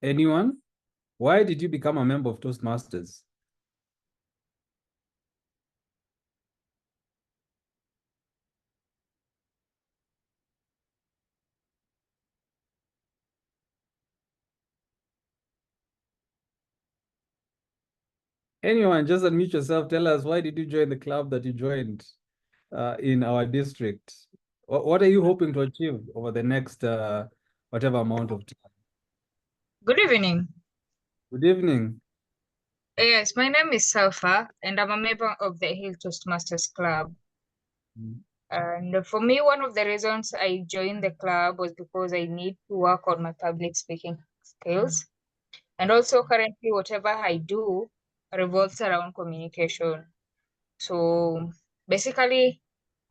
Anyone? Why did you become a member of Toastmasters? Anyone, just unmute yourself. Tell us, why did you join the club that you joined in our district? What are you hoping to achieve over the next whatever amount of time? Good evening. Good evening. Yes, my name is Salfa, and I'm a member of the Hill Toastmasters Club. And for me, one of the reasons I joined the club was because I need to work on my public speaking skills. And also currently, whatever I do revolves around communication. So basically,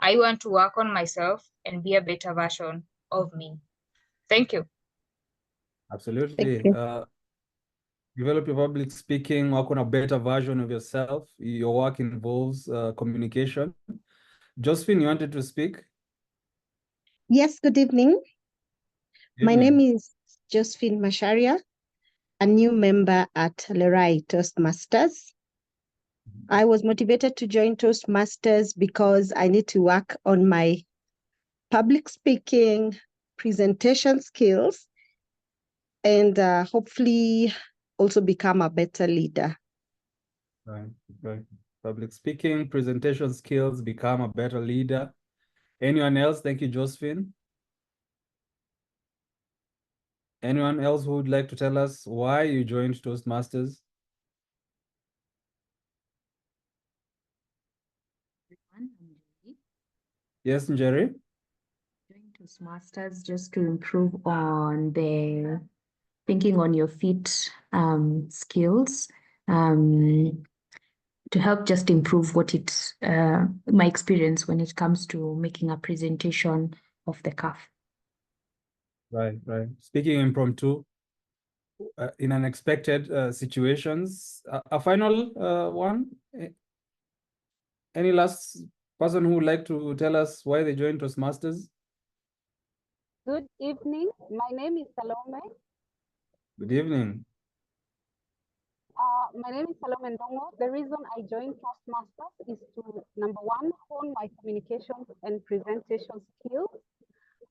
I want to work on myself and be a better version of me. Thank you. Absolutely. Thank you. Develop your public speaking, work on a better version of yourself. Your work involves communication. Josephine, you wanted to speak? Yes, good evening. My name is Josephine Masharia, a new member at Lerai Toastmasters. I was motivated to join Toastmasters because I need to work on my public speaking, presentation skills, and hopefully also become a better leader. Right. Public speaking, presentation skills, become a better leader. Anyone else? Thank you, Josephine. Anyone else who would like to tell us why you joined Toastmasters? Yes, Jerry? Join Toastmasters just to improve on the thinking on your feet skills, to help just improve my experience when it comes to making a presentation of the cuff. Right. Speaking impromptu, in unexpected situations. A final one? Any last person who would like to tell us why they joined Toastmasters? Good evening. My name is Salome. Good evening. My name is Salome Ndongo. The reason I joined Toastmasters is to, number one, hone my communication and presentation skills.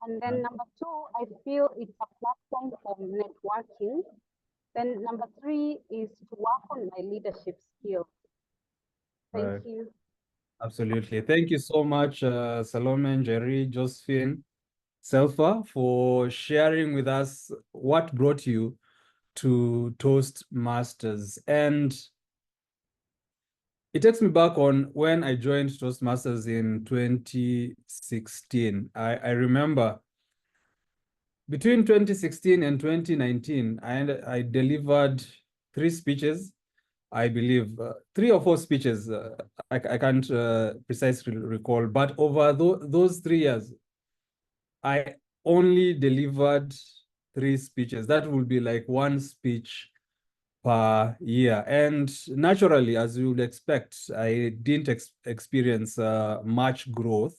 And then number two, I feel it's a platform for networking. Then number three is to work on my leadership skills. Thank you. Absolutely. Thank you so much, Salome, Jerry, Josephine, Selfa, for sharing with us what brought you to Toastmasters. And it takes me back on when I joined Toastmasters in 2016. I remember between 2016 and 2019, I delivered 3 speeches, I believe, 3 or 4 speeches. I can't precisely recall, but over those 3 years, I only delivered 3 speeches. That would be like 1 speech per year. And naturally, as you would expect, I didn't experience much growth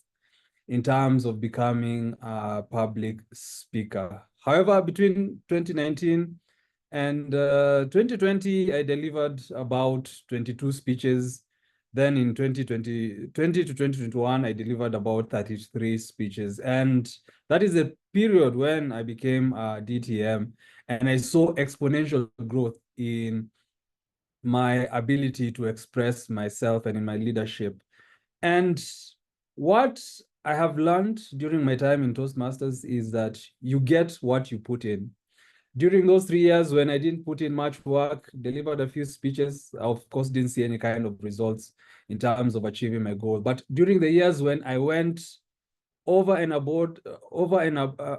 in terms of becoming a public speaker. However, between 2019 and 2020, I delivered about 22 speeches. Then in 2020 to 2021, I delivered about 33 speeches. And that is a period when I became a DTM, and I saw exponential growth in my ability to express myself and in my leadership. And what I have learned during my time in Toastmasters is that you get what you put in. During those 3 years when I didn't put in much work, delivered a few speeches, I of course didn't see any kind of results in terms of achieving my goal. But during the years when I went over and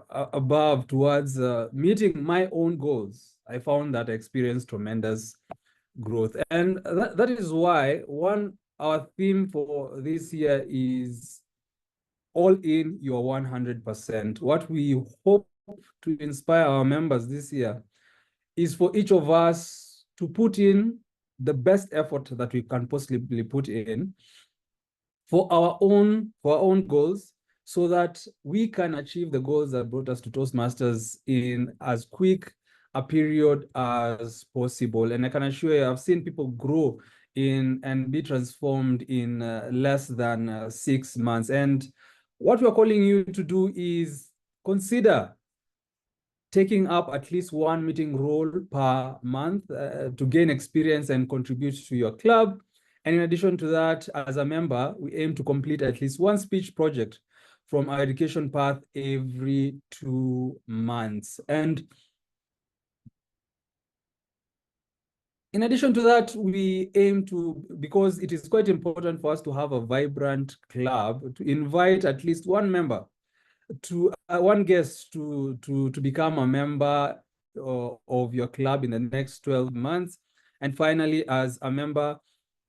above towards meeting my own goals, I found that I experienced tremendous growth. And that is why our theme for this year is all in your 100%. What we hope to inspire our members this year is for each of us to put in the best effort that we can possibly put in for our own goals, so that we can achieve the goals that brought us to Toastmasters in as quick a period as possible. And I can assure you, I've seen people grow in and be transformed in less than 6 months. And what we're calling you to do is consider taking up at least one meeting role per month to gain experience and contribute to your club. And in addition to that, as a member, we aim to complete at least one speech project from our education path every 2 months. And in addition to that, we aim to, because it is quite important for us to have a vibrant club, to invite at least one member to one guest to become a member of your club in the next 12 months. And finally, as a member,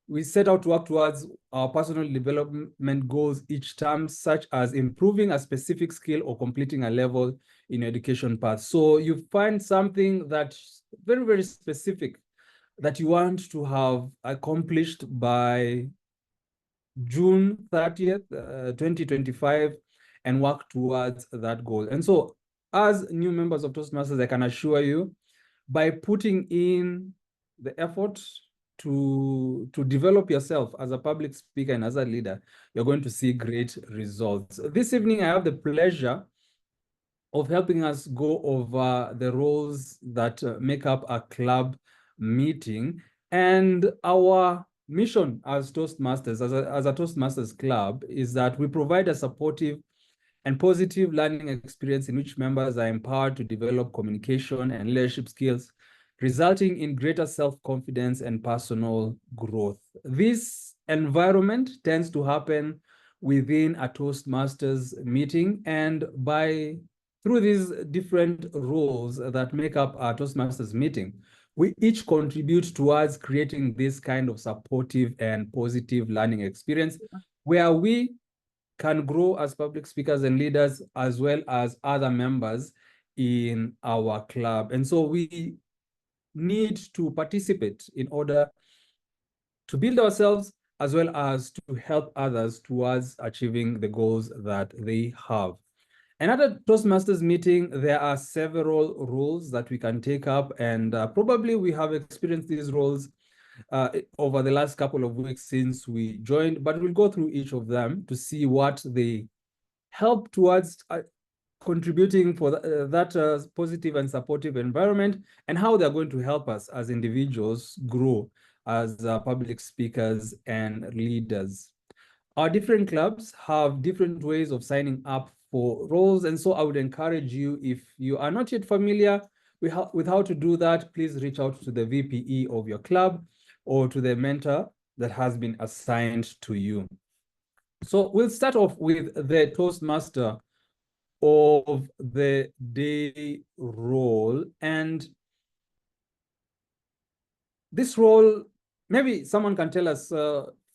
we set out to work towards our personal development goals each term, such as improving a specific skill or completing a level in your education path. So you find something that's very, very specific that you want to have accomplished by June 30th, 2025, and work towards that goal. And so as new members of Toastmasters, I can assure you, by putting in the effort to develop yourself as a public speaker and as a leader, you're going to see great results. This evening, I have the pleasure of helping us go over the roles that make up a club meeting. And our mission as Toastmasters, as a Toastmasters club, is that we provide a supportive and positive learning experience in which members are empowered to develop communication and leadership skills, resulting in greater self-confidence and personal growth. This environment tends to happen within a Toastmasters meeting, and through these different roles that make up our Toastmasters meeting, we each contribute towards creating this kind of supportive and positive learning experience where we can grow as public speakers and leaders, as well as other members in our club. And so we need to participate in order to build ourselves, as well as to help others towards achieving the goals that they have. And at a Toastmasters meeting, there are several roles that we can take up, and probably we have experienced these roles over the last couple of weeks since we joined, but we'll go through each of them to see what they help towards contributing for that positive and supportive environment, and how they're going to help us as individuals grow as public speakers and leaders. Our different clubs have different ways of signing up for roles, and so I would encourage you, if you are not yet familiar with how to do that, please reach out to the VPE of your club or to the mentor that has been assigned to you. So we'll start off with the Toastmaster of the day role. And this role, maybe someone can tell us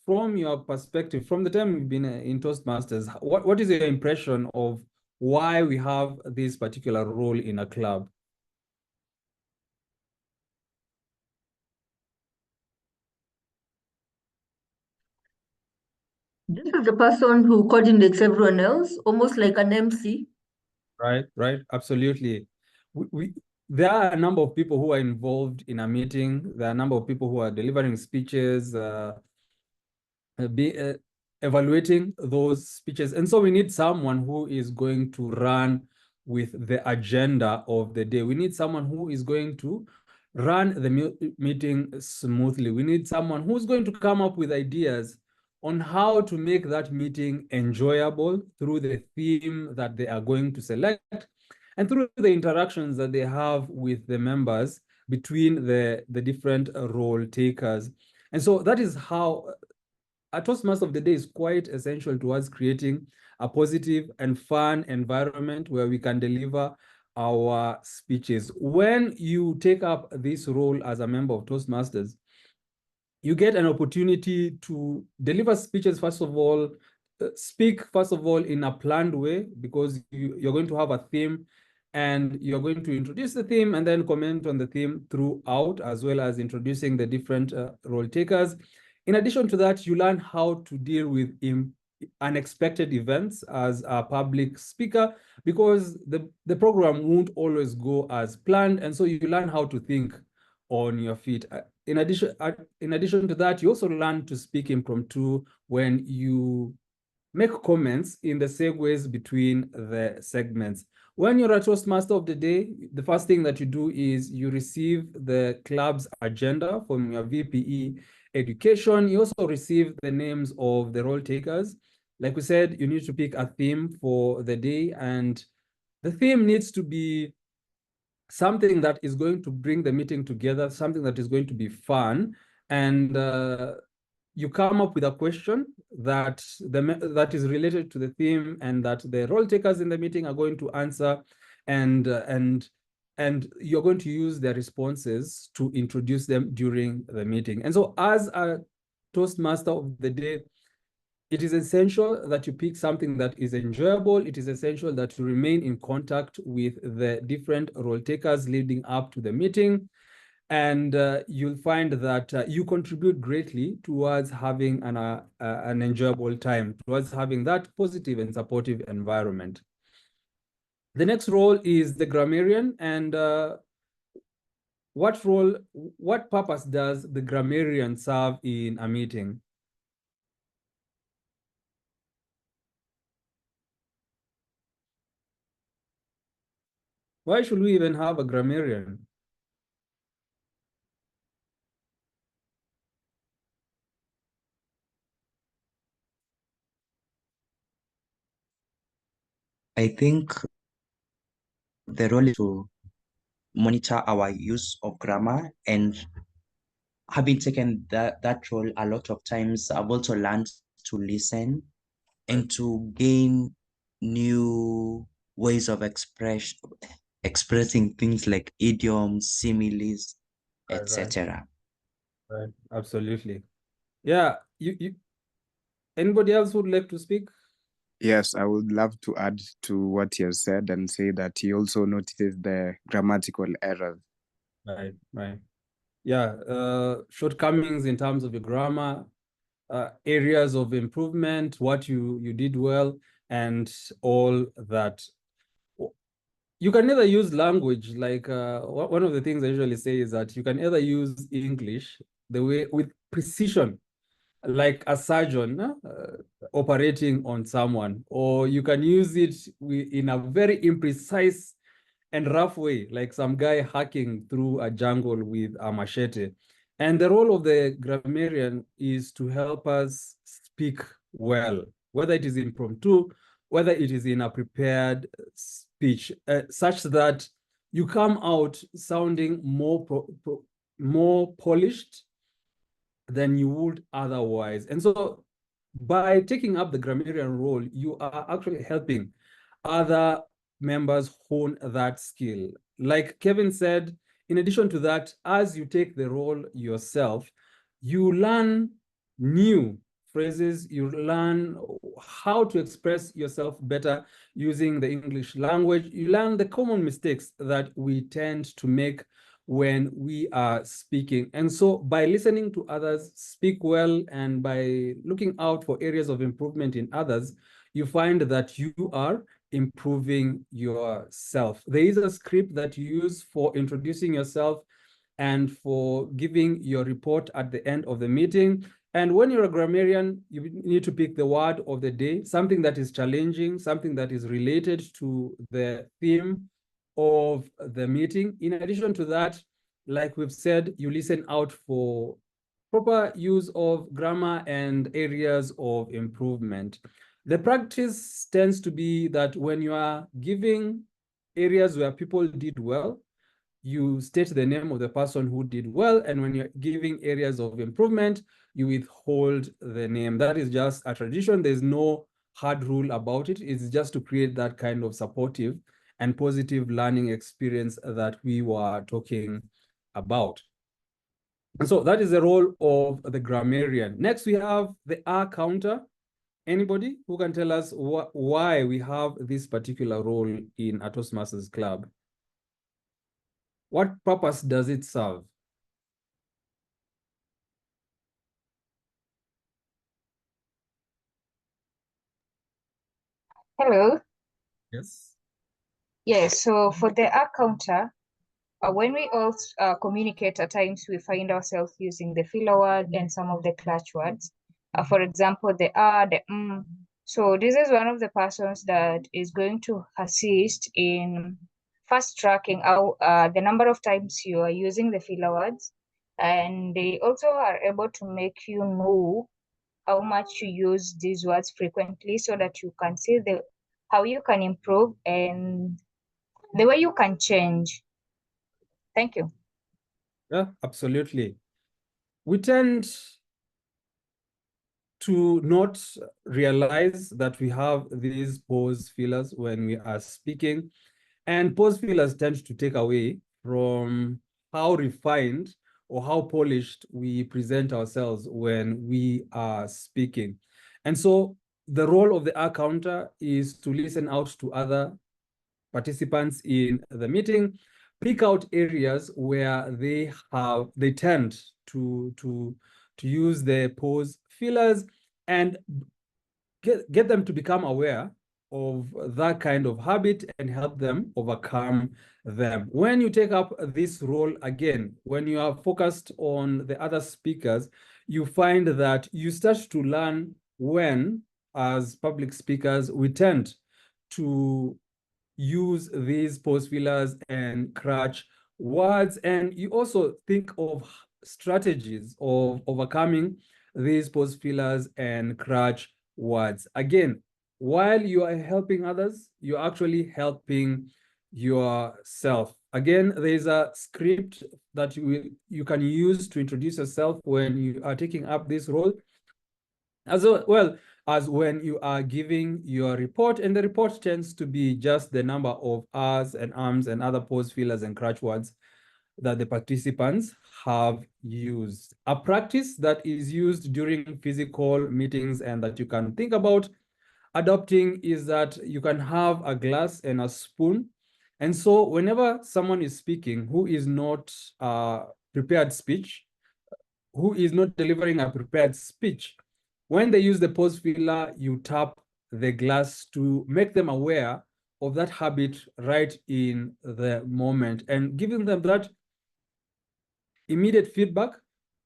from your perspective, from the time you've been in Toastmasters, what is your impression of why we have this particular role in a club? This is the person who coordinates everyone else, almost like an MC. Right, absolutely. There are a number of people who are involved in a meeting. There are a number of people who are delivering speeches, evaluating those speeches. And so we need someone who is going to run with the agenda of the day. We need someone who is going to run the meeting smoothly. We need someone who's going to come up with ideas on how to make that meeting enjoyable through the theme that they are going to select and through the interactions that they have with the members between the different role takers. And so that is how a Toastmaster of the day is quite essential towards creating a positive and fun environment where we can deliver our speeches. When you take up this role as a member of Toastmasters, you get an opportunity to deliver speeches, first of all, speak, first of all, in a planned way, because you're going to have a theme and you're going to introduce the theme and then comment on the theme throughout, as well as introducing the different role takers. In addition to that, you learn how to deal with unexpected events as a public speaker, because the program won't always go as planned. And so you learn how to think on your feet. In addition to that, you also learn to speak impromptu when you make comments in the segues between the segments. When you're a Toastmaster of the day, the first thing that you do is you receive the club's agenda from your VPE education. You also receive the names of the role takers. Like we said, you need to pick a theme for the day, and the theme needs to be something that is going to bring the meeting together, something that is going to be fun. And you come up with a question that is related to the theme and that the role takers in the meeting are going to answer, and you're going to use their responses to introduce them during the meeting. And so as a Toastmaster of the day, it is essential that you pick something that is enjoyable. It is essential that you remain in contact with the different role takers leading up to the meeting. And you'll find that you contribute greatly towards having an enjoyable time, towards having that positive and supportive environment. The next role is the grammarian. And what purpose does the grammarian serve in a meeting? Why should we even have a grammarian? I think the role is to monitor our use of grammar, and having taken that role a lot of times, I've also learned to listen and to gain new ways of expressing things like idioms, similes, etc. Right, absolutely. Yeah, anybody else would like to speak? Yes, I would love to add to what he has said and say that he also notices the grammatical errors. Right. Yeah, shortcomings in terms of your grammar, areas of improvement, what you did well, and all that. You can either use language, like one of the things I usually say is that you can either use English the way with precision, like a surgeon operating on someone, or you can use it in a very imprecise and rough way, like some guy hacking through a jungle with a machete. And the role of the grammarian is to help us speak well, whether it is impromptu, whether it is in a prepared speech, such that you come out sounding more polished than you would otherwise. And so by taking up the grammarian role, you are actually helping other members hone that skill. Like Kevin said, in addition to that, as you take the role yourself, you learn new phrases, you learn how to express yourself better using the English language, you learn the common mistakes that we tend to make when we are speaking. And so by listening to others speak well and by looking out for areas of improvement in others, you find that you are improving yourself. There is a script that you use for introducing yourself and for giving your report at the end of the meeting. And when you're a grammarian, you need to pick the word of the day, something that is challenging, something that is related to the theme of the meeting. In addition to that, like we've said, you listen out for proper use of grammar and areas of improvement. The practice tends to be that when you are giving areas where people did well, you state the name of the person who did well, and when you're giving areas of improvement, you withhold the name. That is just a tradition. There's no hard rule about it. It's just to create that kind of supportive and positive learning experience that we were talking about. And so that is the role of the grammarian. Next, we have the R counter. Anybody who can tell us why we have this particular role in a Toastmasters Club? What purpose does it serve? Hello. Yes. Yes, so for the R counter, when we all communicate, at times we find ourselves using the filler word and some of the clutch words. For example, the the So this is one of the persons that is going to assist in fast tracking out the number of times you are using the filler words, and they also are able to make you know how much you use these words frequently, so that you can see how you can improve and the way you can change. Thank you. Yeah, absolutely. We tend to not realize that we have these pause fillers when we are speaking, and pause fillers tend to take away from how refined or how polished we present ourselves when we are speaking. And so the role of the R counter is to listen out to other participants in the meeting, pick out areas where they tend to use the pause fillers, and get them to become aware of that kind of habit and help them overcome them. When you take up this role again, when you are focused on the other speakers, you find that you start to learn when, as public speakers, we tend to use these pause fillers and crutch words, and you also think of strategies of overcoming these pause fillers and crutch words. Again, while you are helping others, you're actually helping yourself. Again, there's a script that you can use to introduce yourself when you are taking up this role, as well as when you are giving your report, and the report tends to be just the number of R's and arms and other pause fillers and crutch words that the participants have used. A practice that is used during physical meetings and that you can think about adopting is that you can have a glass and a spoon. And so whenever someone is speaking who is not prepared speech, who is not delivering a prepared speech, when they use the pause filler, you tap the glass to make them aware of that habit right in the moment. And giving them that immediate feedback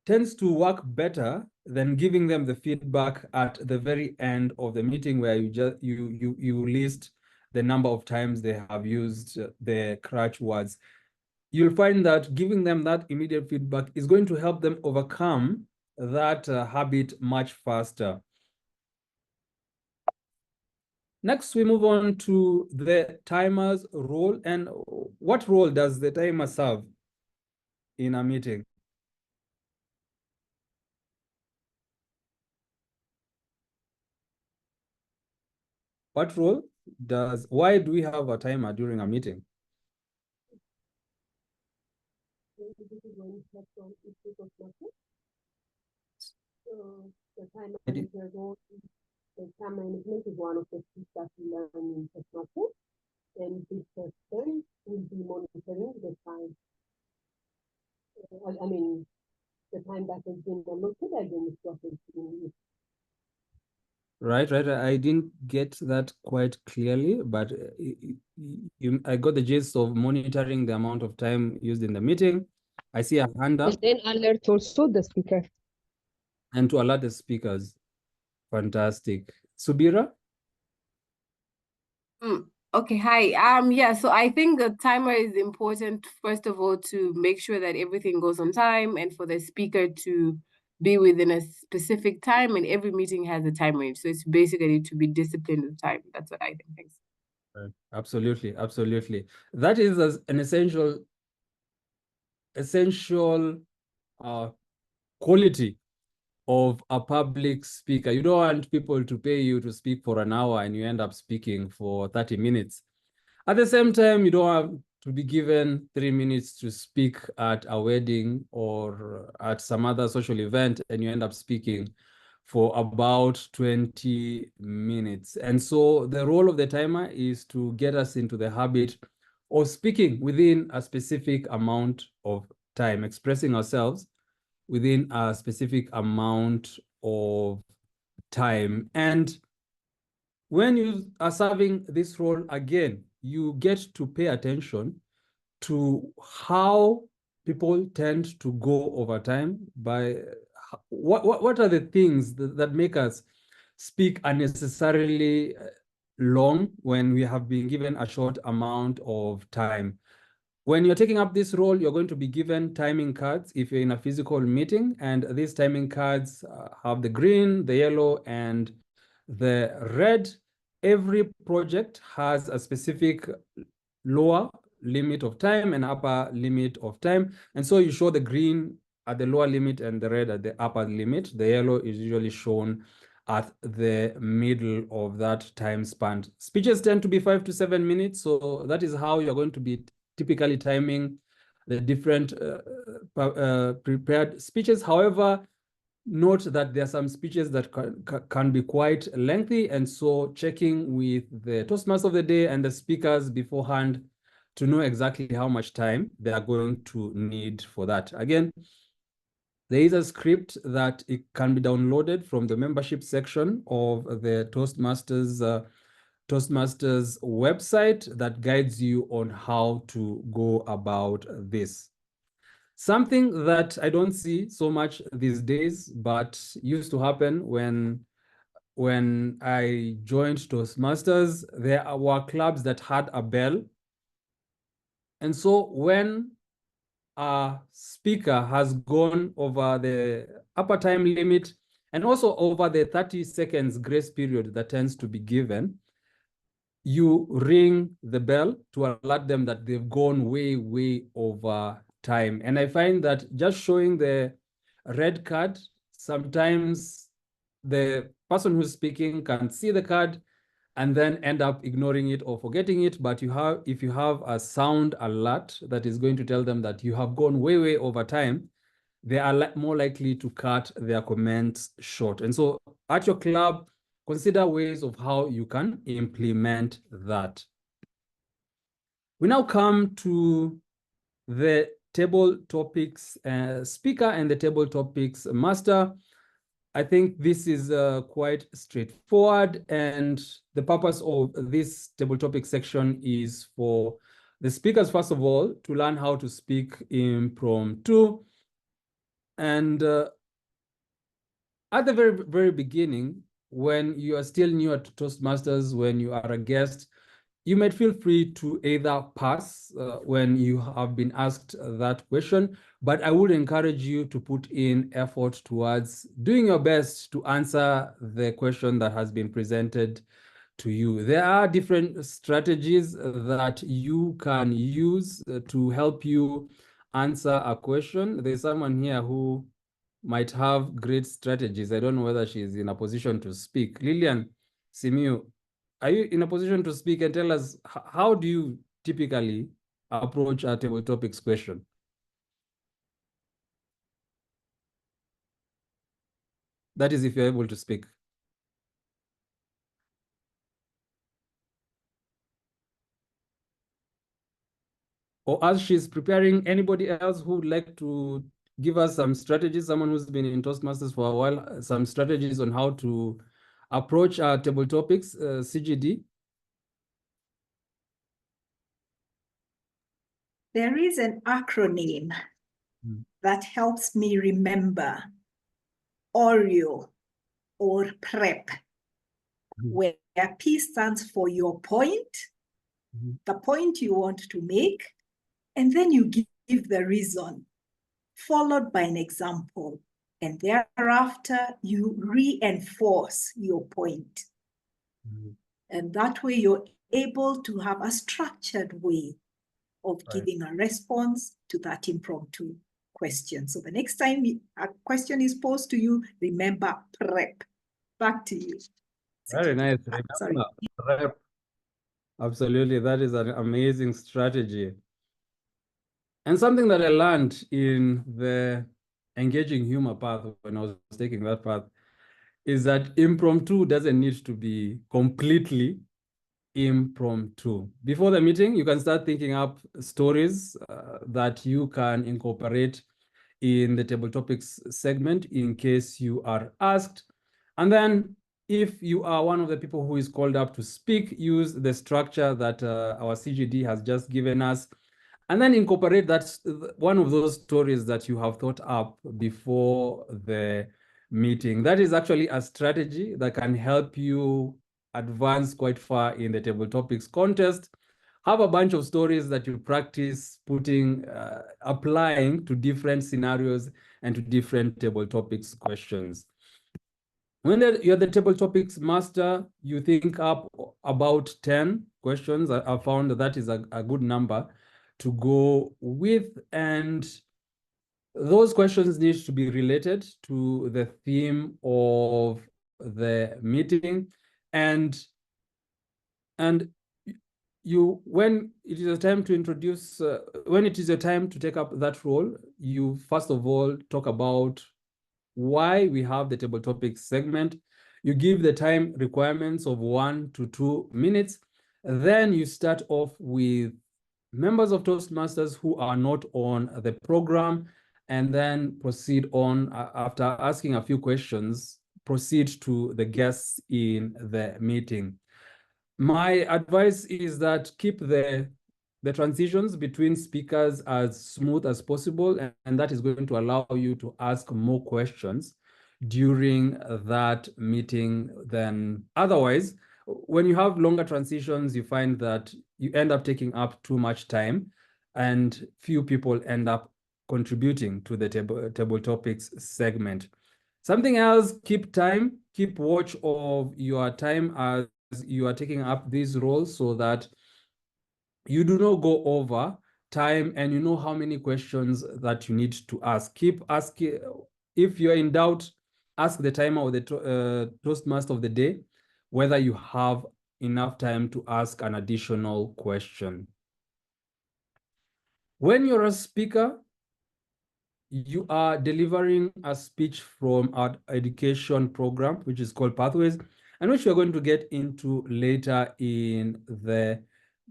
tends to work better than giving them the feedback at the very end of the meeting, where you list the number of times they have used the crutch words. You'll find that giving them that immediate feedback is going to help them overcome that habit much faster. Next, we move on to the timer's role. And what role does the timer serve in a meeting? Why do we have a timer during a meeting? The time management is one of the things that we learn in Toastmaster, and this person will be monitoring the time. I mean, the time that has been allotted against what is being used. Right. I didn't get that quite clearly, but I got the gist of monitoring the amount of time used in the meeting. I see a hand up. And then alert also the speaker. And to alert the speakers. Fantastic. Subira? Okay, hi. Yeah, so I think the timer is important, first of all, to make sure that everything goes on time and for the speaker to be within a specific time, and every meeting has a time range. So it's basically to be disciplined with time. That's what I think. Thanks. Absolutely. That is an essential quality of a public speaker. You don't want people to pay you to speak for an hour and you end up speaking for 30 minutes. At the same time, you don't want to be given 3 minutes to speak at a wedding or at some other social event and you end up speaking for about 20 minutes. And so the role of the timer is to get us into the habit of speaking within a specific amount of time, expressing ourselves within a specific amount of time. And when you are serving this role again, you get to pay attention to how people tend to go over time by what are the things that make us speak unnecessarily long when we have been given a short amount of time. When you're taking up this role, you're going to be given timing cards if you're in a physical meeting, and these timing cards have the green, the yellow, and the red. Every project has a specific lower limit of time and upper limit of time. And so you show the green at the lower limit and the red at the upper limit. The yellow is usually shown at the middle of that time span. Speeches tend to be 5 to 7 minutes. So that is how you're going to be typically timing the different prepared speeches. However, note that there are some speeches that can be quite lengthy, and so checking with the Toastmaster of the day and the speakers beforehand to know exactly how much time they are going to need for that. Again, there is a script that it can be downloaded from the membership section of the Toastmasters website that guides you on how to go about this. Something that I don't see so much these days, but used to happen when I joined Toastmasters, there were clubs that had a bell. And so when a speaker has gone over the upper time limit and also over the 30 seconds grace period that tends to be given, you ring the bell to alert them that they've gone way, way over time. And I find that just showing the red card, sometimes the person who's speaking can see the card and then end up ignoring it or forgetting it. But if you have a sound alert that is going to tell them that you have gone way, way over time, they are more likely to cut their comments short. And so at your club, consider ways of how you can implement that. We now come to the table topics speaker and the table topics master. I think this is quite straightforward, and the purpose of this table topic section is for the speakers, first of all, to learn how to speak impromptu. And at the very, very beginning, when you are still new at Toastmasters, when you are a guest, you might feel free to either pass when you have been asked that question, but I would encourage you to put in effort towards doing your best to answer the question that has been presented to you. There are different strategies that you can use to help you answer a question. There's someone here who might have great strategies. I don't know whether she's in a position to speak. Lillian Simiu, are you in a position to speak and tell us how do you typically approach a table topics question? That is if you're able to speak. Or as she's preparing, anybody else who would like to give us some strategies, someone who's been in Toastmasters for a while, some strategies on how to approach our table topics, CGD? There is an acronym that helps me remember OREO or PREP, where P stands for your point, the point you want to make, and then you give the reason, followed by an example. And thereafter, you reinforce your point. And that way, you're able to have a structured way of giving a response to that impromptu question. So the next time a question is posed to you, remember PREP. Back to you. Very nice. Sorry. PREP. Absolutely, that is an amazing strategy. And something that I learned in the engaging humor path when I was taking that path is that impromptu doesn't need to be completely impromptu. Before the meeting, you can start thinking up stories that you can incorporate in the table topics segment in case you are asked. And then if you are one of the people who is called up to speak, use the structure that our CGD has just given us, and then incorporate that one of those stories that you have thought up before the meeting. That is actually a strategy that can help you advance quite far in the table topics contest. Have a bunch of stories that you practice putting, applying to different scenarios and to different table topics questions. When you're the table topics master, you think up about 10 questions. I found that is a good number to go with, and those questions need to be related to the theme of the meeting. And you, when it is a time to introduce, when it is a time to take up that role, you first of all talk about why we have the table topics segment. You give the time requirements of 1 to 2 minutes. Then you start off with members of Toastmasters who are not on the program, and then proceed on, after asking a few questions, proceed to the guests in the meeting. My advice is that keep the transitions between speakers as smooth as possible, and that is going to allow you to ask more questions during that meeting than otherwise. When you have longer transitions, you find that you end up taking up too much time, and few people end up contributing to the table topics segment. Something else, keep watch of your time as you are taking up these roles, so that you do not go over time and you know how many questions that you need to ask. Keep asking. If you're in doubt, ask the timer or the Toastmaster of the day whether you have enough time to ask an additional question. When you're a speaker, you are delivering a speech from our education program, which is called Pathways, and which we're going to get into later in the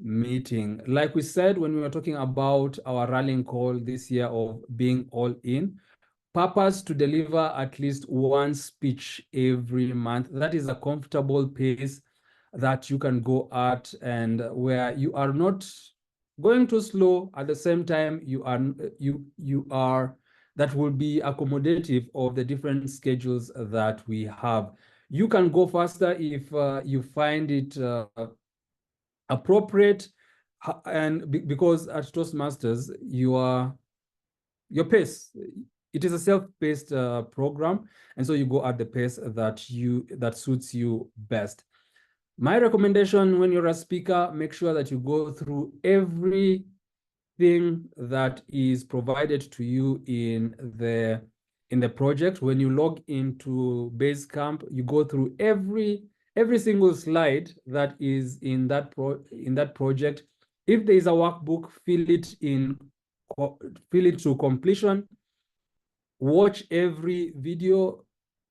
meeting. Like we said, when we were talking about our rallying call this year of being all in, purpose to deliver at least one speech every month. That is a comfortable pace that you can go at, and where you are not going too slow. At the same time, you are that will be accommodative of the different schedules that we have. You can go faster if you find it appropriate, and because at Toastmasters, your pace, it is a self-paced program, and so you go at the pace that suits you best. My recommendation, when you're a speaker, make sure that you go through everything that is provided to you in the project. When you log into Basecamp, you go through every single slide that is in that project. If there is a workbook, fill it to completion. Watch every video,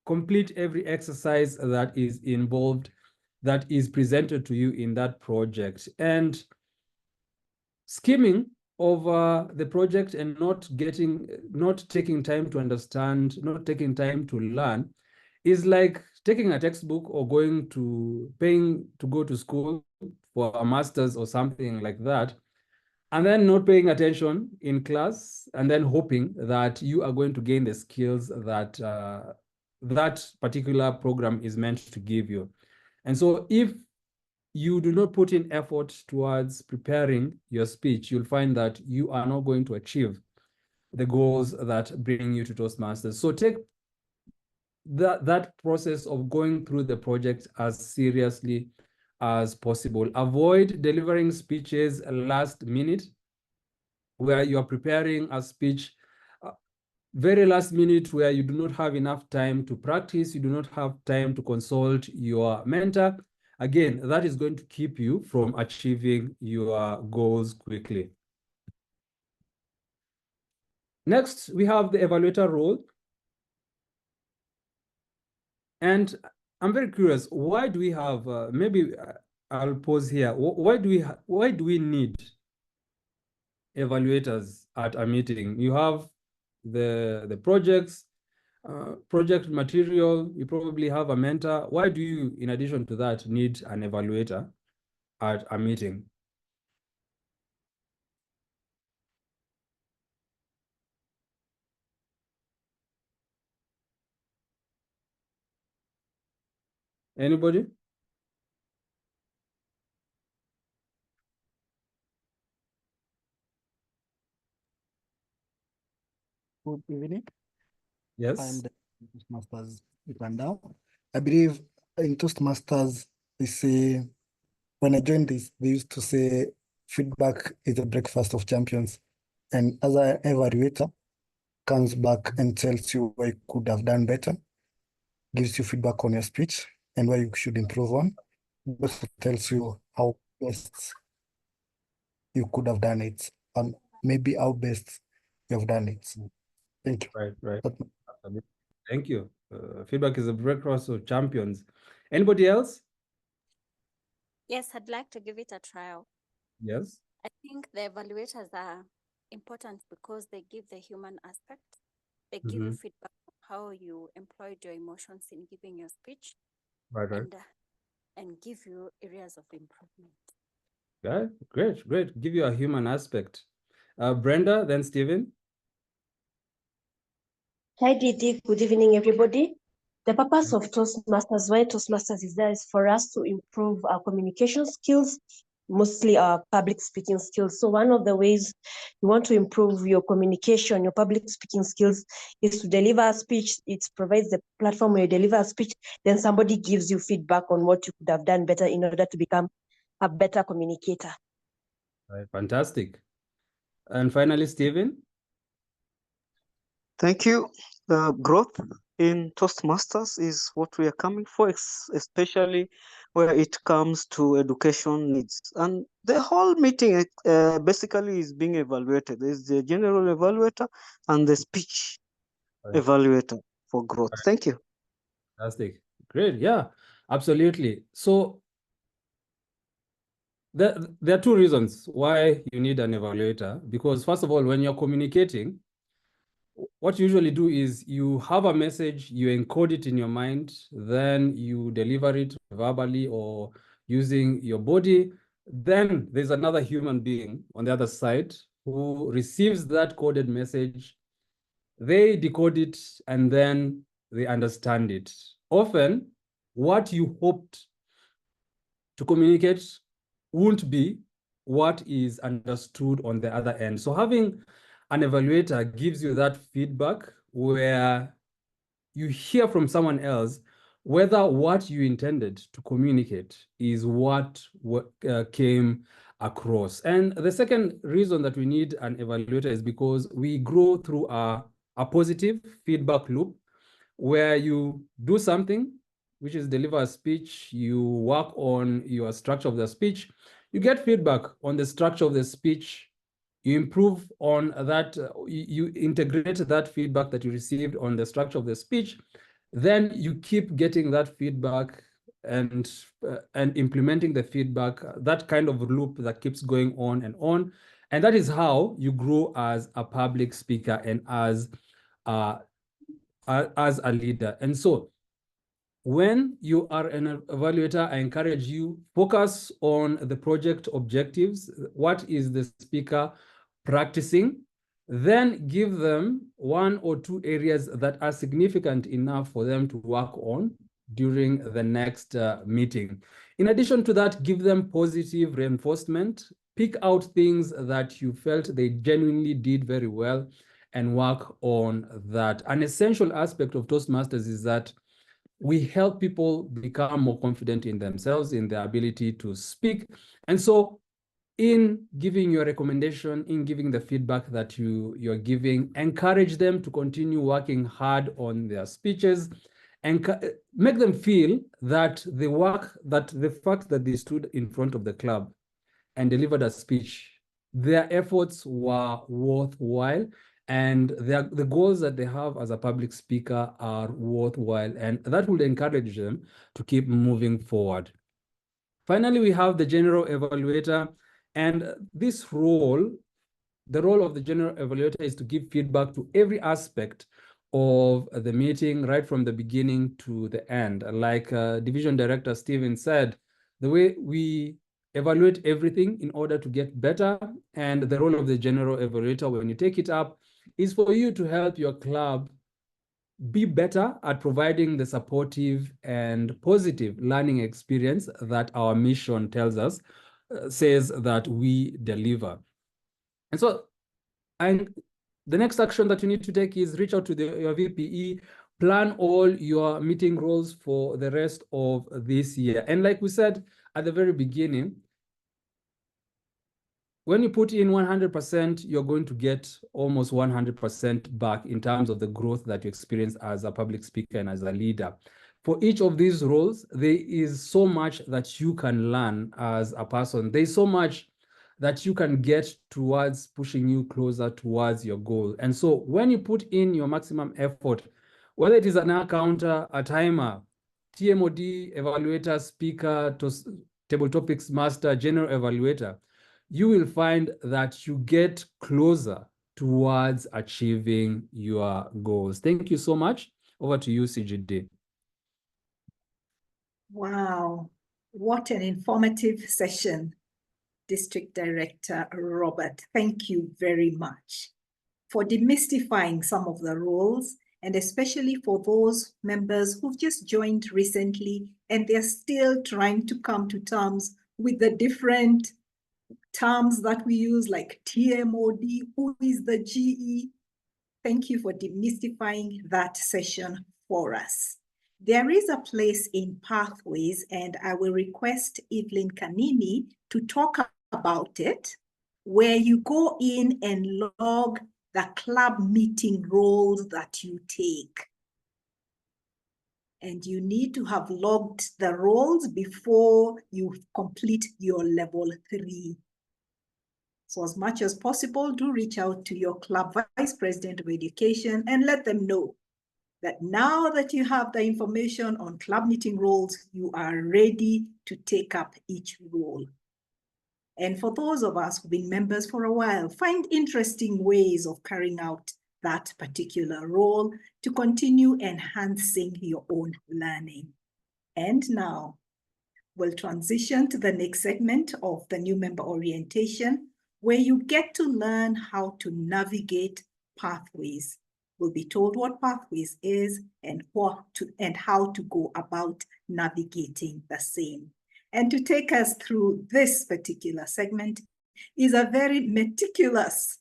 complete every exercise that is involved, that is presented to you in that project. And skimming over the project and not taking time to understand, not taking time to learn, is like taking a textbook or paying to go to school for a master's or something like that, and then not paying attention in class, and then hoping that you are going to gain the skills that that particular program is meant to give you. And so if you do not put in effort towards preparing your speech, you'll find that you are not going to achieve the goals that bring you to Toastmasters. So take that process of going through the project as seriously as possible. Avoid delivering speeches last minute, where you are preparing a speech very last minute, where you do not have enough time to practice, you do not have time to consult your mentor. Again, that is going to keep you from achieving your goals quickly. Next, we have the evaluator role. And I'm very curious, why do we have, maybe I'll pause here. Why do we need evaluators at a meeting? You have the projects, project material, you probably have a mentor. Why do you, in addition to that, need an evaluator at a meeting? Anybody? Good evening. Yes. I'm the Toastmasters now. I believe in Toastmasters, they say, when I joined this, they used to say feedback is the breakfast of champions. And as an evaluator comes back and tells you what you could have done better, gives you feedback on your speech and what you should improve on. It also tells you how best you could have done it, and maybe how best you have done it. Thank you. Right. Thank you. Feedback is a breakfast of champions. Anybody else? Yes, I'd like to give it a trial. Yes. I think the evaluators are important because they give the human aspect. They give you feedback on how you employed your emotions in giving your speech. Right. And give you areas of improvement. Yeah, great. Give you a human aspect. Brenda, then Stephen. Hi, Didi. Good evening, everybody. The purpose of Toastmasters, why Toastmasters is there, is for us to improve our communication skills, mostly our public speaking skills. So one of the ways you want to improve your communication, your public speaking skills, is to deliver a speech. It provides the platform where you deliver a speech, then somebody gives you feedback on what you could have done better in order to become a better communicator. Right, fantastic. And finally, Stephen. Thank you. Growth in Toastmasters is what we are coming for, especially where it comes to education needs. And the whole meeting basically is being evaluated. There's the general evaluator and the speech evaluator for growth. Thank you. Fantastic. Great. Yeah, absolutely. So there are two reasons why you need an evaluator. Because first of all, when you're communicating, what you usually do is you have a message, you encode it in your mind, then you deliver it verbally or using your body. Then there's another human being on the other side who receives that coded message. They decode it and then they understand it. Often, what you hoped to communicate won't be what is understood on the other end. So having an evaluator gives you that feedback where you hear from someone else whether what you intended to communicate is what came across. And the second reason that we need an evaluator is because we grow through a positive feedback loop where you do something, which is deliver a speech, you work on your structure of the speech, you get feedback on the structure of the speech, you improve on that, you integrate that feedback that you received on the structure of the speech, then you keep getting that feedback and implementing the feedback, that kind of loop that keeps going on. And that is how you grow as a public speaker and as a leader. And so when you are an evaluator, I encourage you, focus on the project objectives. What is the speaker practicing? Then give them 1 or 2 areas that are significant enough for them to work on during the next meeting. In addition to that, give them positive reinforcement. Pick out things that you felt they genuinely did very well and work on that. An essential aspect of Toastmasters is that we help people become more confident in themselves, in their ability to speak. And so in giving your recommendation, in giving the feedback that you're giving, encourage them to continue working hard on their speeches and make them feel that the fact that they stood in front of the club and delivered a speech, their efforts were worthwhile, and the goals that they have as a public speaker are worthwhile, and that will encourage them to keep moving forward. Finally, we have the general evaluator, and this role, the role of the general evaluator is to give feedback to every aspect of the meeting right from the beginning to the end. Like Division Director Steven said, the way we evaluate everything in order to get better, and the role of the general evaluator when you take it up is for you to help your club be better at providing the supportive and positive learning experience that our mission tells us, says that we deliver. And so, the next action that you need to take is reach out to your VPE, plan all your meeting roles for the rest of this year. And like we said at the very beginning, when you put in 100%, you're going to get almost 100% back in terms of the growth that you experience as a public speaker and as a leader. For each of these roles, there is so much that you can learn as a person. There's so much that you can get towards pushing you closer towards your goal. And so when you put in your maximum effort, whether it is an accounter, a timer, TMOD, evaluator, speaker, table topics master, general evaluator, you will find that you get closer towards achieving your goals. Thank you so much. Over to you, CGD. Wow, what an informative session, District Director Robert. Thank you very much for demystifying some of the roles, and especially for those members who've just joined recently and they're still trying to come to terms with the different terms that we use, like TMOD, who is the GE. Thank you for demystifying that session for us. There is a place in Pathways, and I will request Evelyne Kanini to talk about it, where you go in and log the club meeting roles that you take. And you need to have logged the roles before you complete your level 3. So as much as possible, do reach out to your club vice president of education and let them know that now that you have the information on club meeting roles, you are ready to take up each role. And for those of us who've been members for a while, find interesting ways of carrying out that particular role to continue enhancing your own learning. And now we'll transition to the next segment of the new member orientation, where you get to learn how to navigate Pathways. We'll be told what Pathways is and how to go about navigating the same. And to take us through this particular segment is a very meticulous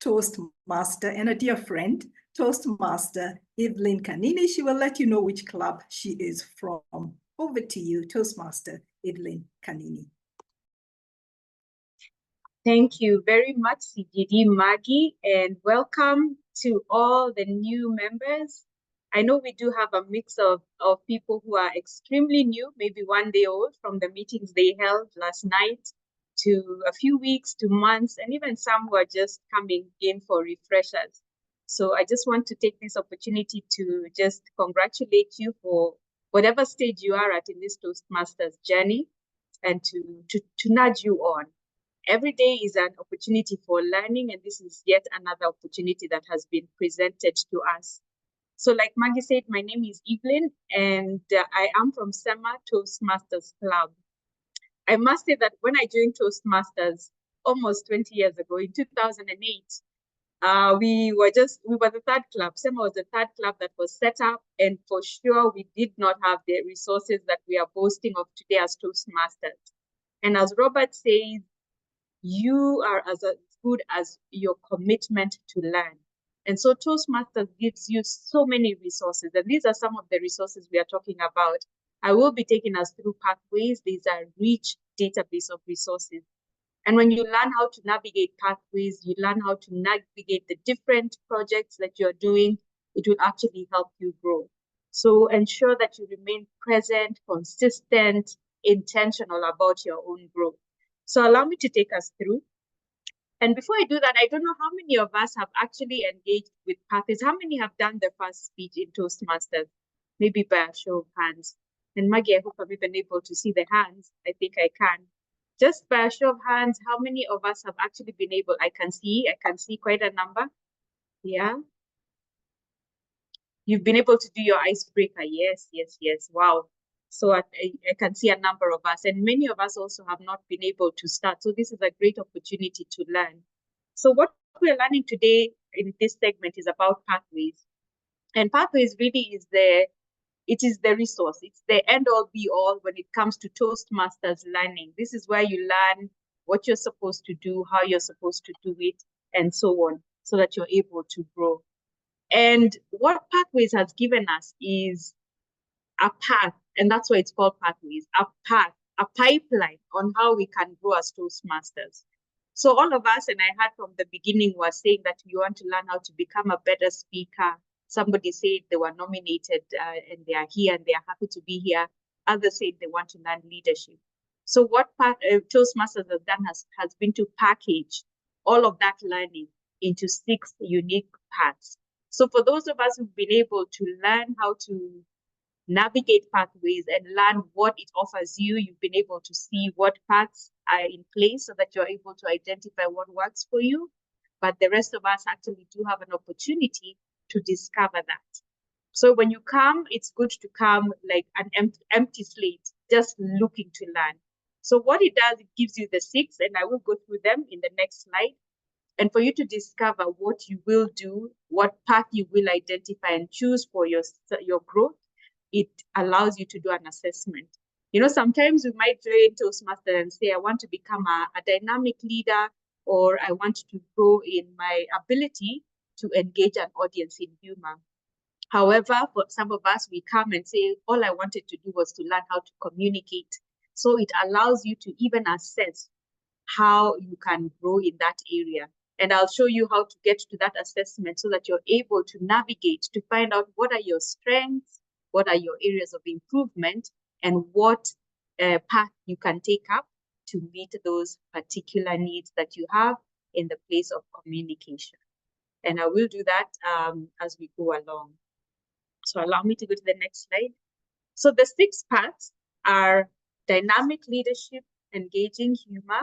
Toastmaster and a dear friend, Toastmaster Evelyne Kanini. She will let you know which club she is from. Over to you, Toastmaster Evelyne Kanini. Thank you very much, CGD Maggie, and welcome to all the new members. I know we do have a mix of people who are extremely new, maybe 1 day old from the meetings they held last night, to a few weeks, to months, and even some who are just coming in for refreshers. So I just want to take this opportunity to just congratulate you for whatever stage you are at in this Toastmasters journey, and to nudge you on. Every day is an opportunity for learning, and this is yet another opportunity that has been presented to us. So like Maggie said, my name is Evelyne, and I am from SEMA Toastmasters Club. I must say that when I joined Toastmasters almost 20 years ago, in 2008, we were the third club. SEMA was the third club that was set up, and for sure we did not have the resources that we are boasting of today as Toastmasters. And as Robert says, you are as good as your commitment to learn. And so Toastmasters gives you so many resources, and these are some of the resources we are talking about. I will be taking us through Pathways. These are rich database of resources. And when you learn how to navigate Pathways, you learn how to navigate the different projects that you're doing, it will actually help you grow. So ensure that you remain present, consistent, intentional about your own growth. So allow me to take us through. And before I do that, I don't know how many of us have actually engaged with Pathways. How many have done the first speech in Toastmasters? Maybe by a show of hands. And Maggie, I hope I'm even able to see the hands. I think I can. Just by a show of hands, how many of us have actually been able? I can see quite a number. Yeah. You've been able to do your icebreaker. Yes, yes, yes. Wow. So I can see a number of us, and many of us also have not been able to start. So this is a great opportunity to learn. So what we're learning today in this segment is about pathways. And pathways really is the resource. It's the end all be all when it comes to Toastmasters learning. This is where you learn what you're supposed to do, how you're supposed to do it, and so on, so that you're able to grow. And what Pathways has given us is a path, and that's why it's called Pathways, a path, a pipeline on how we can grow as Toastmasters. So all of us, and I heard from the beginning, were saying that we want to learn how to become a better speaker. Somebody said they were nominated and they are here and they are happy to be here. Others said they want to learn leadership. So what Toastmasters has done has been to package all of that learning into 6 unique paths. So for those of us who've been able to learn how to navigate pathways and learn what it offers you, you've been able to see what paths are in place so that you're able to identify what works for you. But the rest of us actually do have an opportunity to discover that. So when you come, it's good to come like an empty slate, just looking to learn. So what it does, it gives you the 6, and I will go through them in the next slide. And for you to discover what you will do, what path you will identify and choose for your growth, it allows you to do an assessment. You know, sometimes we might join Toastmaster and say, I want to become a dynamic leader, or I want to grow in my ability to engage an audience in humor. However, for some of us, we come and say, all I wanted to do was to learn how to communicate. So it allows you to even assess how you can grow in that area. And I'll show you how to get to that assessment so that you're able to navigate to find out what are your strengths, what are your areas of improvement, and what path you can take up to meet those particular needs that you have in the place of communication. And I will do that as we go along. So allow me to go to the next slide. So the 6 paths are dynamic leadership, engaging humor,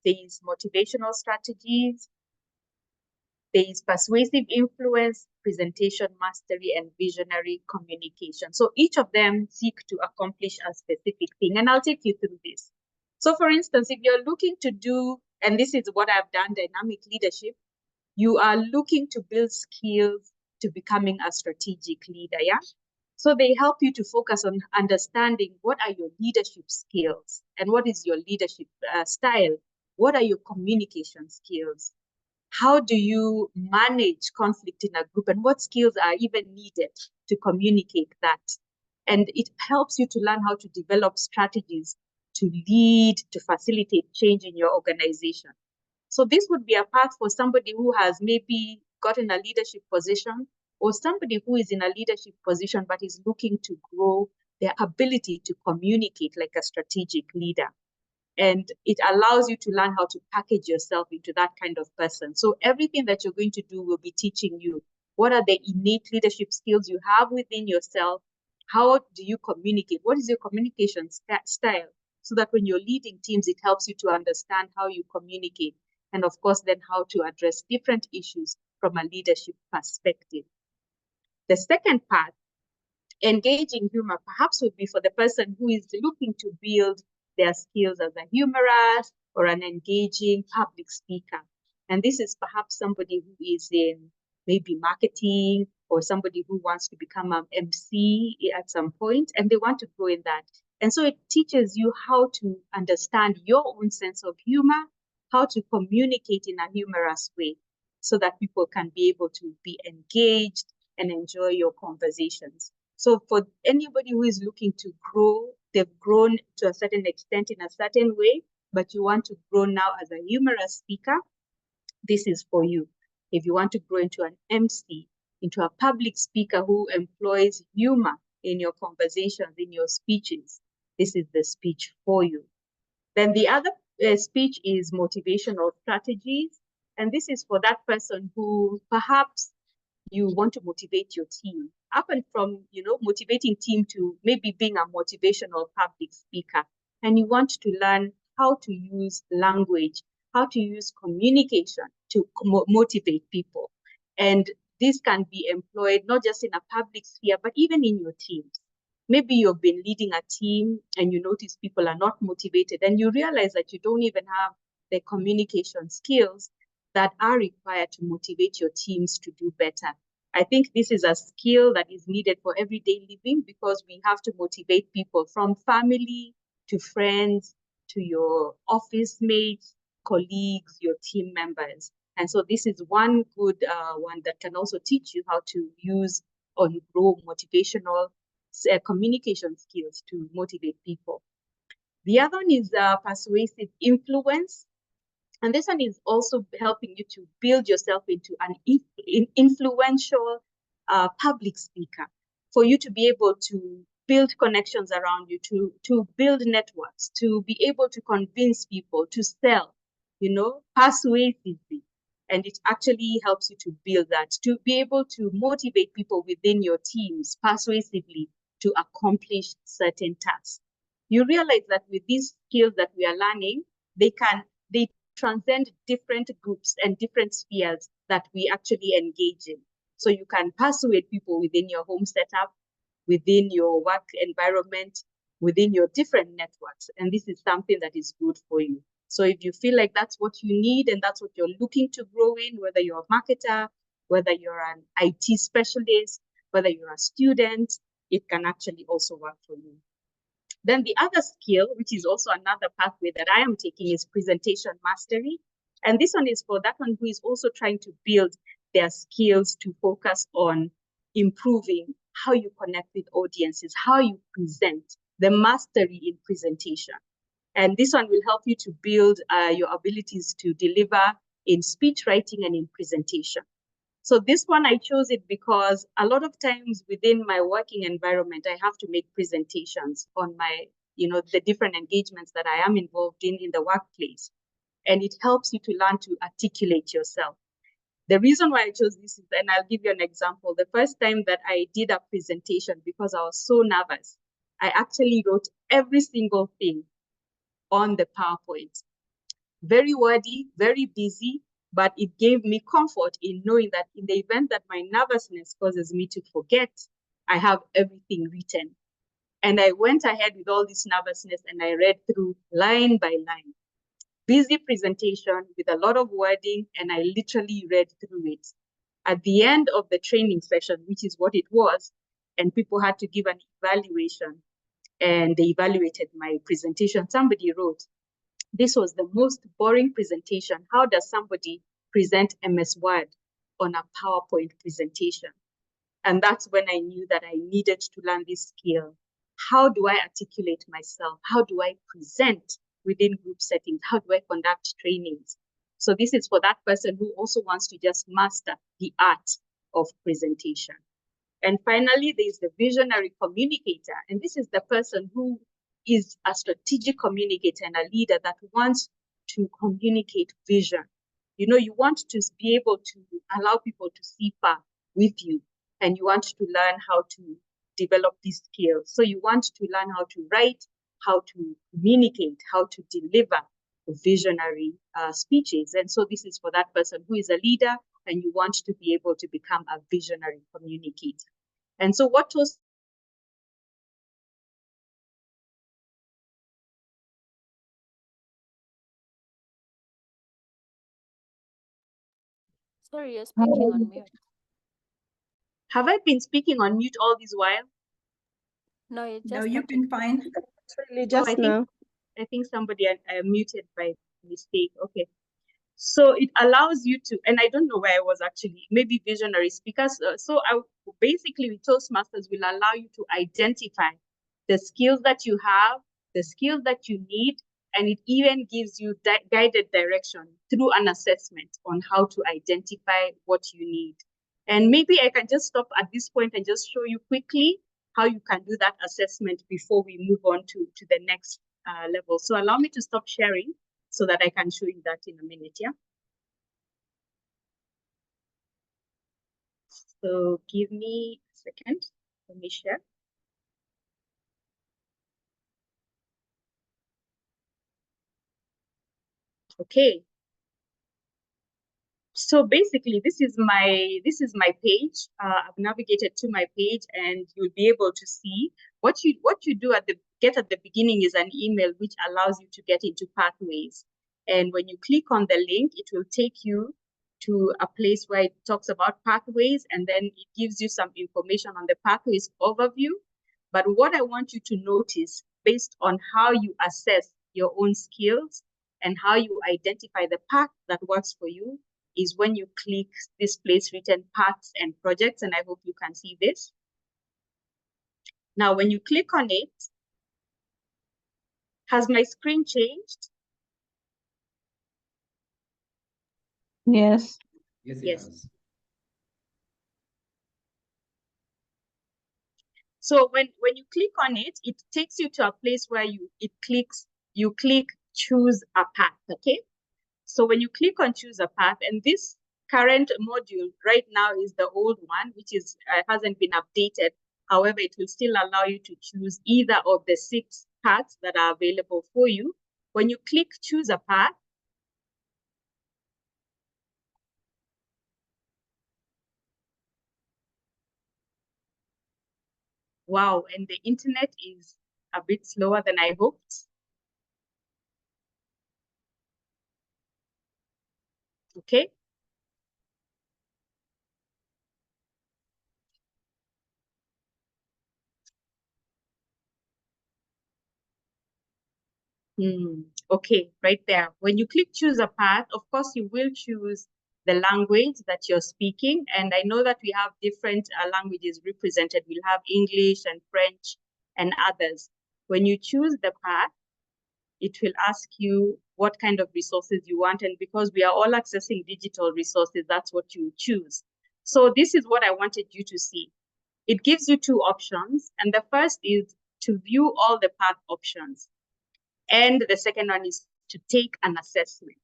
there is motivational strategies, there is persuasive influence, presentation mastery, and visionary communication. So each of them seek to accomplish a specific thing, and I'll take you through this. So for instance, if you're looking to do, and this is what I've done, dynamic leadership, you are looking to build skills to becoming a strategic leader, yeah? So they help you to focus on understanding what are your leadership skills and what is your leadership style. What are your communication skills? How do you manage conflict in a group, and what skills are even needed to communicate that? And it helps you to learn how to develop strategies to lead, to facilitate change in your organization. So this would be a path for somebody who has maybe gotten a leadership position, or somebody who is in a leadership position but is looking to grow their ability to communicate like a strategic leader. And it allows you to learn how to package yourself into that kind of person. So everything that you're going to do will be teaching you what are the innate leadership skills you have within yourself. How do you communicate? What is your communication style? So that when you're leading teams, it helps you to understand how you communicate. And of course, then how to address different issues from a leadership perspective. The second part, engaging humor, perhaps would be for the person who is looking to build their skills as a humorist or an engaging public speaker. And this is perhaps somebody who is in maybe marketing, or somebody who wants to become an MC at some point, and they want to grow in that. And so it teaches you how to understand your own sense of humor, how to communicate in a humorous way so that people can be able to be engaged and enjoy your conversations. So for anybody who is looking to grow, they've grown to a certain extent in a certain way, but you want to grow now as a humorous speaker, this is for you. If you want to grow into an MC, into a public speaker who employs humor in your conversations, in your speeches, this is the speech for you. Then the other speech is motivational strategies. And this is for that person who perhaps you want to motivate your team, up and from, you know, motivating team to maybe being a motivational public speaker. And you want to learn how to use language, how to use communication to motivate people. And this can be employed not just in a public sphere, but even in your teams. Maybe you've been leading a team and you notice people are not motivated and you realize that you don't even have the communication skills that are required to motivate your teams to do better. I think this is a skill that is needed for everyday living because we have to motivate people from family to friends to your office mates, colleagues, your team members. And so this is one good one that can also teach you how to use or grow motivational communication skills to motivate people. The other one is persuasive influence. And this one is also helping you to build yourself into an influential public speaker, for you to be able to build connections around you, to build networks, to be able to convince people, to sell, persuasively. And it actually helps you to build that, to be able to motivate people within your teams persuasively to accomplish certain tasks. You realize that with these skills that we are learning, they transcend different groups and different spheres that we actually engage in. So you can persuade people within your home setup, within your work environment, within your different networks. And this is something that is good for you. So if you feel like that's what you need and that's what you're looking to grow in, whether you're a marketer, whether you're an IT specialist, whether you're a student, it can actually also work for you. Then the other skill, which is also another pathway that I am taking, is presentation mastery. And this one is for that one who is also trying to build their skills to focus on improving how you connect with audiences, how you present, the mastery in presentation. And this one will help you to build your abilities to deliver in speech writing and in presentation. So this one, I chose it because a lot of times within my working environment, I have to make presentations on my, the different engagements that I am involved in the workplace. And it helps you to learn to articulate yourself. The reason why I chose this is, and I'll give you an example. The first time that I did a presentation, because I was so nervous, I actually wrote every single thing on the PowerPoint. Very wordy, very busy, but it gave me comfort in knowing that in the event that my nervousness causes me to forget, I have everything written. And I went ahead with all this nervousness and I read through line by line. Busy presentation with a lot of wording, and I literally read through it. At the end of the training session, which is what it was, and people had to give an evaluation, and they evaluated my presentation, somebody wrote, "This was the most boring presentation. How does somebody present MS Word on a PowerPoint presentation?" And that's when I knew that I needed to learn this skill. How do I articulate myself? How do I present within group settings? How do I conduct trainings? So this is for that person who also wants to just master the art of presentation. And finally, there's the visionary communicator. And this is the person who is a strategic communicator and a leader that wants to communicate vision. You want to be able to allow people to see far with you, and you want to learn how to develop these skills. So you want to learn how to write, how to communicate, how to deliver visionary speeches. And so this is for that person who is a leader and you want to be able to become a visionary communicator. And so what was Sorry, you're speaking on mute. Have I been speaking on mute all this while? No, you just No, you've been fine. Just now. I think somebody muted by mistake. Okay. So it allows you to, and I don't know where I was actually, maybe visionary speakers. Basically with Toastmasters will allow you to identify the skills that you have, the skills that you need, and it even gives you guided direction through an assessment on how to identify what you need. And maybe I can just stop at this point and just show you quickly how you can do that assessment before we move on to the next level. So allow me to stop sharing so that I can show you that in a minute, yeah? So give me a second, let me share. Okay. So basically, this is my page. I've navigated to my page, and you'll be able to see what you do at the beginning is an email which allows you to get into Pathways. And when you click on the link, it will take you to a place where it talks about Pathways, and then it gives you some information on the Pathways overview. But what I want you to notice, based on how you assess your own skills and how you identify the path that works for you, is when you click this place written paths and projects, and I hope you can see this. Now, when you click on it, has my screen changed? Yes. Yes. So when you click on it, it takes you to a place where you click choose a path, okay? So when you click on choose a path, and this current module right now is the old one, which is hasn't been updated. However, it will still allow you to choose either of the 6 paths that are available for you. When you click choose a path, wow, and the internet is a bit slower than I hoped. Okay. Okay, right there. When you click choose a path, of course, you will choose the language that you're speaking. And I know that we have different languages represented. We'll have English and French and others. When you choose the path, it will ask you what kind of resources you want. And because we are all accessing digital resources, that's what you choose. So this is what I wanted you to see. It gives you 2 options. And the first is to view all the path options. And the second one is to take an assessment.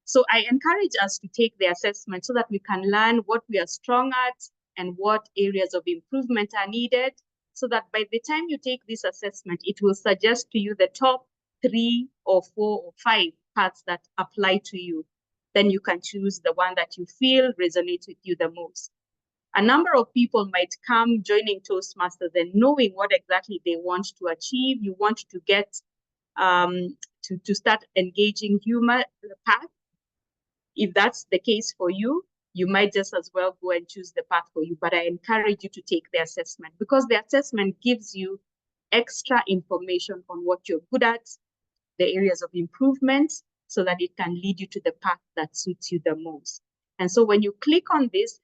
So I encourage us to take the assessment so that we can learn what we are strong at and what areas of improvement are needed, so that by the time you take this assessment, it will suggest to you the top 3 or 4 or 5 paths that apply to you. Then you can choose the one that you feel resonates with you the most. A number of people might come joining Toastmasters and knowing what exactly they want to achieve. You want to get to start engaging human path. If that's the case for you, you might just as well go and choose the path for you. But I encourage you to take the assessment, because the assessment gives you extra information on what you're good at, the areas of improvement, so that it can lead you to the path that suits you the most. And so when you click on this,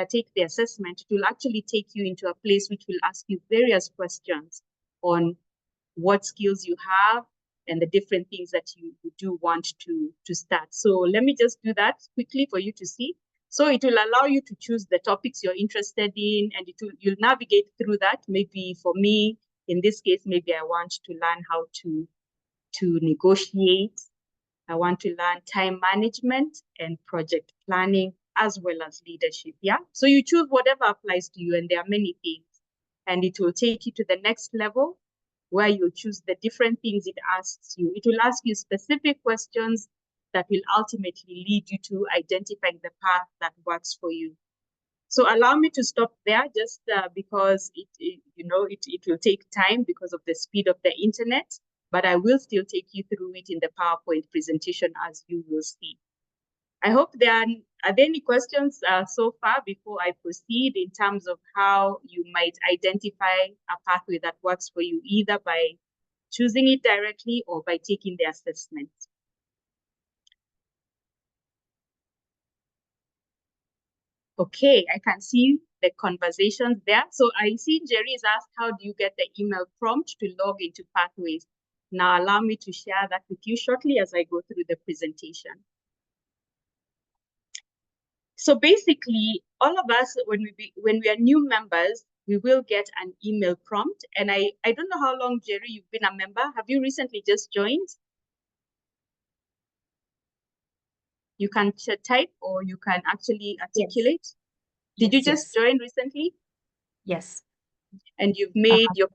take the assessment, it will actually take you into a place which will ask you various questions on what skills you have and the different things that you do want to start. So let me just do that quickly for you to see. So it will allow you to choose the topics you're interested in, and you'll navigate through that. Maybe for me, in this case, maybe I want to learn how to negotiate. I want to learn time management and project planning, as well as leadership. Yeah. So you choose whatever applies to you, and there are many things, and it will take you to the next level, where you choose the different things it asks you. It will ask you specific questions that will ultimately lead you to identifying the path that works for you. So allow me to stop there, just because it will take time because of the speed of the internet, but I will still take you through it in the PowerPoint presentation, as you will see. I hope are there any questions so far before I proceed in terms of how you might identify a pathway that works for you, either by choosing it directly or by taking the assessment? Okay, I can see the conversations there. So I see Jerry has asked, how do you get the email prompt to log into Pathways? Now allow me to share that with you shortly as I go through the presentation. So basically, all of us, when we are new members, we will get an email prompt. And I don't know how long, Jerry, you've been a member. Have you recently just joined? You can type, or you can actually articulate. Yes. Did you just join recently? Yes. And you've made your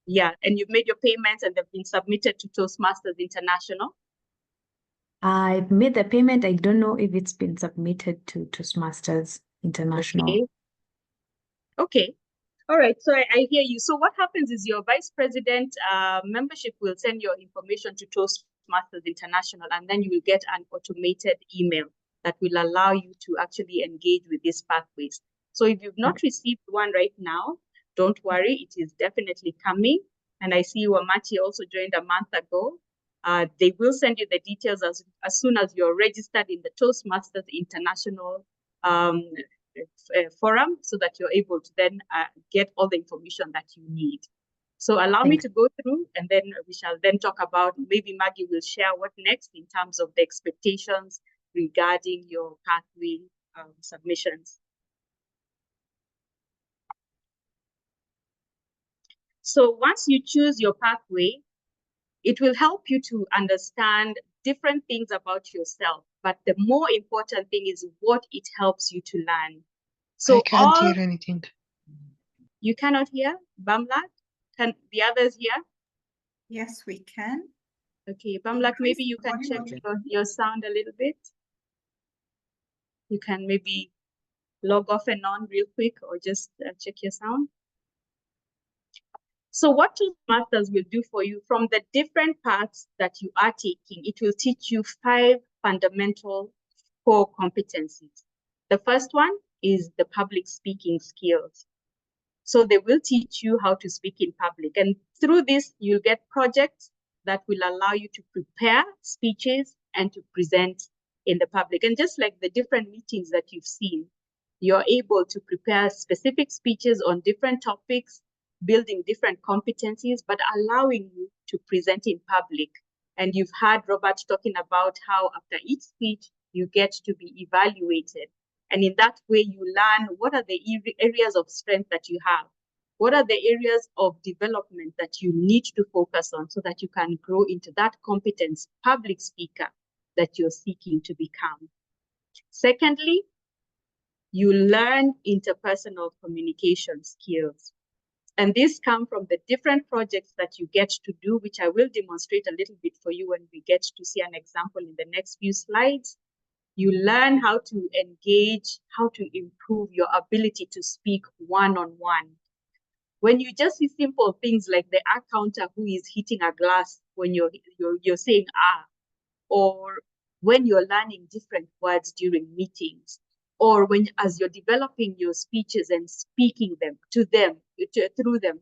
and you've made your payments, and they've been submitted to Toastmasters International? I've made the payment. I don't know if it's been submitted to Toastmasters International. Okay. Okay. All right. So I hear you. So what happens is your vice president membership will send your information to Toastmasters International, and then you will get an automated email that will allow you to actually engage with these pathways. So if you've not received one right now, don't worry, it is definitely coming. And I see Wamati also joined a month ago. They will send you the details as soon as you're registered in the Toastmasters International forum, so that you're able to then get all the information that you need. So allow me to go through, and then we shall then talk about, maybe Maggie will share what next in terms of the expectations regarding your pathway submissions. So once you choose your pathway, it will help you to understand different things about yourself. But the more important thing is what it helps you to learn. So I can't hear anything. You cannot hear? Bamlak? Can the others hear? Yes, we can. Okay, Bamlak, maybe you can check your sound a little bit. You can maybe log off and on real quick, or just check your sound. So what Toastmasters will do for you, from the different paths that you are taking, it will teach you 5 fundamental core competencies. The first one is the public speaking skills. So they will teach you how to speak in public. And through this, you'll get projects that will allow you to prepare speeches and to present in the public. And just like the different meetings that you've seen, you're able to prepare specific speeches on different topics, building different competencies, but allowing you to present in public. And you've heard Robert talking about how after each speech, you get to be evaluated. And in that way, you learn what are the areas of strength that you have. What are the areas of development that you need to focus on so that you can grow into that competent public speaker that you're seeking to become. Secondly, you learn interpersonal communication skills. And these come from the different projects that you get to do, which I will demonstrate a little bit for you when we get to see an example in the next few slides. You learn how to engage, how to improve your ability to speak one-on-one. When you just see simple things like the counter who is hitting a glass when you're saying ah, or when you're learning different words during meetings, or when as you're developing your speeches and speaking them through them,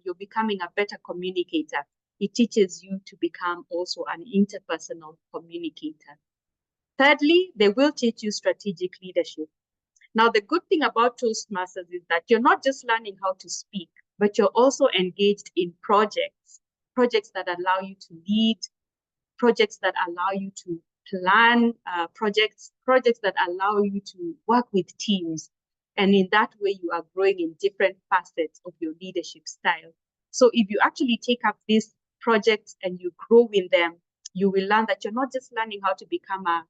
you're becoming a better communicator. It teaches you to become also an interpersonal communicator. Thirdly, they will teach you strategic leadership. Now, the good thing about Toastmasters is that you're not just learning how to speak, but you're also engaged in projects that allow you to lead, projects that allow you to plan, projects that allow you to work with teams. And in that way, you are growing in different facets of your leadership style. So if you actually take up these projects and you grow in them, you will learn that you're not just learning how to become a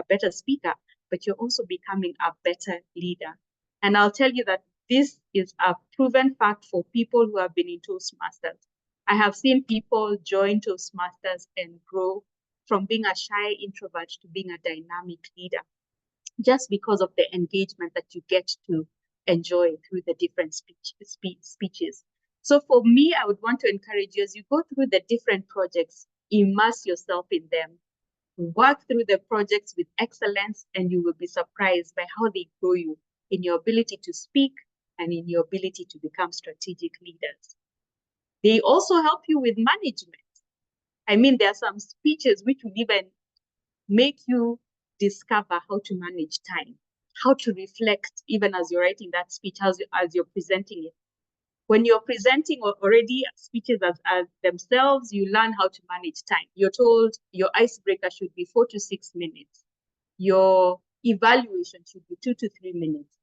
better speaker, but you're also becoming a better leader. And I'll tell you that this is a proven fact for people who have been in Toastmasters. I have seen people join Toastmasters and grow from being a shy introvert to being a dynamic leader, just because of the engagement that you get to enjoy through the different speeches. So for me, I would want to encourage you, as you go through the different projects, immerse yourself in them. Work through the projects with excellence, and you will be surprised by how they grow you in your ability to speak and in your ability to become strategic leaders. They also help you with management. I mean, there are some speeches which will even make you discover how to manage time, how to reflect even as you're writing that speech, as you're presenting it. When you're presenting already speeches as themselves, you learn how to manage time. You're told your icebreaker should be 4 to 6 minutes. Your evaluation should be 2 to 3 minutes.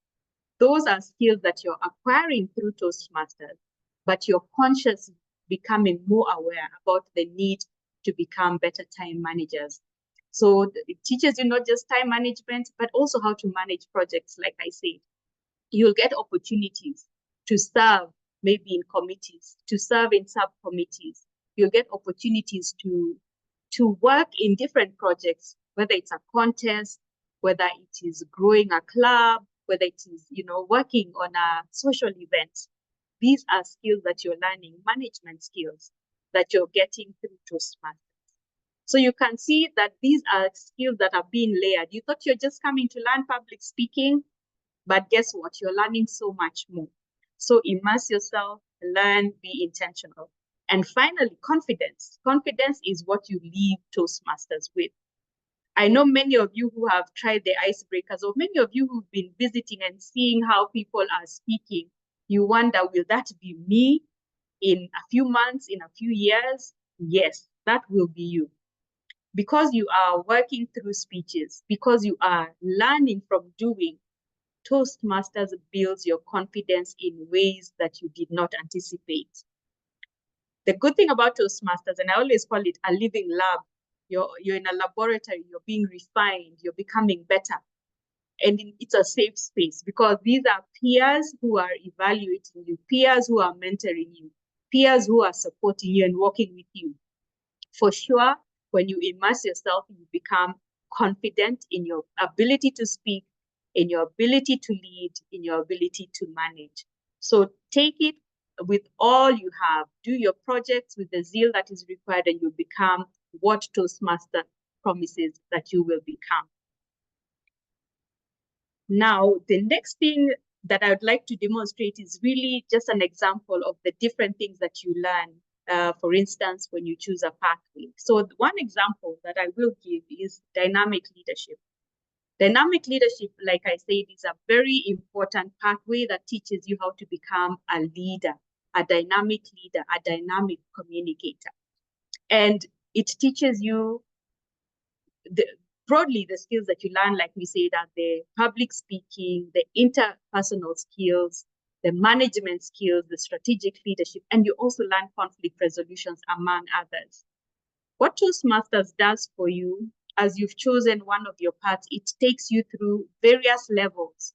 Those are skills that you're acquiring through Toastmasters, but you're consciously becoming more aware about the need to become better time managers. So it teaches you not just time management, but also how to manage projects, like I said. You'll get opportunities to serve maybe in committees, to serve in subcommittees. You'll get opportunities to work in different projects whether it's a contest, whether it is growing a club, whether it is, working on a social event. These are skills that you're learning, management skills that you're getting through Toastmasters. So you can see that these are skills that are being layered. You thought you're just coming to learn public speaking, but guess what? You're learning so much more. So immerse yourself, learn, be intentional. And finally, confidence. Confidence is what you leave Toastmasters with. I know many of you who have tried the icebreakers, or many of you who've been visiting and seeing how people are speaking, you wonder, will that be me in a few months, in a few years? Yes, that will be you. Because you are working through speeches, because you are learning from doing, Toastmasters builds your confidence in ways that you did not anticipate. The good thing about Toastmasters, and I always call it a living lab, you're in a laboratory, you're being refined, you're becoming better. And it's a safe space because these are peers who are evaluating you, peers who are mentoring you, peers who are supporting you and working with you. For sure, when you immerse yourself, you become confident in your ability to speak, in your ability to lead, in your ability to manage. So take it with all you have. Do your projects with the zeal that is required, and you'll become what Toastmaster promises that you will become. Now, the next thing that I would like to demonstrate is really just an example of the different things that you learn, for instance, when you choose a pathway. So one example that I will give is dynamic leadership. Dynamic leadership, like I said, is a very important pathway that teaches you how to become a leader, a dynamic leader, a dynamic communicator. And it teaches you broadly the skills that you learn, like we said, are the public speaking, the interpersonal skills, the management skills, the strategic leadership, and you also learn conflict resolutions, among others. What Toastmasters does for you, as you've chosen one of your paths, it takes you through various levels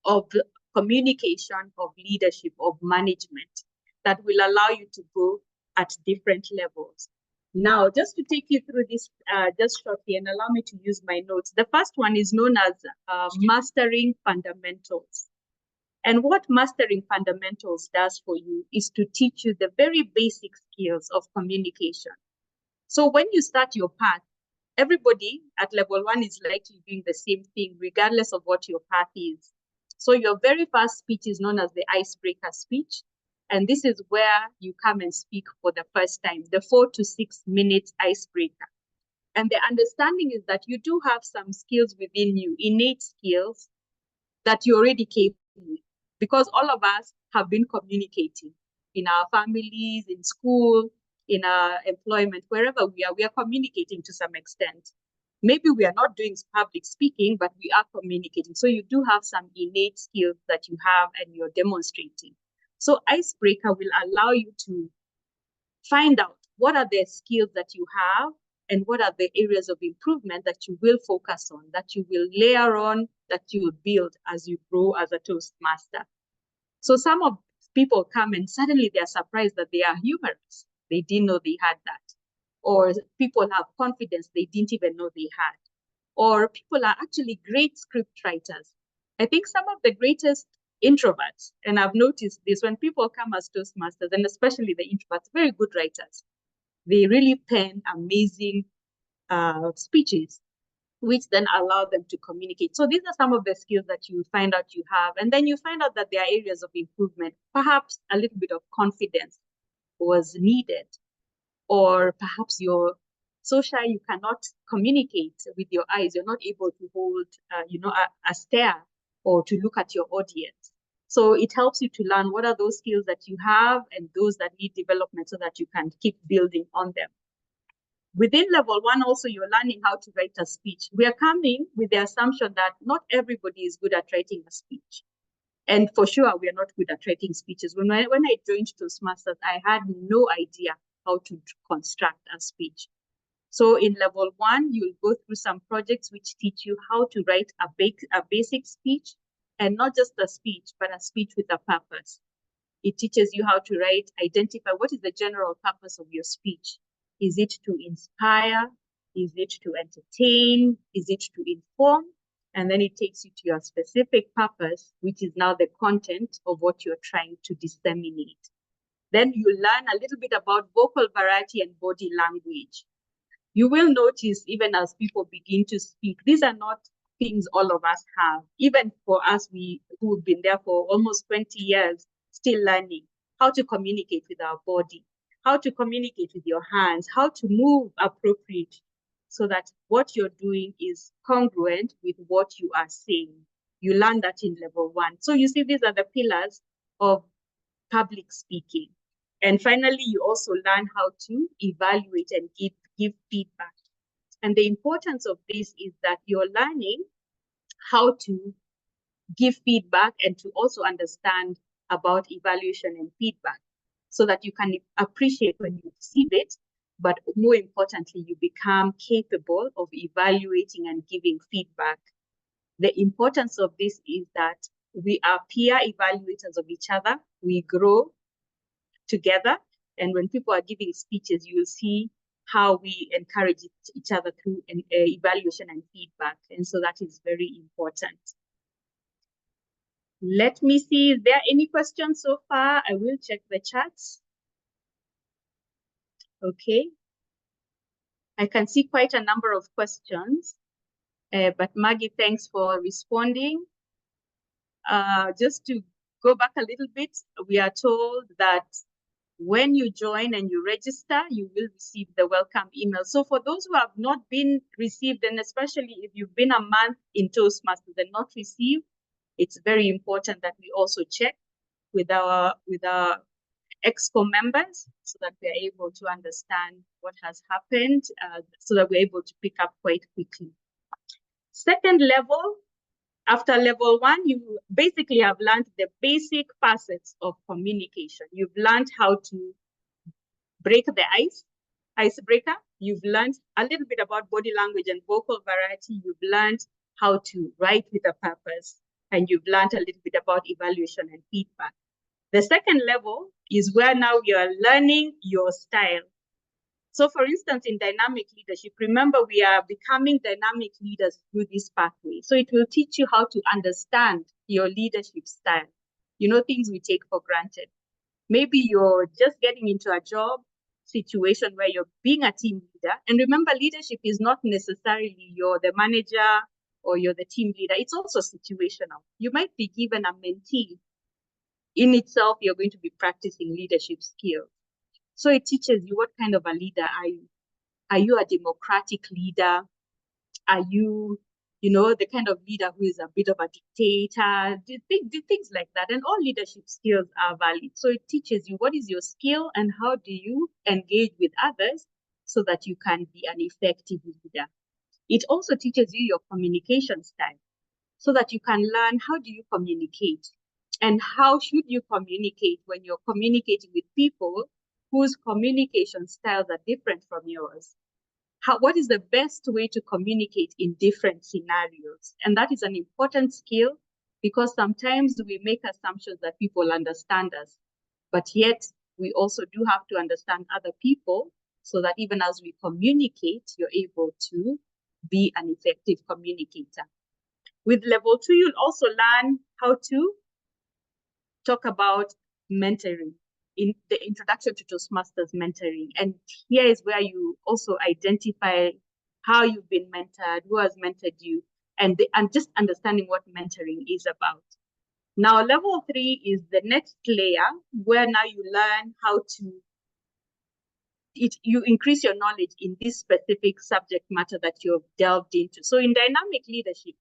of communication, of leadership, of management that will allow you to go at different levels. Now, just to take you through this just shortly and allow me to use my notes. The first one is known as Mastering Fundamentals. And what Mastering Fundamentals does for you is to teach you the very basic skills of communication. So when you start your path, everybody at level 1 is likely doing the same thing, regardless of what your path is. So your very first speech is known as the icebreaker speech. And this is where you come and speak for the first time, the 4 to 6 minute icebreaker. And the understanding is that you do have some skills within you, innate skills that you're already capable with, because all of us have been communicating in our families, in school, in our employment, wherever we are communicating to some extent. Maybe we are not doing public speaking, but we are communicating. So you do have some innate skills that you have and you're demonstrating. So icebreaker will allow you to find out what are the skills that you have and what are the areas of improvement that you will focus on, that you will layer on, that you will build as you grow as a Toastmaster. So some of people come and suddenly they're surprised that they are humorous. They didn't know they had that. Or people have confidence they didn't even know they had. Or people are actually great script writers. I think some of the greatest introverts, and I've noticed this when people come as Toastmasters, and especially the introverts, very good writers. They really pen amazing speeches, which then allow them to communicate. So these are some of the skills that you find out you have. And then you find out that there are areas of improvement. Perhaps a little bit of confidence was needed. Or perhaps you're so shy you cannot communicate with your eyes. You're not able to hold, a stare or to look at your audience. So it helps you to learn what are those skills that you have and those that need development so that you can keep building on them. Within level 1 also, you're learning how to write a speech. We are coming with the assumption that not everybody is good at writing a speech. And for sure, we are not good at writing speeches. When I joined Toastmasters, I had no idea how to construct a speech. So in level 1, you'll go through some projects which teach you how to write a basic speech, and not just a speech, but a speech with a purpose. It teaches you how to identify what is the general purpose of your speech. Is it to inspire? Is it to entertain? Is it to inform? And then it takes you to your specific purpose, which is now the content of what you're trying to disseminate. Then you learn a little bit about vocal variety and body language. You will notice, even as people begin to speak, these are not things all of us have. Even for us, who've been there for almost 20 years, still learning how to communicate with our body, how to communicate with your hands, how to move appropriately, so that what you're doing is congruent with what you are saying. You learn that in level 1. So you see, these are the pillars of public speaking. And finally, you also learn how to evaluate and give feedback. And the importance of this is that you're learning how to give feedback and to also understand about evaluation and feedback, so that you can appreciate when you receive it, but more importantly, you become capable of evaluating and giving feedback. The importance of this is that we are peer evaluators of each other. We grow together. And when people are giving speeches, you will see how we encourage each other through evaluation and feedback. And so that is very important. Let me see, is there any questions so far? I will check the chats. Okay. I can see quite a number of questions, but Maggie, thanks for responding. Just to go back a little bit, we are told that when you join and you register, you will receive the welcome email. So for those who have not been received, and especially if you've been a month in Toastmasters and not received, it's very important that we also check with our EXCO members, so that we are able to understand what has happened, so that we're able to pick up quite quickly. Second level, after level 1, you basically have learned the basic facets of communication. You've learned how to break the icebreaker. You've learned a little bit about body language and vocal variety. You've learned how to write with a purpose, and you've learned a little bit about evaluation and feedback. The second level is where now you are learning your style. So for instance, in dynamic leadership, remember we are becoming dynamic leaders through this pathway. So it will teach you how to understand your leadership style. You know, things we take for granted. Maybe you're just getting into a job situation where you're being a team leader. And remember, leadership is not necessarily you're the manager or you're the team leader. It's also situational. You might be given a mentee. In itself, you're going to be practicing leadership skills. So it teaches you what kind of a leader are you. Are you a democratic leader? Are you, the kind of leader who is a bit of a dictator? Things like that. And all leadership skills are valid. So it teaches you what is your skill and how do you engage with others so that you can be an effective leader. It also teaches you your communication style so that you can learn how do you communicate and how should you communicate when you're communicating with people whose communication styles are different from yours. What is the best way to communicate in different scenarios? And that is an important skill because sometimes we make assumptions that people understand us, but yet we also do have to understand other people so that even as we communicate, you're able to be an effective communicator. With level 2, you'll also learn how to talk about mentoring. In the introduction to Toastmasters mentoring. And here is where you also identify how you've been mentored, who has mentored you, and just understanding what mentoring is about. Now, level 3 is the next layer where now you learn how to, you increase your knowledge in this specific subject matter that you've delved into. So in dynamic leadership,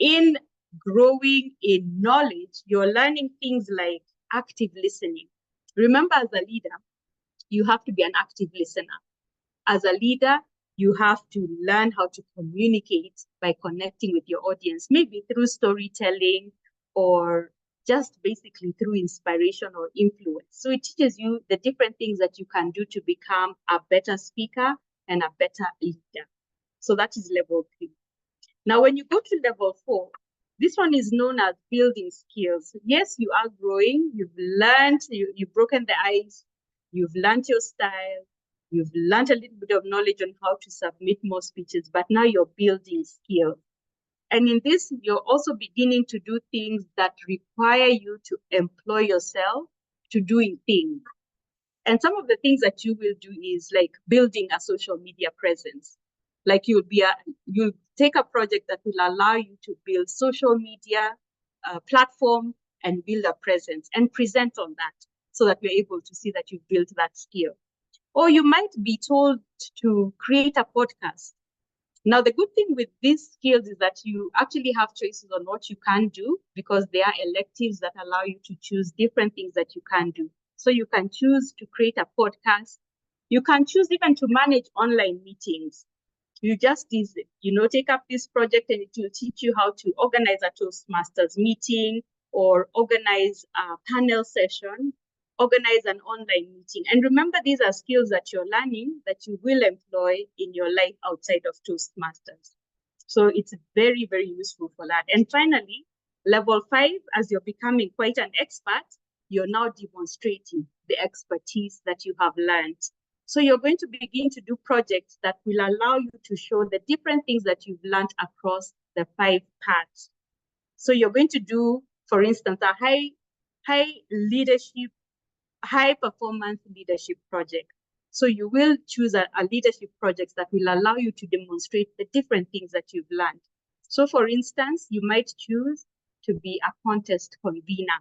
in growing in knowledge, you're learning things like active listening. Remember, as a leader, you have to be an active listener. As a leader, you have to learn how to communicate by connecting with your audience, maybe through storytelling or just basically through inspiration or influence. So it teaches you the different things that you can do to become a better speaker and a better leader. So that is level 3. Now, when you go to level 4, this one is known as building skills. Yes, you are growing. You've learned, you've broken the ice. You've learned your style. You've learned a little bit of knowledge on how to submit more speeches, but now you're building skill. And in this, you're also beginning to do things that require you to employ yourself to doing things. And some of the things that you will do is like building a social media presence. Like you'll take a project that will allow you to build social media platform and build a presence and present on that so that we're able to see that you've built that skill. Or you might be told to create a podcast. Now, the good thing with these skills is that you actually have choices on what you can do because there are electives that allow you to choose different things that you can do. So you can choose to create a podcast. You can choose even to manage online meetings. You just, take up this project and it will teach you how to organize a Toastmasters meeting or organize a panel session, organize an online meeting. And remember, these are skills that you're learning that you will employ in your life outside of Toastmasters. So it's very, very useful for that. And finally, level 5, as you're becoming quite an expert, you're now demonstrating the expertise that you have learned. So you're going to begin to do projects that will allow you to show the different things that you've learned across the 5 parts. So you're going to do, for instance, a high performance leadership project. So you will choose a leadership project that will allow you to demonstrate the different things that you've learned. So for instance, you might choose to be a contest convener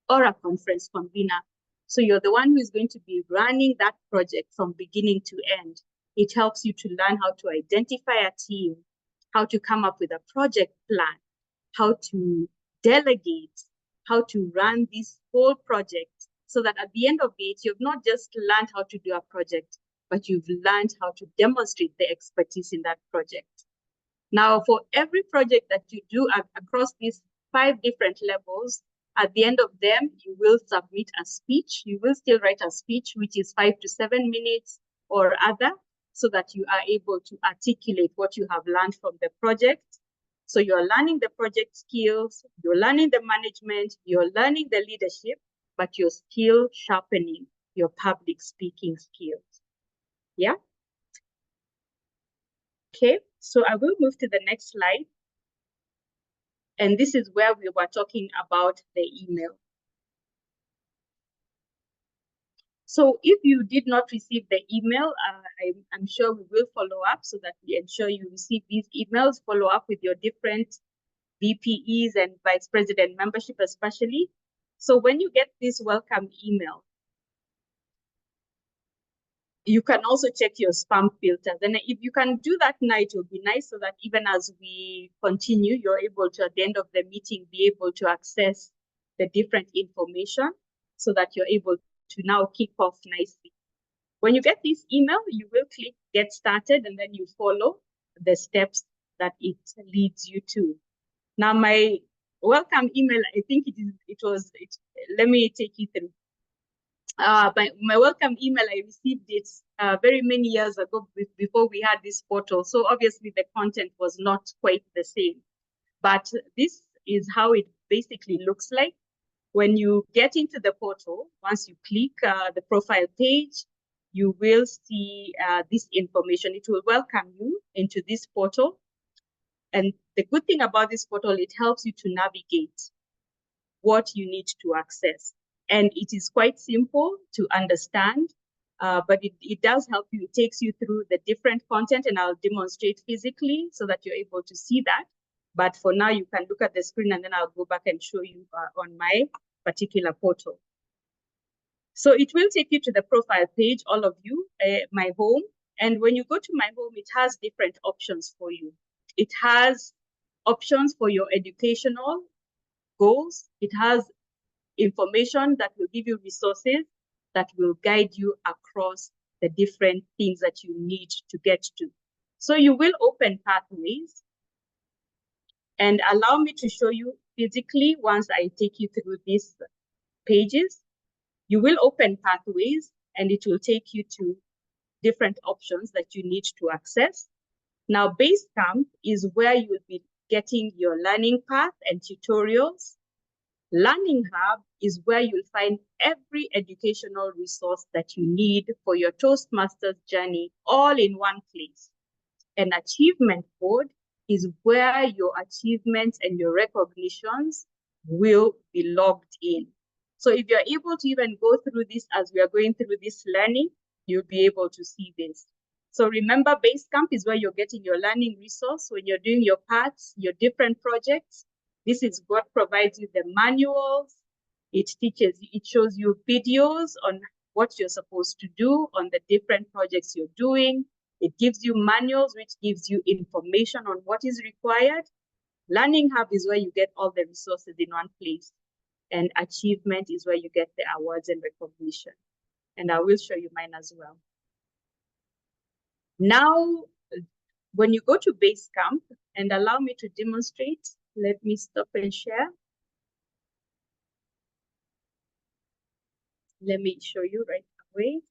or a conference convener. So you're the one who is going to be running that project from beginning to end. It helps you to learn how to identify a team, how to come up with a project plan, how to delegate, how to run this whole project, so that at the end of it, you've not just learned how to do a project, but you've learned how to demonstrate the expertise in that project. Now, for every project that you do across these 5 different levels, at the end of them, you will submit a speech. You will still write a speech, which is 5 to 7 minutes or other, so that you are able to articulate what you have learned from the project. So you're learning the project skills, you're learning the management, you're learning the leadership, but you're still sharpening your public speaking skills. Yeah? Okay, so I will move to the next slide. And this is where we were talking about the email. So if you did not receive the email, I'm sure we will follow up so that we ensure you receive these emails, follow up with your different VPEs and Vice President membership especially. So when you get this welcome email, you can also check your spam filters. And if you can do that now, it will be nice so that even as we continue, you're able to, at the end of the meeting, be able to access the different information so that you're able to now kick off nicely. When you get this email, you will click Get Started, and then you follow the steps that it leads you to. Now, my welcome email, I think let me take you through. My welcome email, I received it very many years ago before we had this portal. So obviously the content was not quite the same, but this is how it basically looks like. When you get into the portal, once you click the profile page, you will see this information. It will welcome you into this portal. And the good thing about this portal, it helps you to navigate what you need to access. And it is quite simple to understand, but it does help you. It takes you through the different content, and I'll demonstrate physically so that you're able to see that. But for now, you can look at the screen and then I'll go back and show you on my particular portal. So it will take you to the profile page, all of you, my home. And when you go to my home, it has different options for you. It has options for your educational goals. It has information that will give you resources that will guide you across the different things that you need to get to. So you will open pathways, and allow me to show you physically once I take you through these pages. You will open pathways, and it will take you to different options that you need to access. Now, Basecamp is where you will be getting your learning path and tutorials. Learning Hub is where you'll find every educational resource that you need for your Toastmasters journey all in one place. An achievement board is where your achievements and your recognitions will be logged in. So if you're able to even go through this as we are going through this learning, you'll be able to see this. So remember, Basecamp is where you're getting your learning resource when you're doing your parts, your different projects. This is what provides you the manuals. It shows you videos on what you're supposed to do on the different projects you're doing. It gives you manuals, which gives you information on what is required. Learning Hub is where you get all the resources in one place. And achievement is where you get the awards and recognition. And I will show you mine as well. Now, when you go to Basecamp, and allow me to demonstrate, let me stop and share. Let me show you right away.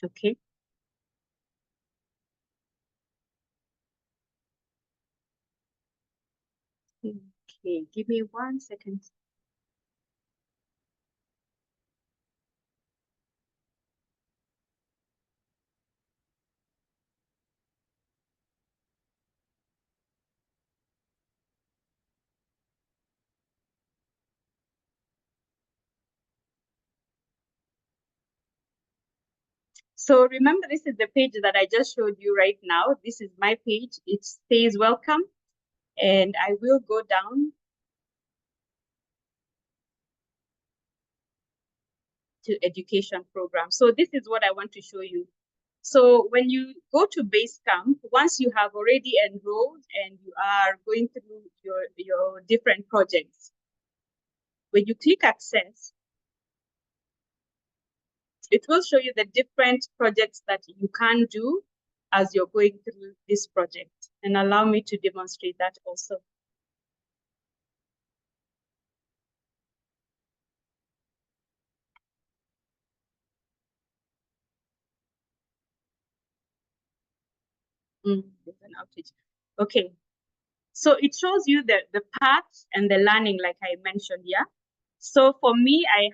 Okay. Okay, give me 1 second. So remember, this is the page that I just showed you right now. This is my page. It says welcome. And I will go down to education program. So this is what I want to show you. So when you go to Basecamp, once you have already enrolled and you are going through your different projects, when you click access, it will show you the different projects that you can do as you're going through this project. And allow me to demonstrate that also. There's an outage. Okay. So it shows you the paths and the learning, like I mentioned, yeah? So for me, I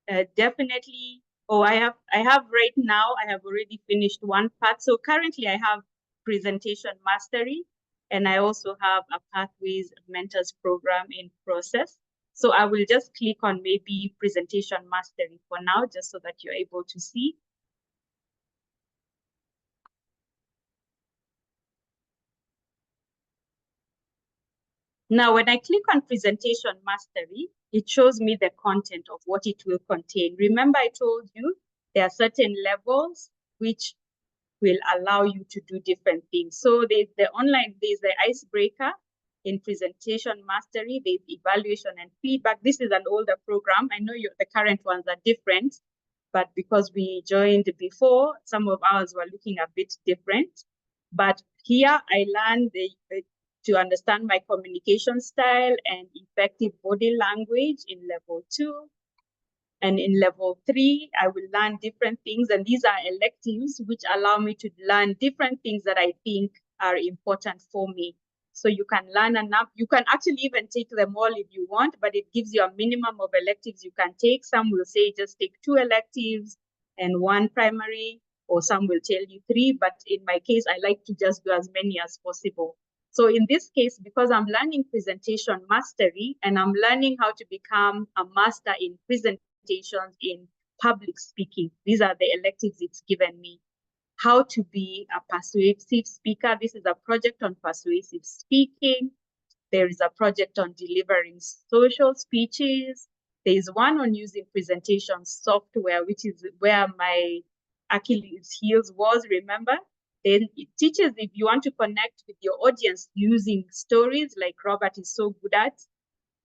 have definitely, I have right now, I have already finished one path. So currently I have presentation mastery, and I also have a Pathways Mentors program in process. So I will just click on maybe presentation mastery for now, just so that you're able to see. Now, when I click on presentation mastery, it shows me the content of what it will contain. Remember, I told you there are certain levels which will allow you to do different things. So there's the icebreaker in presentation mastery, there's evaluation and feedback. This is an older program. I know the current ones are different, but because we joined before, some of ours were looking a bit different. But here I learned to understand my communication style and effective body language in level 2. And in level 3, I will learn different things. And these are electives which allow me to learn different things that I think are important for me. So you can learn enough. You can actually even take them all if you want, but it gives you a minimum of electives you can take. Some will say just take 2 electives and 1 primary, or some will tell you 3. But in my case, I like to just do as many as possible. So in this case, because I'm learning presentation mastery and I'm learning how to become a master in presentations in public speaking, these are the electives it's given me. How to be a persuasive speaker. This is a project on persuasive speaking. There is a project on delivering social speeches. There is one on using presentation software, which is where my Achilles heels was, remember? Then it teaches if you want to connect with your audience using stories like Robert is so good at.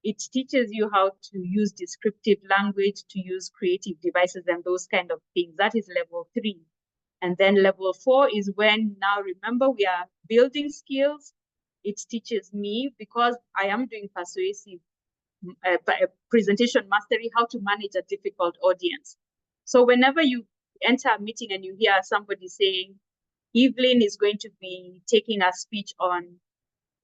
It teaches you how to use descriptive language, to use creative devices and those kind of things. That is level 3. And then level 4 is when, now remember, we are building skills. It teaches me, because I am doing persuasive presentation mastery, how to manage a difficult audience. So whenever you enter a meeting and you hear somebody saying, Evelyne is going to be taking a speech on,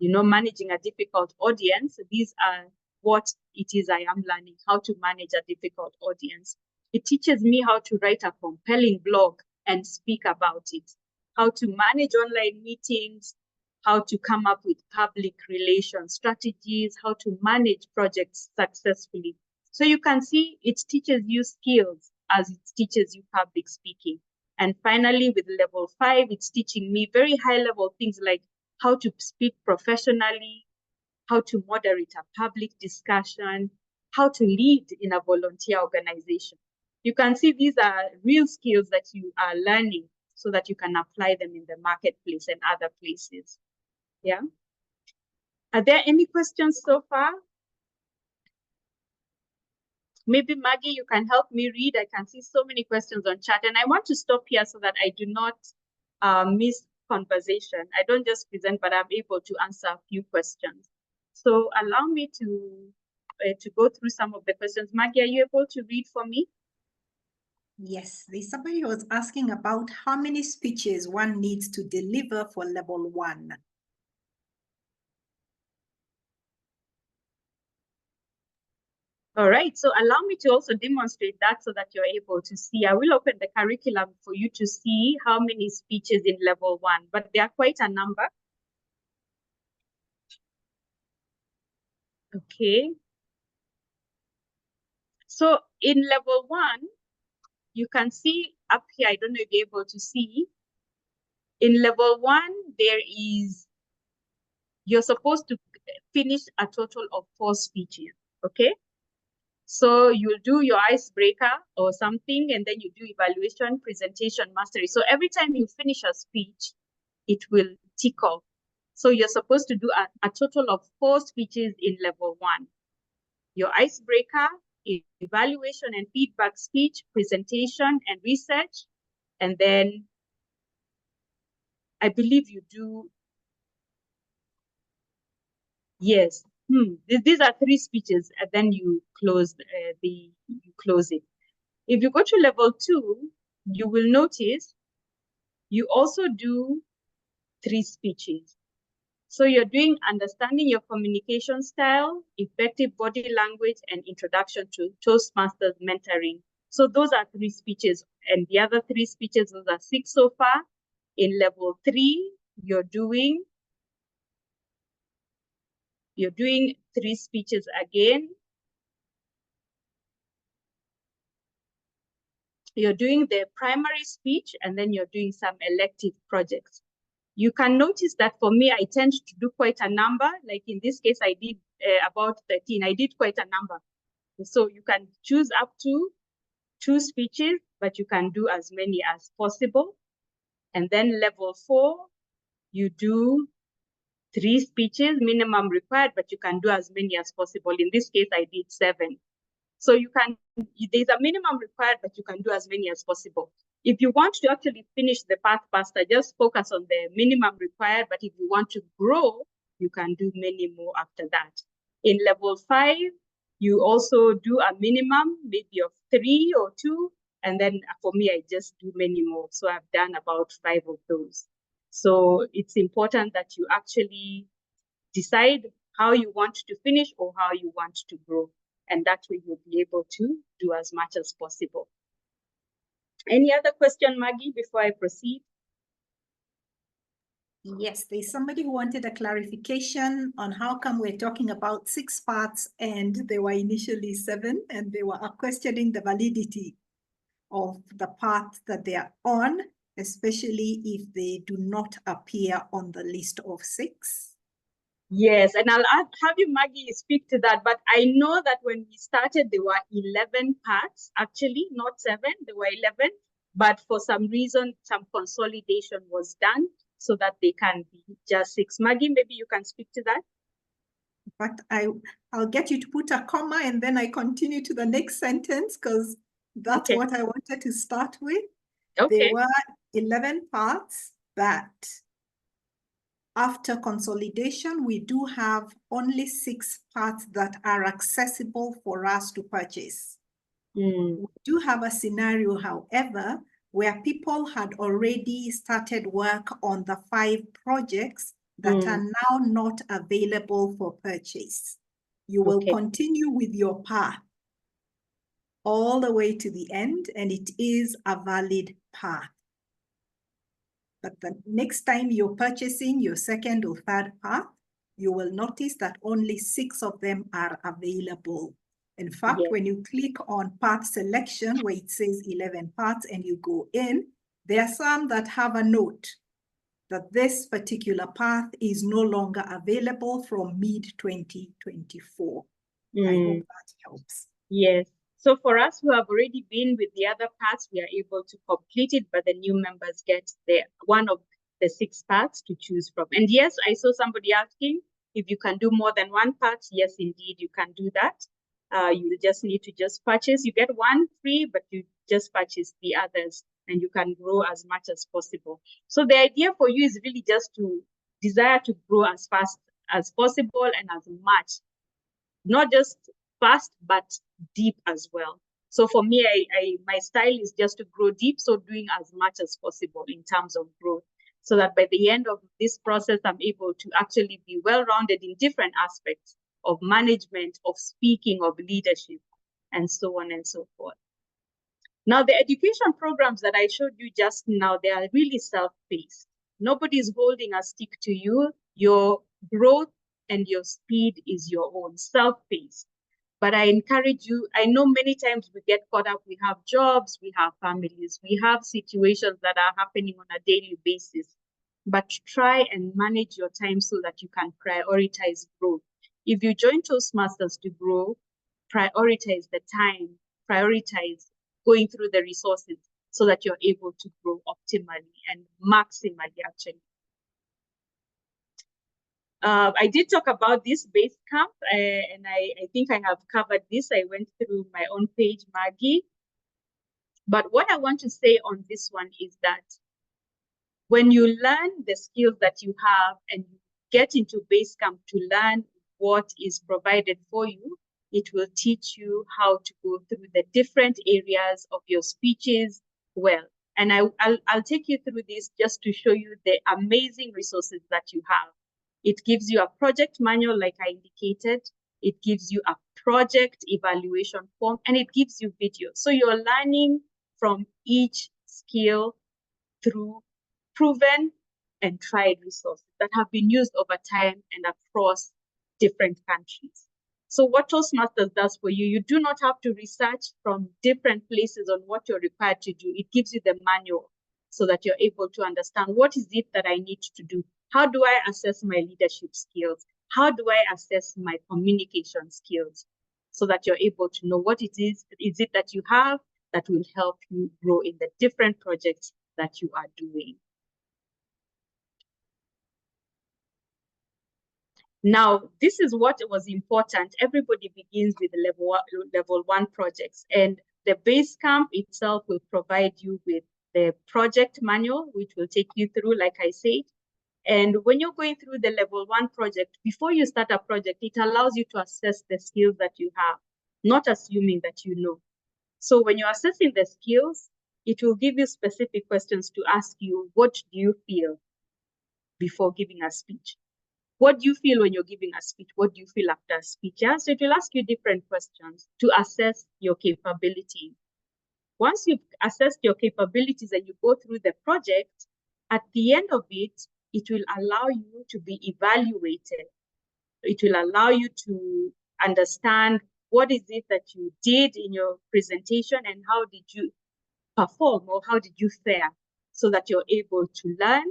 managing a difficult audience, these are what it is I am learning, how to manage a difficult audience. It teaches me how to write a compelling blog and speak about it, how to manage online meetings, how to come up with public relations strategies, how to manage projects successfully. So you can see it teaches you skills as it teaches you public speaking. And finally, with level 5, it's teaching me very high level things like how to speak professionally, how to moderate a public discussion, how to lead in a volunteer organization. You can see these are real skills that you are learning so that you can apply them in the marketplace and other places. Yeah. Are there any questions so far? Maybe Maggie, you can help me read. I can see so many questions on chat, and I want to stop here so that I do not miss conversation. I don't just present, but I'm able to answer a few questions. So allow me to go through some of the questions. Maggie, are you able to read for me? Yes, there's somebody who was asking about how many speeches one needs to deliver for level 1. All right, so allow me to also demonstrate that so that you're able to see. I will open the curriculum for you to see how many speeches in level 1, but there are quite a number. Okay. So in level 1, you can see up here, I don't know if you're able to see. In level 1, you're supposed to finish a total of 4 speeches, okay? So you'll do your icebreaker or something, and then you do evaluation, presentation, mastery. So every time you finish a speech, it will tick off. So you're supposed to do a total of 4 speeches in level 1. Your icebreaker, evaluation and feedback speech, presentation and research, and then I believe you do, yes. These are 3 speeches, and then you close it. If you go to level 2, you will notice you also do 3 speeches. So you're doing understanding your communication style, effective body language, and introduction to Toastmasters mentoring. So those are 3 speeches, and the other 3 speeches, those are 6 so far. In level 3, you're doing 3 speeches again. You're doing the primary speech, and then you're doing some elective projects. You can notice that for me, I tend to do quite a number. Like in this case, I did about 13. I did quite a number. So you can choose up to 2 speeches, but you can do as many as possible. And then level 4, you do 3 speeches, minimum required, but you can do as many as possible. In this case, I did 7. So there's a minimum required, but you can do as many as possible. If you want to actually finish the path faster, just focus on the minimum required. But if you want to grow, you can do many more after that. In level 5, you also do a minimum, maybe of 3 or 2. And then for me, I just do many more. So I've done about 5 of those. So it's important that you actually decide how you want to finish or how you want to grow. And that way you'll be able to do as much as possible. Any other question, Maggie, before I proceed? Yes, there's somebody who wanted a clarification on how come we're talking about 6 parts and there were initially 7, and they were questioning the validity of the path that they are on, especially if they do not appear on the list of 6. Yes, and I'll have you, Maggie, speak to that. But I know that when we started, there were 11 parts, actually, not 7, there were 11. But for some reason, some consolidation was done so that they can be just 6. Maggie, maybe you can speak to that. But I'll get you to put a comma and then I continue to the next sentence because that's what I wanted to start with. Okay. There were 11 parts that After consolidation, we do have only 6 parts that are accessible for us to purchase. We do have a scenario, however, where people had already started work on the 5 projects that are now not available for purchase. You will continue with your path all the way to the end, and it is a valid path. But the next time you're purchasing your second or third path, you will notice that only 6 of them are available. In fact, when you click on path selection where it says 11 paths and you go in, there are some that have a note that this particular path is no longer available from mid-2024. I hope that helps. Yes. So for us who have already been with the other parts, we are able to complete it, but the new members get one of the 6 parts to choose from. And yes, I saw somebody asking if you can do more than 1 part. Yes, indeed, you can do that. You just need to just purchase. You get 1 free, but you just purchase the others and you can grow as much as possible. So the idea for you is really just to desire to grow as fast as possible and as much, not just fast, but deep as well. So for me, my style is just to grow deep. So doing as much as possible in terms of growth, so that by the end of this process, I'm able to actually be well-rounded in different aspects of management, of speaking, of leadership, and so on and so forth. Now, the education programs that I showed you just now, they are really self-paced. Nobody is holding a stick to you. Your growth and your speed is your own, self-paced. But I encourage you, I know many times we get caught up, we have jobs, we have families, we have situations that are happening on a daily basis. But try and manage your time so that you can prioritize growth. If you join Toastmasters to grow, prioritize the time, prioritize going through the resources so that you're able to grow optimally and maximally, actually. I did talk about this base camp, and I think I have covered this. I went through my own page, Maggie. But what I want to say on this one is that when you learn the skills that you have and you get into base camp to learn what is provided for you, it will teach you how to go through the different areas of your speeches well. And I'll take you through this just to show you the amazing resources that you have. It gives you a project manual, like I indicated. It gives you a project evaluation form, and it gives you video. So you're learning from each skill through proven and tried resources that have been used over time and across different countries. So what Toastmasters does for you, you do not have to research from different places on what you're required to do. It gives you the manual so that you're able to understand what is it that I need to do. How do I assess my leadership skills? How do I assess my communication skills? So that you're able to know what it is it that you have that will help you grow in the different projects that you are doing. Now, this is what was important. Everybody begins with the level 1 projects, and the base camp itself will provide you with the project manual, which will take you through, like I said. And when you're going through the level 1 project, before you start a project, it allows you to assess the skills that you have, not assuming that you know. So when you're assessing the skills, it will give you specific questions to ask you, what do you feel before giving a speech? What do you feel when you're giving a speech? What do you feel after a speech? Yeah? So it will ask you different questions to assess your capabilities. Once you've assessed your capabilities and you go through the project, at the end of it, it will allow you to be evaluated. It will allow you to understand what is it that you did in your presentation and how did you perform or how did you fare, so that you're able to learn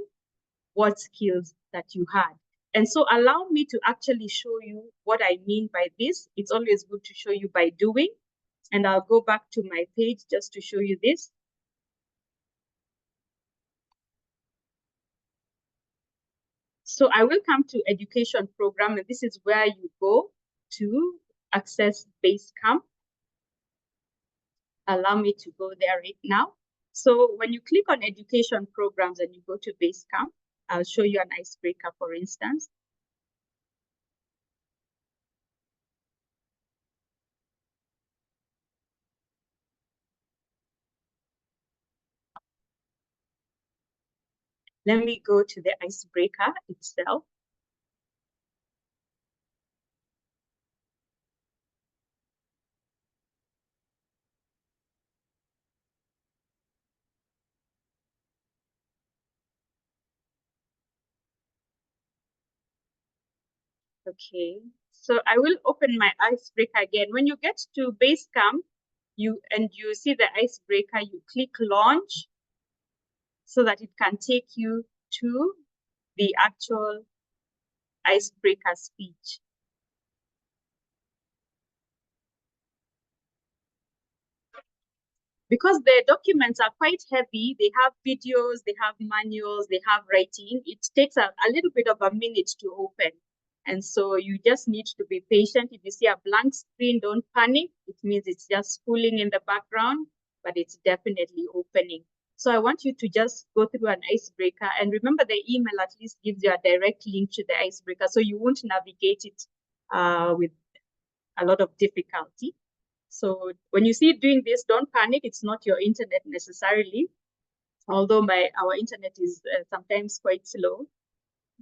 what skills that you had. And so allow me to actually show you what I mean by this. It's always good to show you by doing. And I'll go back to my page just to show you this. So I will come to education program, and this is where you go to access base camp. Allow me to go there right now. So when you click on education programs and you go to base camp, I'll show you an icebreaker, for instance. Let me go to the icebreaker itself. Okay, so I will open my icebreaker again. When you get to Basecamp, you see the icebreaker, you click launch so that it can take you to the actual icebreaker speech. Because the documents are quite heavy, they have videos, they have manuals, they have writing, it takes a little bit of a minute to open. And so you just need to be patient. If you see a blank screen, don't panic. It means it's just spooling in the background, but it's definitely opening. So I want you to just go through an icebreaker, and remember the email at least gives you a direct link to the icebreaker, so you won't navigate it with a lot of difficulty. So when you see it doing this, don't panic. It's not your internet necessarily, although our internet is sometimes quite slow,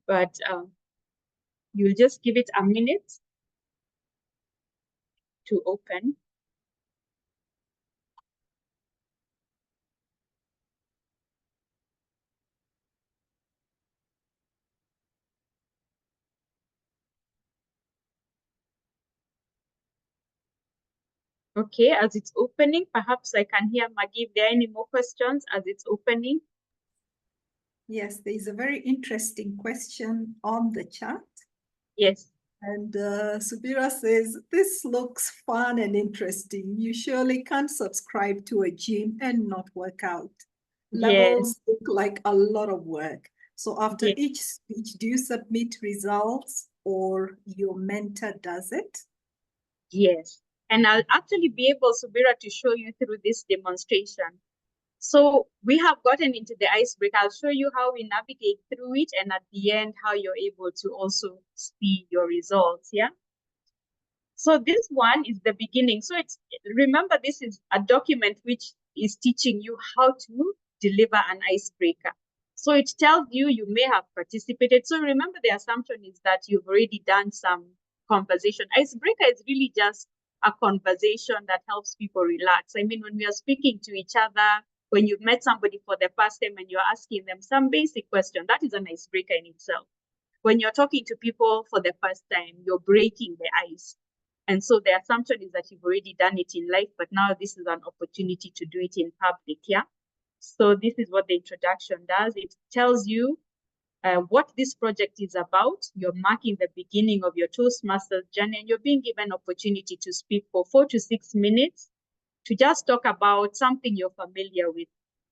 but you'll just give it a minute to open. Okay, as it's opening, perhaps I can hear Maggie if there are any more questions as it's opening. Yes, there is a very interesting question on the chat. Yes. And Subira says, this looks fun and interesting. You surely can't subscribe to a gym and not work out. Levels look like a lot of work. So after each speech, do you submit results or your mentor does it? Yes, and I'll actually be able, Subira, to show you through this demonstration. So we have gotten into the icebreaker. I'll show you how we navigate through it, and at the end, how you're able to also see your results, yeah? So this one is the beginning. So remember, this is a document which is teaching you how to deliver an icebreaker. So it tells you may have participated. So remember, the assumption is that you've already done some conversation. Icebreaker is really just a conversation that helps people relax. I mean, when we are speaking to each other, when you've met somebody for the first time and you're asking them some basic question, that is an icebreaker in itself. When you're talking to people for the first time, you're breaking the ice. And so the assumption is that you've already done it in life, but now this is an opportunity to do it in public, yeah? So this is what the introduction does. It tells you what this project is about. You're marking the beginning of your Toastmasters journey, and you're being given opportunity to speak for 4 to 6 minutes to just talk about something you're familiar with.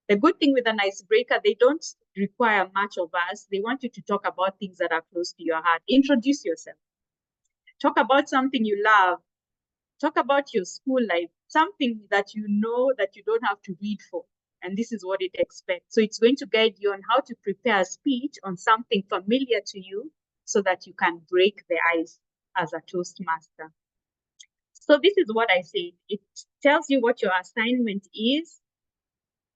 The good thing with an icebreaker, they don't require much of us. They want you to talk about things that are close to your heart. Introduce yourself. Talk about something you love. Talk about your school life, something that you know that you don't have to read for. And this is what it expects. So it's going to guide you on how to prepare a speech on something familiar to you so that you can break the ice as a Toastmaster. So this is what I said. It tells you what your assignment is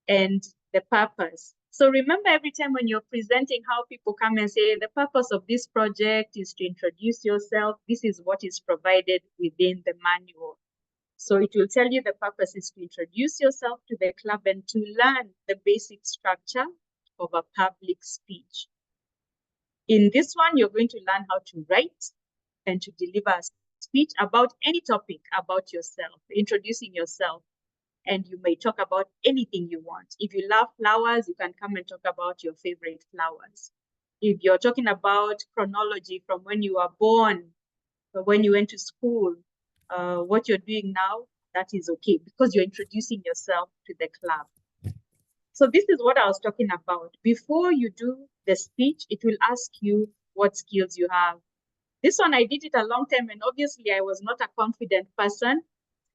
and the purpose. So remember, every time when you're presenting, how people come and say, the purpose of this project is to introduce yourself. This is what is provided within the manual. So it will tell you the purpose is to introduce yourself to the club and to learn the basic structure of a public speech. In this one, you're going to learn how to write and to deliver a speech about any topic about yourself, introducing yourself. And you may talk about anything you want. If you love flowers, you can come and talk about your favorite flowers. If you're talking about chronology from when you were born, when you went to school, what you're doing now, that is okay because you're introducing yourself to the club. So this is what I was talking about. Before you do the speech, it will ask you what skills you have. This one, I did it a long time, and obviously I was not a confident person.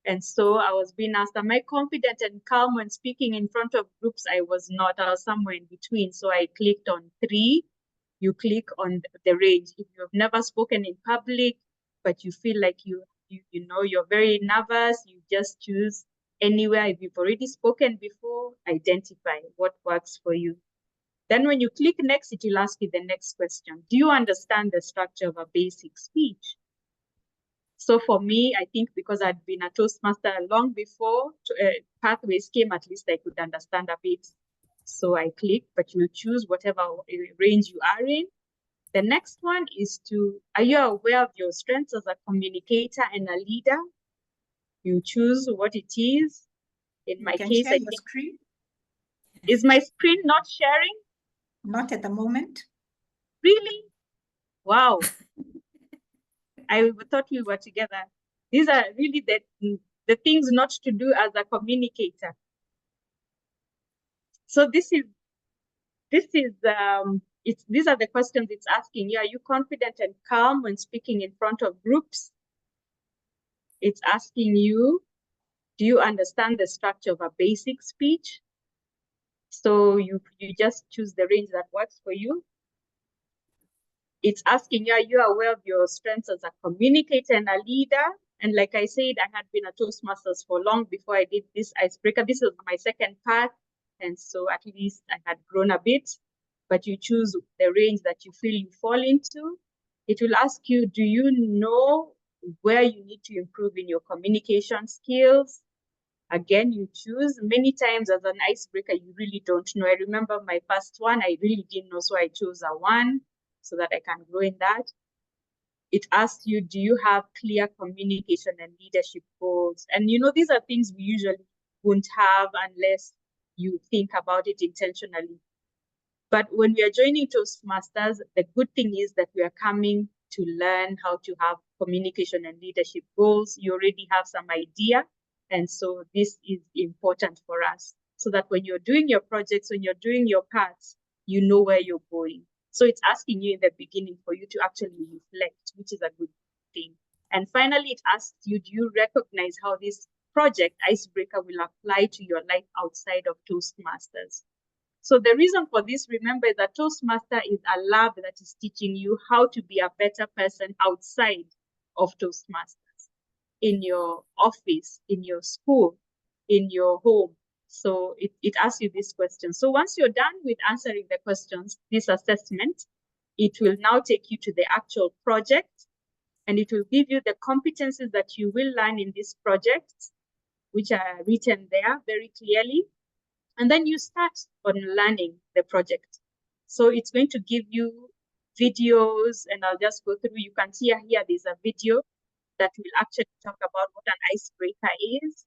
And so I was being asked, am I confident and calm when speaking in front of groups? I was not. I was somewhere in between. So I clicked on 3. you click on the range. If you've never spoken in public, but you feel like you know you're very nervous, you just choose anywhere. If you've already spoken before, identify what works for you. Then when you click next, it will ask you the next question. Do you understand the structure of a basic speech? So for me, I think because I'd been a Toastmaster long before pathways came, at least I could understand a bit. So I click, but you'll choose whatever range you are in. The next one is are you aware of your strengths as a communicator and a leader? You choose what it is. In my case, I think. Screen? Is my screen not sharing? Not at the moment. Really? Wow. I thought we were together. These are really the things not to do as a communicator. So these are the questions it's asking you. Are you confident and calm when speaking in front of groups? It's asking you, do you understand the structure of a basic speech? So you just choose the range that works for you. It's asking you, are you aware of your strengths as a communicator and a leader? And like I said, I had been a Toastmasters for long before I did this icebreaker. This was my second part. And so at least I had grown a bit, but you choose the range that you feel you fall into. It will ask you, do you know where you need to improve in your communication skills? Again, you choose. Many times as an icebreaker, you really don't know. I remember my first one, I really didn't know, so I chose a 1 so that I can grow in that. It asks you, do you have clear communication and leadership goals? And these are things we usually won't have unless you think about it intentionally. But when we are joining Toastmasters, the good thing is that we are coming to learn how to have communication and leadership goals. You already have some idea. And so this is important for us so that when you're doing your projects, when you're doing your parts, you know where you're going. So it's asking you in the beginning for you to actually reflect, which is a good thing. And finally, it asks you, do you recognize how this project icebreaker will apply to your life outside of Toastmasters? So the reason for this, remember, is that Toastmaster is a lab that is teaching you how to be a better person outside of Toastmasters, in your office, in your school, in your home. So it asks you this question. So once you're done with answering the questions, this assessment, it will now take you to the actual project, and it will give you the competencies that you will learn in this project, which are written there very clearly. And then you start on learning the project. So it's going to give you videos, and I'll just go through. You can see here, there's a video that will actually talk about what an icebreaker is.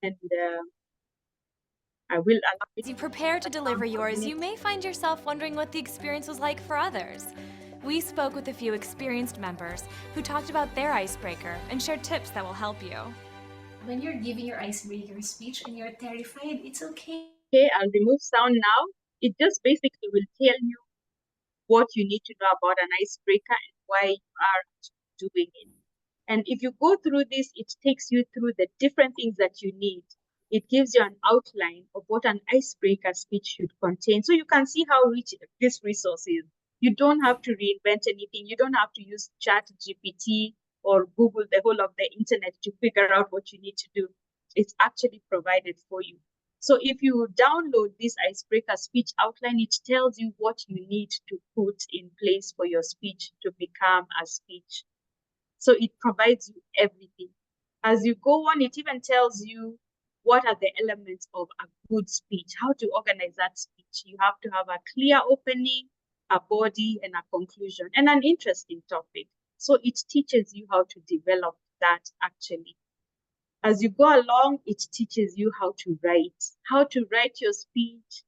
And I will allow it. As you prepare to deliver yours, you may find yourself wondering what the experience was like for others. We spoke with a few experienced members who talked about their icebreaker and shared tips that will help you. When you're giving your icebreaker speech and you're terrified, it's okay. Okay, I'll remove sound now. It just basically will tell you what you need to know about an icebreaker and why you are doing it. And if you go through this, it takes you through the different things that you need. It gives you an outline of what an icebreaker speech should contain. So you can see how rich this resource is. You don't have to reinvent anything. You don't have to use ChatGPT or Google the whole of the internet to figure out what you need to do. It's actually provided for you. So if you download this icebreaker speech outline, it tells you what you need to put in place for your speech to become a speech. So it provides you everything. As you go on, it even tells you what are the elements of a good speech, how to organize that speech. You have to have a clear opening, a body, and a conclusion, and an interesting topic. So it teaches you how to develop that actually. As you go along, it teaches you how to write your speech,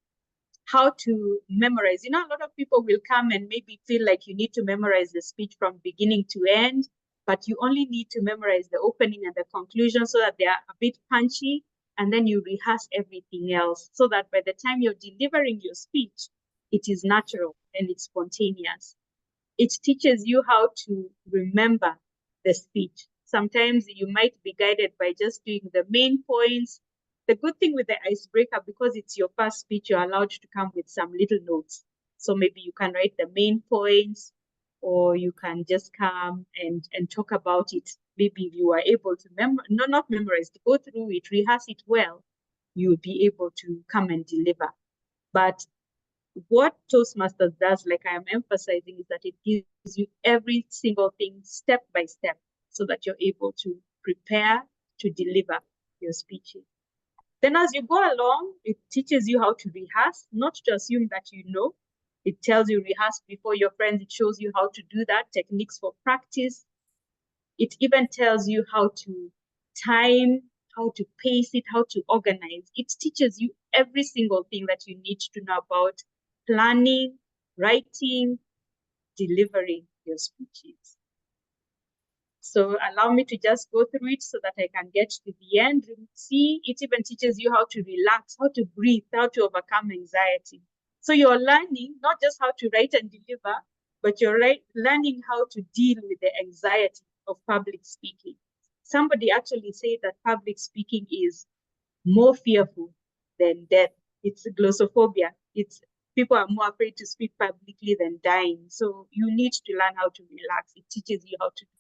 how to memorize. A lot of people will come and maybe feel like you need to memorize the speech from beginning to end, but you only need to memorize the opening and the conclusion so that they are a bit punchy, and then you rehearse everything else so that by the time you're delivering your speech, it is natural and it's spontaneous. It teaches you how to remember the speech. Sometimes you might be guided by just doing the main points. The good thing with the icebreaker, because it's your first speech, you're allowed to come with some little notes. So maybe you can write the main points, or you can just come and talk about it. Maybe if you are able to not memorize, to go through it, rehearse it well, you'll be able to come and deliver. But what Toastmasters does, like I am emphasizing, is that it gives you every single thing step by step so that you're able to prepare to deliver your speeches. Then as you go along, it teaches you how to rehearse, not to assume that you know. It tells you rehearse before your friends. It shows you how to do that, techniques for practice. It even tells you how to time, how to pace it, how to organize. It teaches you every single thing that you need to know about planning, writing, delivering your speeches. So allow me to just go through it so that I can get to the end. See, it even teaches you how to relax, how to breathe, how to overcome anxiety. So you're learning not just how to write and deliver, but you're learning how to deal with the anxiety of public speaking. Somebody actually said that public speaking is more fearful than death. It's glossophobia. It's people are more afraid to speak publicly than dying. So you need to learn how to relax. It teaches you how to do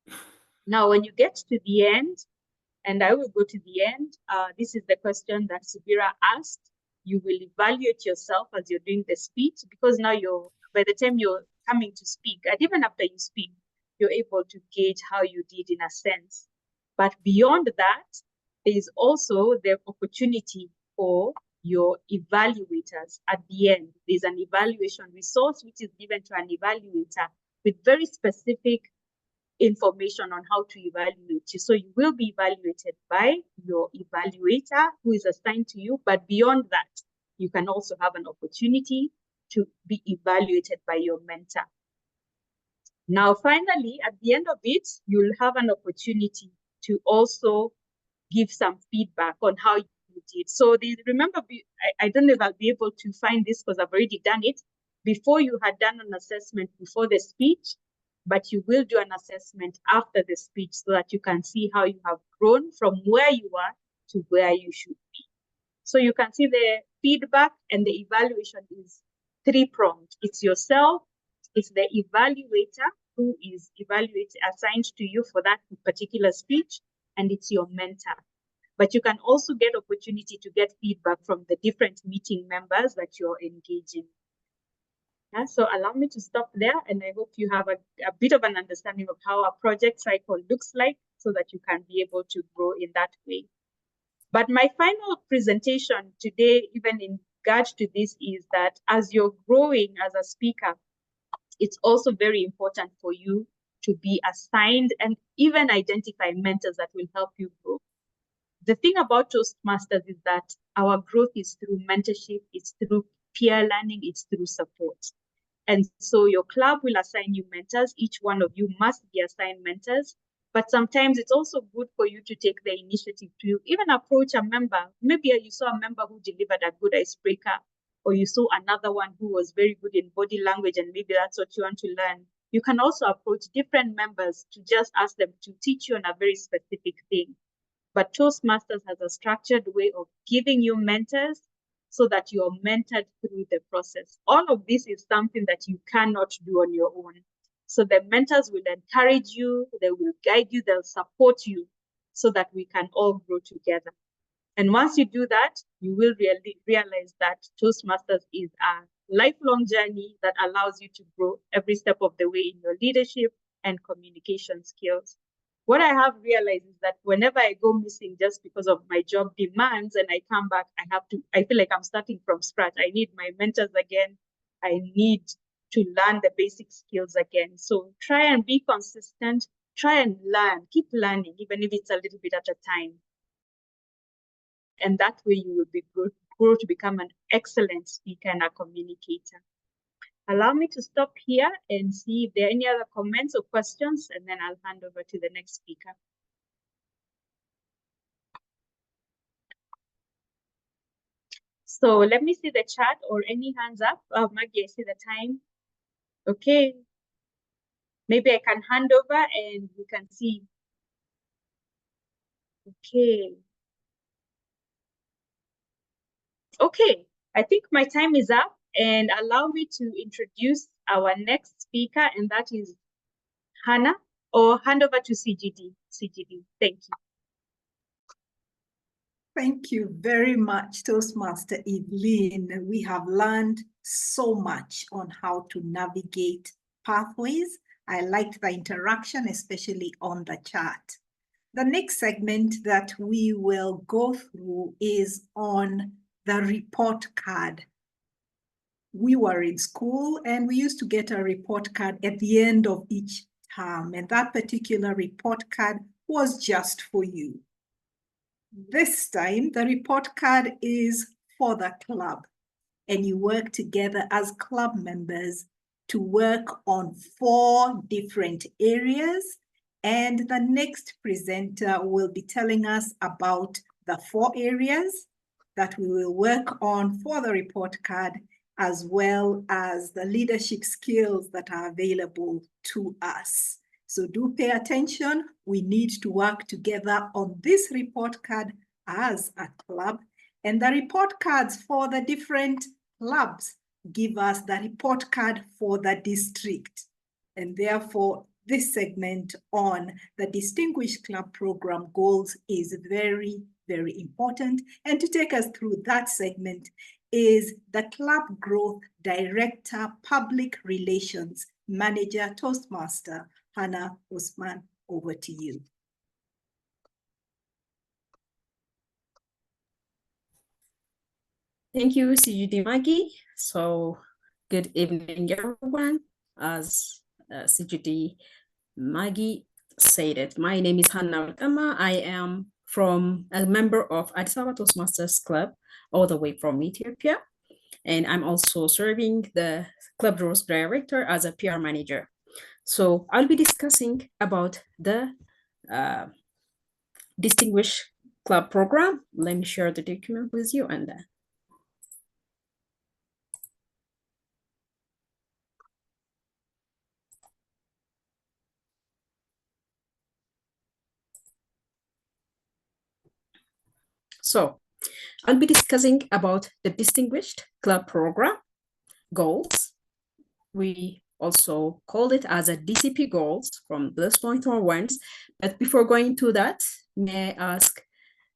that. Now, when you get to the end, and I will go to the end, this is the question that Subira asked. You will evaluate yourself as you're doing the speech, because now by the time you're coming to speak, and even after you speak, you're able to gauge how you did in a sense. But beyond that, there is also the opportunity for your evaluators at the end. There's an evaluation resource which is given to an evaluator with very specific information on how to evaluate you. So you will be evaluated by your evaluator who is assigned to you, but beyond that, you can also have an opportunity to be evaluated by your mentor. Now, finally, at the end of it, you'll have an opportunity to also give some feedback on how you did. So remember, I don't know if I'll be able to find this because I've already done it. Before you had done an assessment before the speech, but you will do an assessment after the speech so that you can see how you have grown from where you are to where you should be. So you can see the feedback and the evaluation is three-pronged. It's yourself, it's the evaluator who is assigned to you for that particular speech, and it's your mentor. But you can also get opportunity to get feedback from the different meeting members that you're engaging. Yeah, so allow me to stop there, and I hope you have a bit of an understanding of how a project cycle looks like so that you can be able to grow in that way. But my final presentation today, even in regard to this, is that as you're growing as a speaker, it's also very important for you to be assigned and even identify mentors that will help you grow. The thing about Toastmasters is that our growth is through mentorship, it's through peer learning, it's through support. And so your club will assign you mentors. Each one of you must be assigned mentors. But sometimes it's also good for you to take the initiative to even approach a member. Maybe you saw a member who delivered a good icebreaker, or you saw another one who was very good in body language, and maybe that's what you want to learn. You can also approach different members to just ask them to teach you on a very specific thing. But Toastmasters has a structured way of giving you mentors so that you are mentored through the process. All of this is something that you cannot do on your own. So the mentors will encourage you, they will guide you, they'll support you so that we can all grow together. And once you do that, you will really realize that Toastmasters is a lifelong journey that allows you to grow every step of the way in your leadership and communication skills. What I have realized is that whenever I go missing just because of my job demands and I come back, I feel like I'm starting from scratch. I need my mentors again. I need to learn the basic skills again. So try and be consistent, try and learn, keep learning, even if it's a little bit at a time. And that way you will grow to become an excellent speaker and a communicator. Allow me to stop here and see if there are any other comments or questions, and then I'll hand over to the next speaker. So let me see the chat or any hands up. Maggie, I see the time. Okay. Maybe I can hand over and we can see. Okay. Okay, I think my time is up, And allow me to introduce our next speaker, and that is Hanna, or hand over to CGD. CGD, thank you. Thank you very much, Toastmaster Evelyne. We have learned so much on how to navigate pathways. I liked the interaction, especially on the chat. The next segment that we will go through is on the report card. We were in school and we used to get a report card at the end of each term, and that particular report card was just for you. This time, the report card is for the club, and you work together as club members to work on 4 different areas. And the next presenter will be telling us about the 4 areas that we will work on for the report card, as well as the leadership skills that are available to us. So do pay attention. We need to work together on this report card as a club. And the report cards for the different clubs give us the report card for the district. And therefore, this segment on the Distinguished Club Program goals is very, very important. And to take us through that segment is the Club Growth Director, Public Relations Manager, Toastmaster, Hanna Osman. Over to you. Thank you, CGD Maggie. So good evening, everyone. As CGD Maggie said it, my name is Hanna Welkema. I am from a member of Addis Ababa Toastmasters Club, all the way from Ethiopia. And I'm also serving the Club Growth Director as a PR manager. So I'll be discussing about the Distinguished Club Program. Let me share the document with you and so I'll be discussing about the Distinguished Club Program goals. We also call it as a DCP goals from this point onwards. But before going to that, may I ask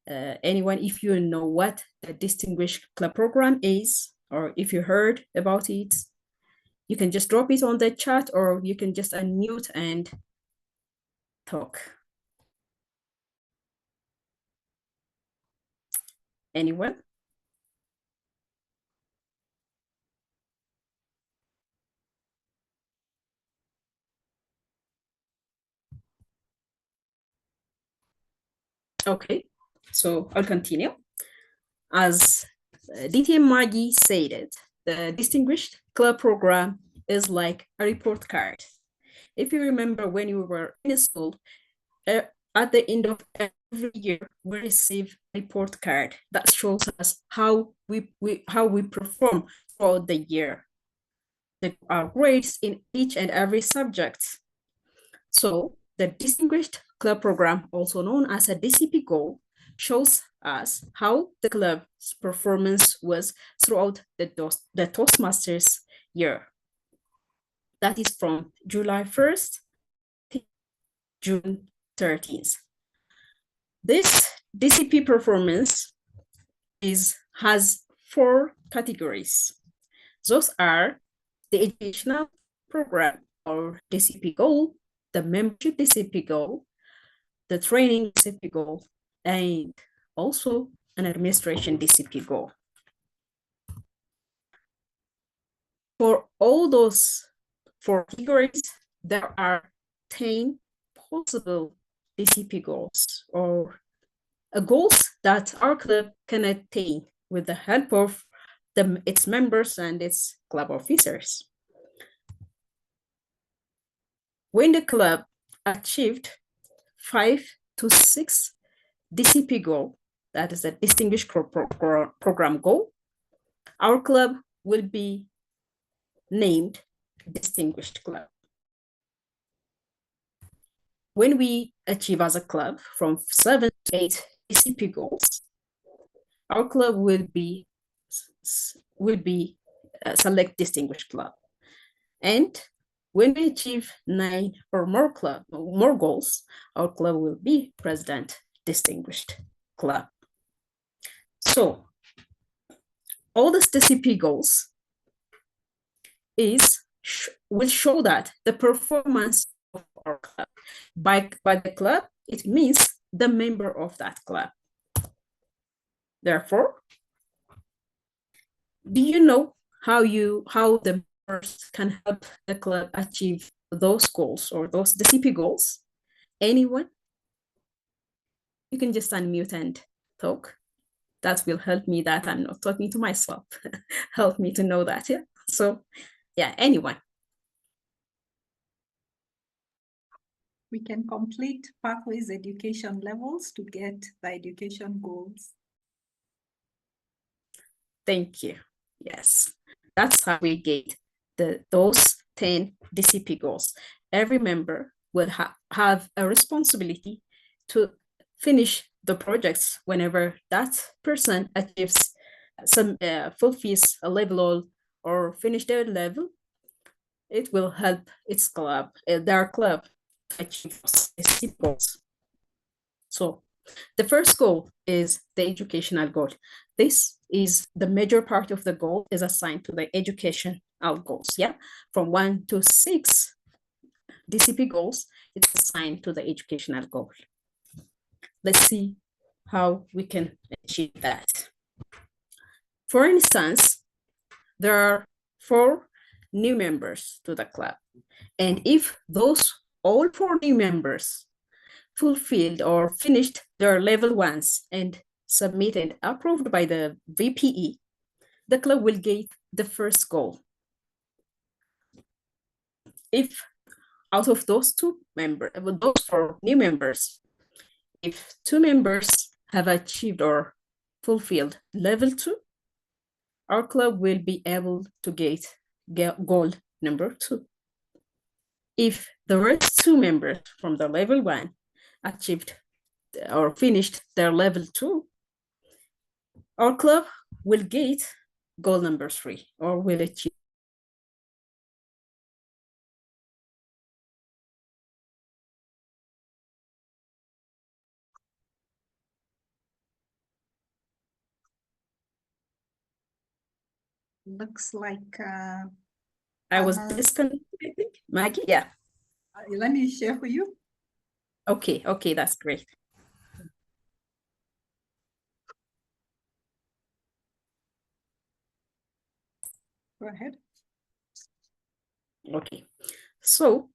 anyone if you know what the Distinguished Club Program is, or if you heard about it? You can just drop it on the chat, or you can just unmute and talk. Anyone? Okay, so I'll continue. As DTM Maggie said it, the Distinguished Club Program is like a report card. If you remember when you were in school, at the end of every year, we receive a report card that shows us how we perform throughout the year, our grades in each and every subject. So the Distinguished Club Program, also known as a DCP goal, shows us how the club's performance was throughout the Toastmasters year. That is from July 1st to June 13th. This DCP performance has 4 categories. Those are the educational program or DCP goal, the membership DCP goal, the training DCP goal, and also an administration DCP goal. For all those 4 categories, there are 10 possible DCP goals or goals that our club can attain with the help of its members and its club officers. When the club achieved 5 to 6 DCP goal, that is a Distinguished Program goal, our club will be named Distinguished Club. When we achieve as a club from 7 to 8 DCP goals, our club will be select distinguished club. And when we achieve 9 or more goals, our club will be president distinguished club. So all these DCP goals will show that the performance of our club. By the club, it means the member of that club. Therefore, do you know how the members can help the club achieve those goals or those DCP goals? Anyone? You can just unmute and talk. That will help me that I'm not talking to myself. Help me to know that, yeah? So, yeah, anyone. We can complete pathways education levels to get the education goals. Thank you. Yes, that's how we get those 10 DCP goals. Every member will have a responsibility to finish the projects whenever that person achieves some fulfills a level or finish their level. It will help its club, their club, to achieve those DCP goals. So the first goal is the educational goal. This is the major part of the goal is assigned to the educational goals. Yeah, from 1 to 6 DCP goals, it's assigned to the educational goal. Let's see how we can achieve that. For instance, there are 4 new members to the club. And if all 4 new members fulfilled or finished their level 1s and submitted, approved by the VPE, the club will get the first goal. If out of those 4 new members, if 2 members have achieved or fulfilled level 2, our club will be able to get goal number 2. If the rest 2 members from the level 1 achieved or finished their level 2, our club will get goal number 3 or will achieve. Looks like I was Hanna's- disconnected, I think. Maggie, yeah. Let me share for you. Okay, that's great. Go ahead. Okay, so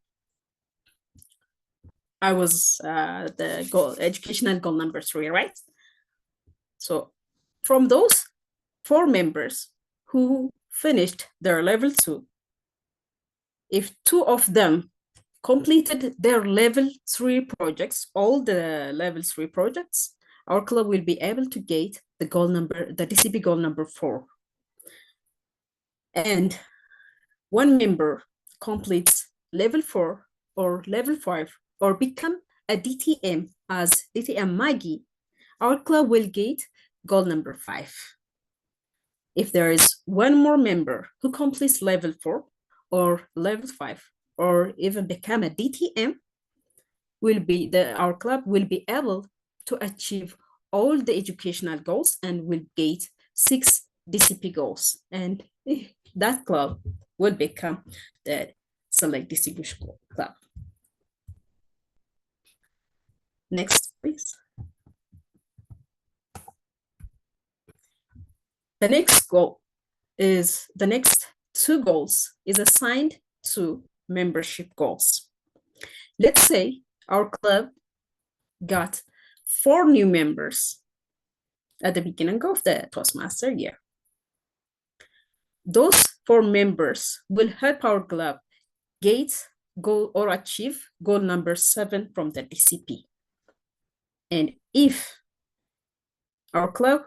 I was the educational goal number 3, right? So from those 4 members who finished their level 2, if 2 of them completed their level 3 projects, all the level 3 projects, our club will be able to get the DCP goal number 4. And 1 member completes level 4 or level 5 or become a DTM as DTM Maggie, our club will get goal number 5. If there is 1 more member who completes level 4 or level 5 or even become a DTM, our club will be able to achieve all the educational goals and will get 6 DCP goals. And that club will become the Select Distinguished Club. Next, please. The next goal is the next 2 goals is assigned to membership goals. Let's say our club got 4 new members at the beginning of the Toastmaster year. Those 4 members will help our club get goal or achieve goal number 7 from the DCP. And if our club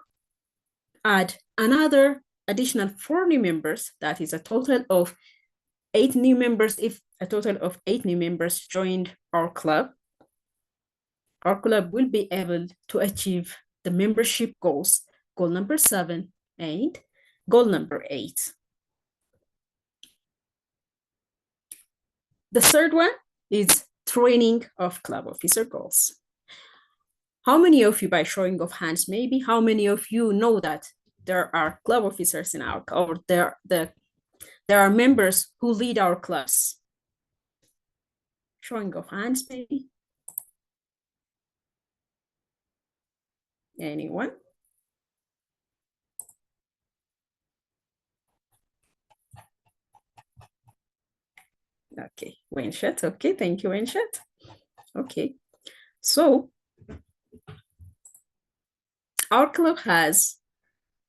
add another additional 4 new members, that is a total of 8 new members. If a total of 8 new members joined our club will be able to achieve the membership goals, goal number 7 and goal number 8. The third one is training of club officer goals. How many of you, by showing of hands, maybe, how many of you know that there are club officers in our, or there are members who lead our clubs? Showing of hands, maybe. Anyone? Okay, Winshet. Okay, thank you, Winshet. Okay, so our club has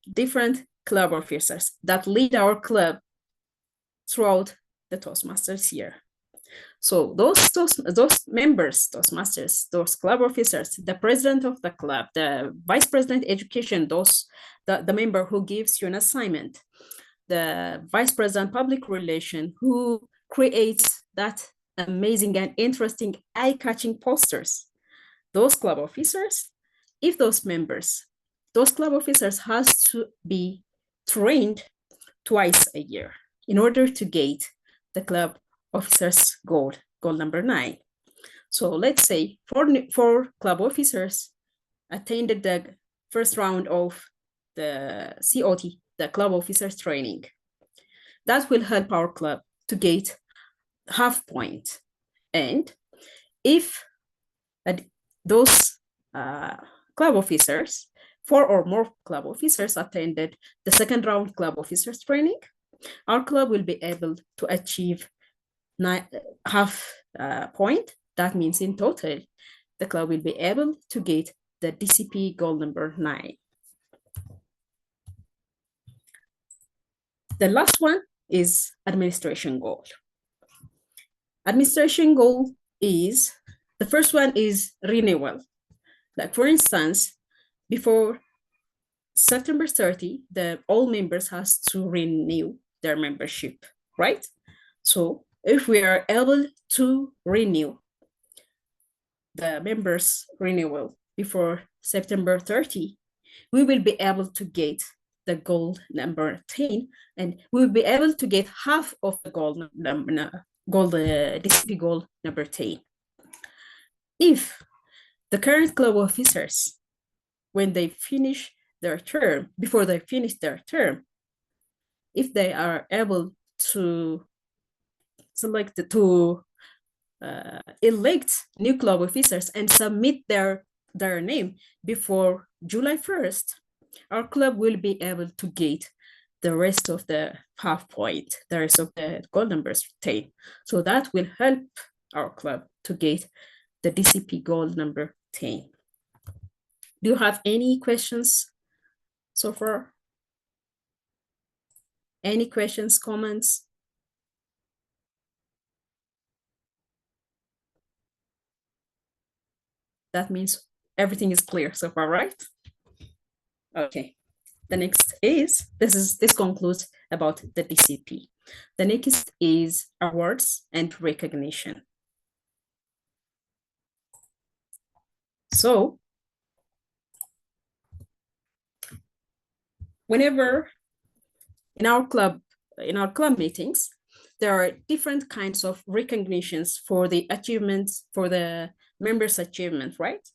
different club officers that lead our club throughout the Toastmasters year. So those members, Toastmasters, those club officers, the president of the club, the vice president education, the member who gives you an assignment, the vice president public relation who creates that amazing and interesting eye-catching posters. Those club officers, if those members, those club officers has to be trained twice a year in order to gate the club officers goal number 9. So let's say four club officers attended the first round of the COT, the club officers training. That will help our club to gate half point. And if those club officers, 4 or more club officers attended the second round club officers training, our club will be able to achieve half point. That means in total, the club will be able to get the DCP goal number 9. The last one is administration goal. Administration goal is, the first one is renewal. Like for instance, before September 30, all members has to renew their membership, right? So if we are able to renew the members renewal before September 30, we will be able to get the goal number 10, and we will be able to get half of the DCP goal number 10. If the current club officers, when they finish their term, before they finish their term, if they are able to select elect new club officers and submit their name before July 1st, our club will be able to get the rest of the half point, the rest of the goal numbers 10. So that will help our club to get the DCP goal number 10. Do you have any questions so far? Any questions, comments? That means everything is clear so far, right? Okay. The next is, this concludes about the DCP. The next is awards and recognition. So, whenever in our club meetings, there are different kinds of recognitions for the achievements, for the members' achievement, right?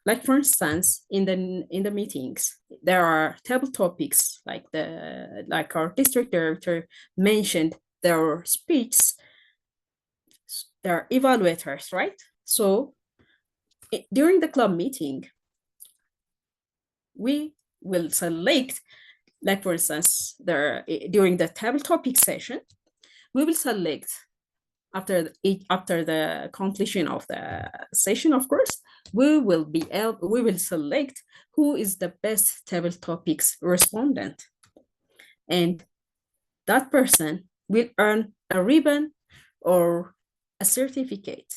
Like for instance, in the meetings, there are table topics like our district director mentioned, there are speeches, there are evaluators, right? So during the club meeting, we will select, like for instance, during the table topic session, we will select after the completion of the session, of course, we will select who is the best table topics respondent. And that person will earn a ribbon or a certificate.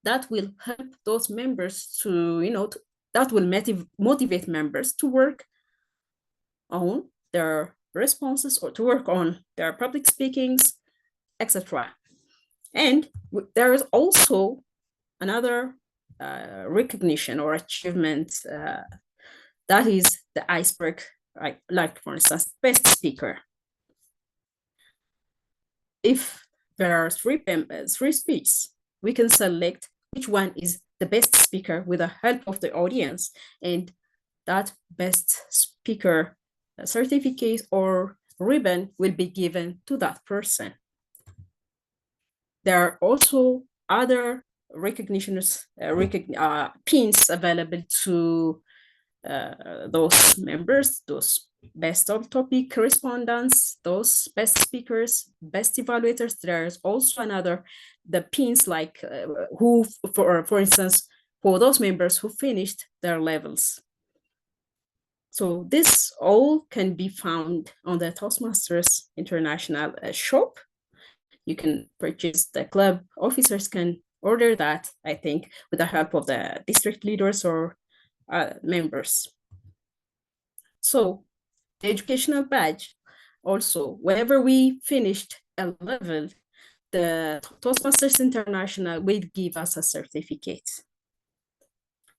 That will help those members that will motivate members to work on their responses or to work on their public speakings, etc. And there is also another recognition or achievement that is the iceberg, like for instance, best speaker. If there are three speeches. We can select which one is the best speaker with the help of the audience, and that best speaker certificate or ribbon will be given to that person. There are also other recognitions, pins available to those members, those best of topic correspondents, those best speakers, best evaluators. There's also the pins like who, for instance, for those members who finished their levels. So this all can be found on the Toastmasters International shop. You can purchase, the club officers can order that, I think, with the help of the district leaders or members. So the educational badge, also, whenever we finished a level, the Toastmasters International will give us a certificate.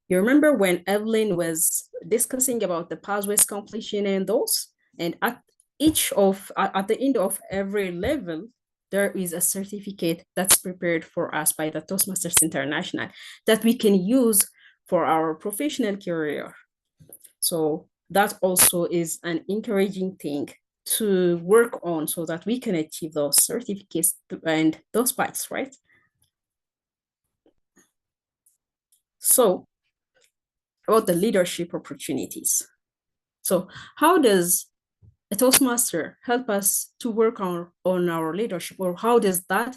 You remember when Evelyne was discussing about the pathways completion and those? And at the end of every level, there is a certificate that's prepared for us by the Toastmasters International that we can use for our professional career. So that also is an encouraging thing to work on so that we can achieve those certificates and those spikes, right? So about the leadership opportunities. So how does a Toastmaster help us to work on our leadership, or how does that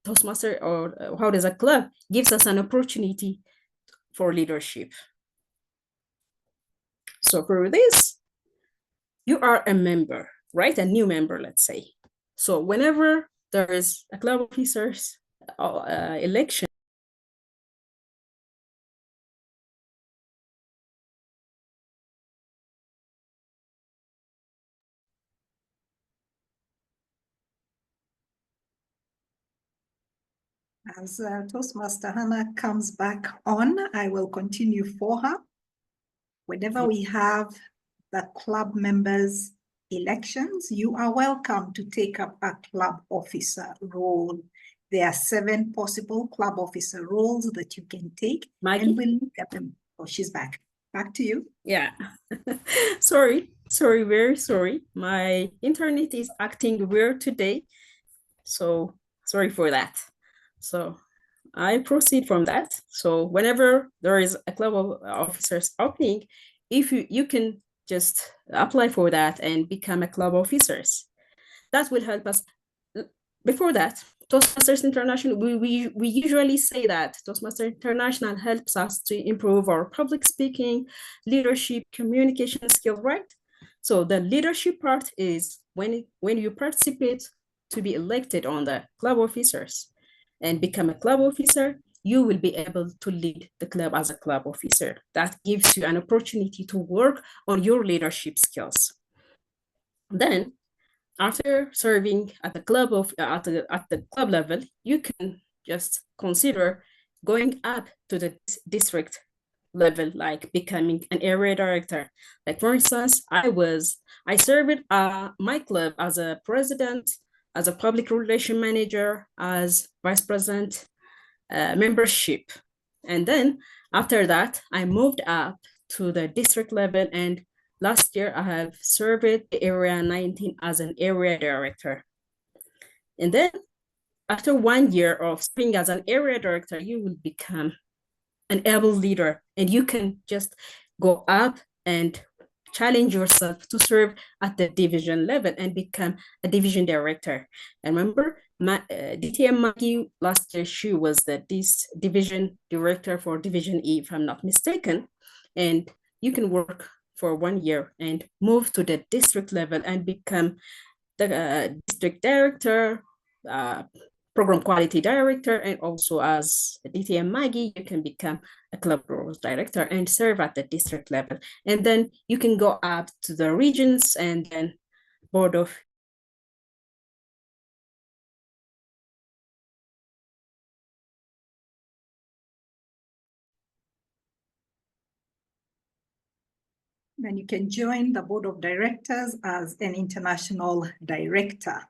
Toastmaster or how does a club gives us an opportunity for leadership? So for this, you are a member, right? A new member, let's say. So whenever there is a club officers election, As Toastmaster Hanna comes back on, I will continue for her. Whenever we have the club members' elections, you are welcome to take up a club officer role. There are 7 possible club officer roles that you can take, and we'll look at them. Oh, she's back. Back to you. Yeah. Sorry, very sorry. My internet is acting weird today. So sorry for that. So I proceed from that. So whenever there is a club of officers opening, if you can just apply for that and become a club officers. That will help us. Before that, Toastmasters International, we usually say that Toastmasters International helps us to improve our public speaking, leadership, communication skill, right? So the leadership part is when you participate to be elected on the club officers and become a club officer, you will be able to lead the club as a club officer. That gives you an opportunity to work on your leadership skills. Then, after serving at the club at the club level, you can just consider going up to the district level, like becoming an area director. Like for instance, I served my club as a president, as a public relation manager, as vice president, membership. And then after that, I moved up to the district level, and last year I have served Area 19 as an area director. And then after 1 year of serving as an area director, you will become an able leader, and you can just go up and challenge yourself to serve at the division level and become a division director. And remember, DTM Maggie last year, she was the division director for Division E, if I'm not mistaken. And you can work for 1 year and move to the district level and become the district director, program quality director, and also as a DTM Maggie, you can become a club roles director and serve at the district level. And then you can go up to the regions and then board of. Then you can join the board of directors as an international director,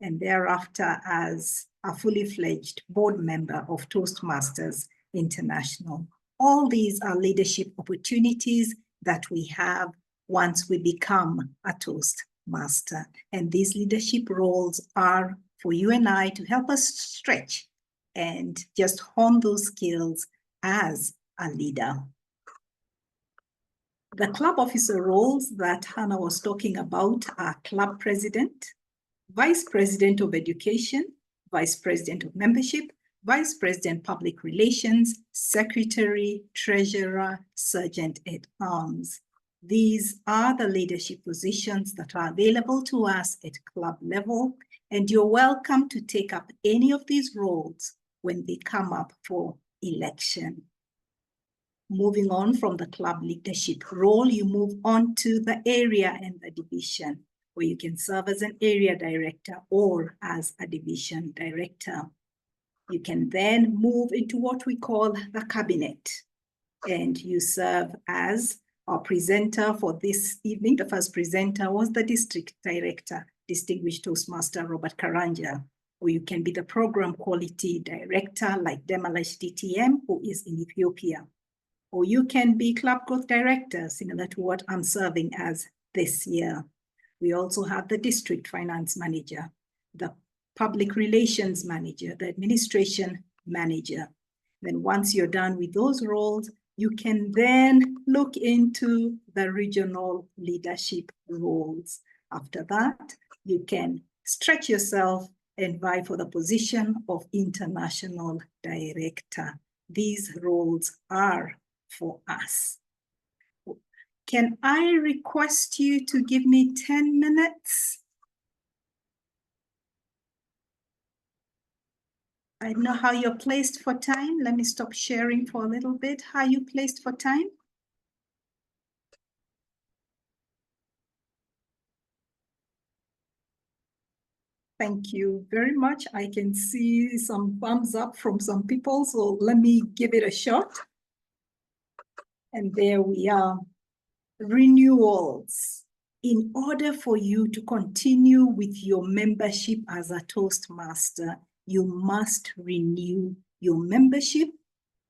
and thereafter as a fully fledged board member of Toastmasters International. All these are leadership opportunities that we have once we become a Toastmaster. And these leadership roles are for you and I to help us stretch and just hone those skills as a leader. The club officer roles that Hanna was talking about are club president, vice president of education, vice president of membership, vice president public relations, secretary, treasurer, sergeant at arms. These are the leadership positions that are available to us at club level, and you're welcome to take up any of these roles when they come up for election. Moving on from the club leadership role, you move on to the area and the division, where you can serve as an area director or as a division director. You can then move into what we call the cabinet, and you serve as our presenter for this evening. The first presenter was the district director, Distinguished Toastmaster Robert Karanja, or you can be the program quality director like Demalash DTM, who is in Ethiopia. Or you can be club growth director, similar to what I'm serving as this year. We also have the district finance manager, the public relations manager, the administration manager. Then once you're done with those roles, you can then look into the regional leadership roles. After that, you can stretch yourself and vie for the position of international director. These roles are for us. Can I request you to give me 10 minutes? I don't know how you're placed for time. Let me stop sharing for a little bit. How are you placed for time? Thank you very much. I can see some thumbs up from some people, so let me give it a shot. And there we are. Renewals. In order for you to continue with your membership as a Toastmaster, you must renew your membership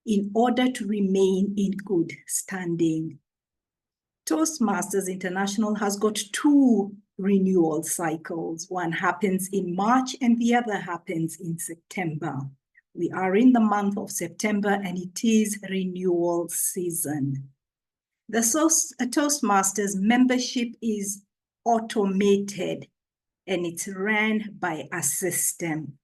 in order to remain in good standing. Toastmasters International has got 2 renewal cycles. One happens in March and the other happens in September. We are in the month of September and it is renewal season. The Toastmasters membership is automated and it's ran by a system,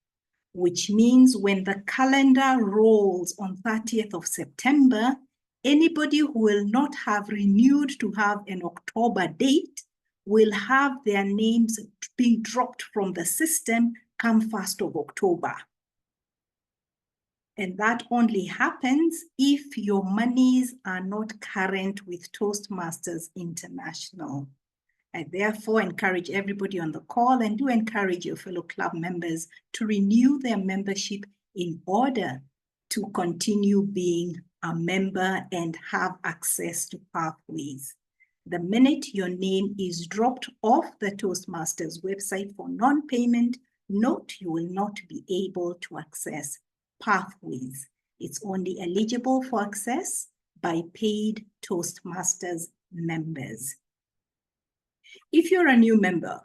which means when the calendar rolls on 30th of September, anybody who will not have renewed to have an October date will have their names being dropped from the system come 1st of October. And that only happens if your monies are not current with Toastmasters International. I therefore encourage everybody on the call, and do encourage your fellow club members to renew their membership in order to continue being a member and have access to pathways. The minute your name is dropped off the Toastmasters website for non-payment, note you will not be able to access pathways. It's only eligible for access by paid Toastmasters members. If you're a new member,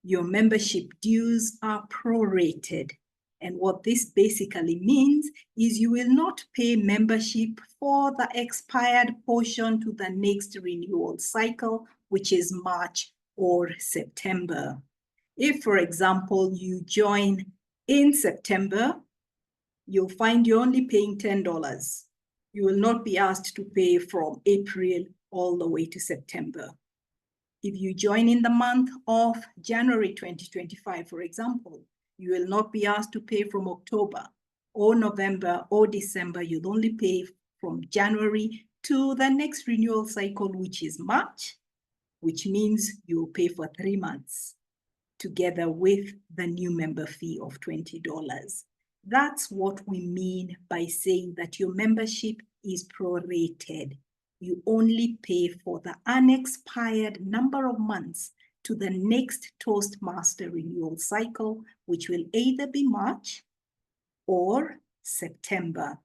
your membership dues are prorated. And what this basically means is you will not pay membership for the expired portion to the next renewal cycle, which is March or September. If, for example, you join in September, you'll find you're only paying $10. You will not be asked to pay from April all the way to September. If you join in the month of January 2025, for example, you will not be asked to pay from October or November or December. You'll only pay from January to the next renewal cycle, which is March, which means you'll pay for 3 months together with the new member fee of $20. That's what we mean by saying that your membership is prorated. You only pay for the unexpired number of months to the next Toastmaster renewal cycle, which will either be March or September.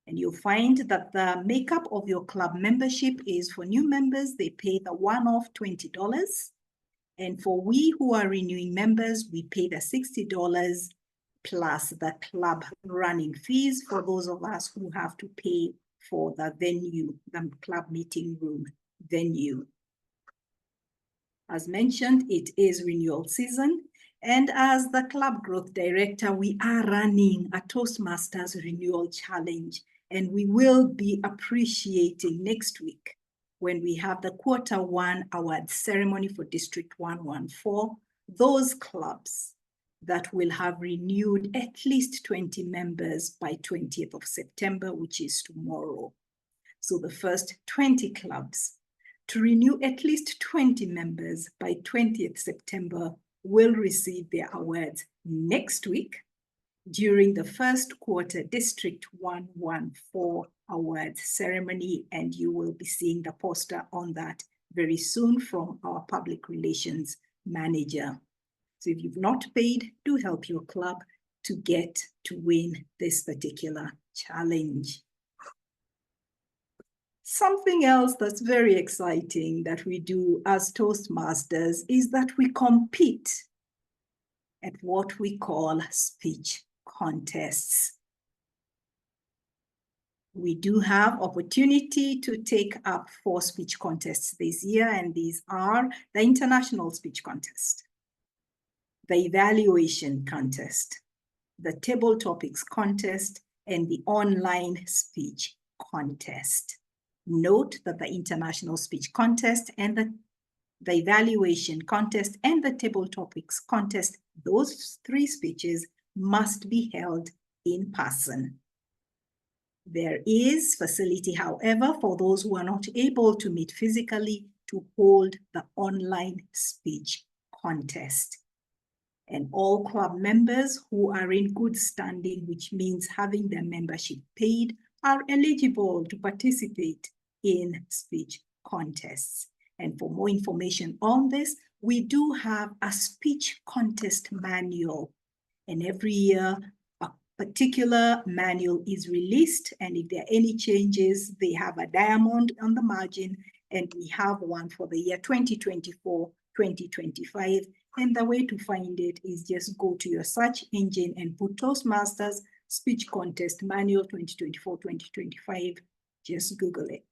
And you'll find that the makeup of your club membership is for new members, they pay the one-off $20. And for we who are renewing members, we pay the $60 plus the club running fees for those of us who have to pay for the venue, the club meeting room venue. As mentioned, it is renewal season. And as the club growth director, we are running a Toastmasters renewal challenge. And we will be appreciating next week when we have the Q1 award ceremony for District 114, those clubs that will have renewed at least 20 members by 20th of September, which is tomorrow. So the first 20 clubs to renew at least 20 members by 20th September will receive their awards next week during the first quarter District 114 awards ceremony, and you will be seeing the poster on that very soon from our public relations manager. So if you've not paid, do help your club to get to win this particular challenge. Something else that's very exciting that we do as Toastmasters is that we compete at what we call speech contests. We do have opportunity to take up 4 speech contests this year, and these are the International Speech Contest, the Evaluation Contest, the Table Topics Contest, and the Online Speech Contest. Note that the International Speech Contest and the Evaluation Contest and the Table Topics Contest, those 3 speeches must be held in person. There is facility, however, for those who are not able to meet physically to hold the online speech contest. And all club members who are in good standing, which means having their membership paid, are eligible to participate in speech contests. And for more information on this, we do have a speech contest manual. And every year, a particular manual is released. And if there are any changes, they have a diamond on the margin. And we have one for the year 2024, 2025. And the way to find it is just go to your search engine and put Toastmasters Speech Contest Manual 2024-2025. Just Google it.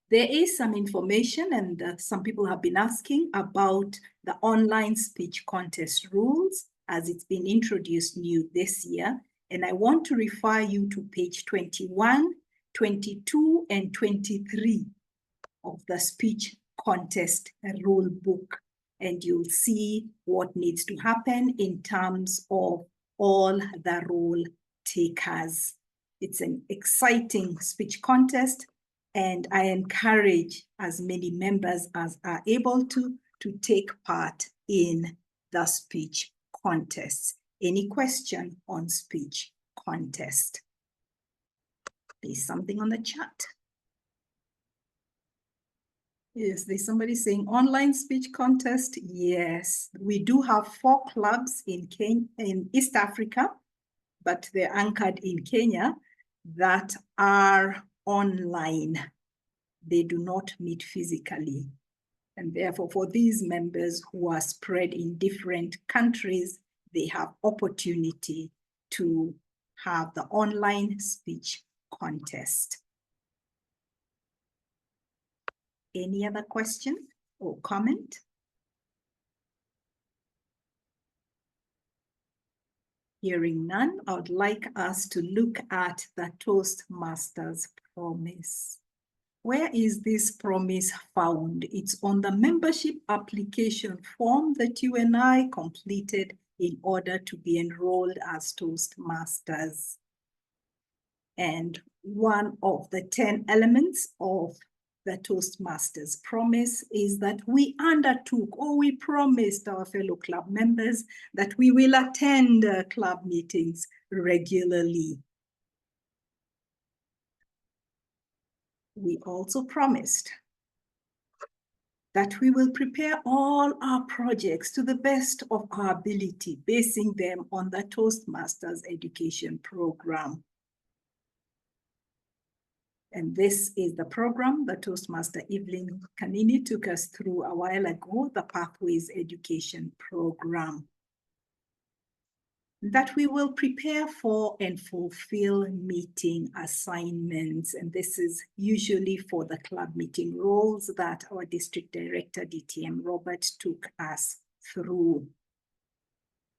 There is some information, and some people have been asking about the online speech contest rules as it's been introduced new this year. And I want to refer you to page 21, 22, and 23 of the speech contest rule book. And you'll see what needs to happen in terms of all the role takers. It's an exciting speech contest, and I encourage as many members as are able to take part in the speech contests. Any question on speech contest? There's something on the chat. Yes, there's somebody saying online speech contest. Yes, we do have 4 clubs in East Africa, but they're anchored in Kenya that are online. They do not meet physically. And therefore, for these members who are spread in different countries, they have opportunity to have the online speech contest. Any other question or comment? Hearing none, I would like us to look at the Toastmasters promise. Where is this promise found? It's on the membership application form that you and I completed in order to be enrolled as Toastmasters. And one of the 10 elements of the Toastmasters promise is that we undertook, or we promised our fellow club members that we will attend club meetings regularly. We also promised that we will prepare all our projects to the best of our ability, basing them on the Toastmasters education program. And this is the program that Toastmaster Evelyne Kanini took us through a while ago, the Pathways Education Program. That we will prepare for and fulfill meeting assignments. And this is usually for the club meeting roles that our district director, DTM Robert, took us through.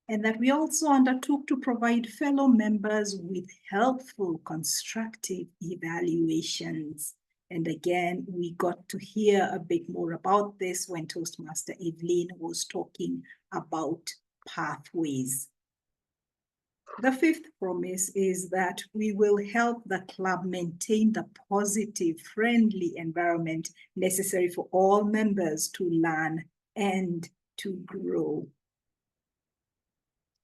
And that we also undertook to provide fellow members with helpful, constructive evaluations. And again, we got to hear a bit more about this when Toastmaster Evelyne was talking about pathways. The fifth promise is that we will help the club maintain the positive, friendly environment necessary for all members to learn and to grow.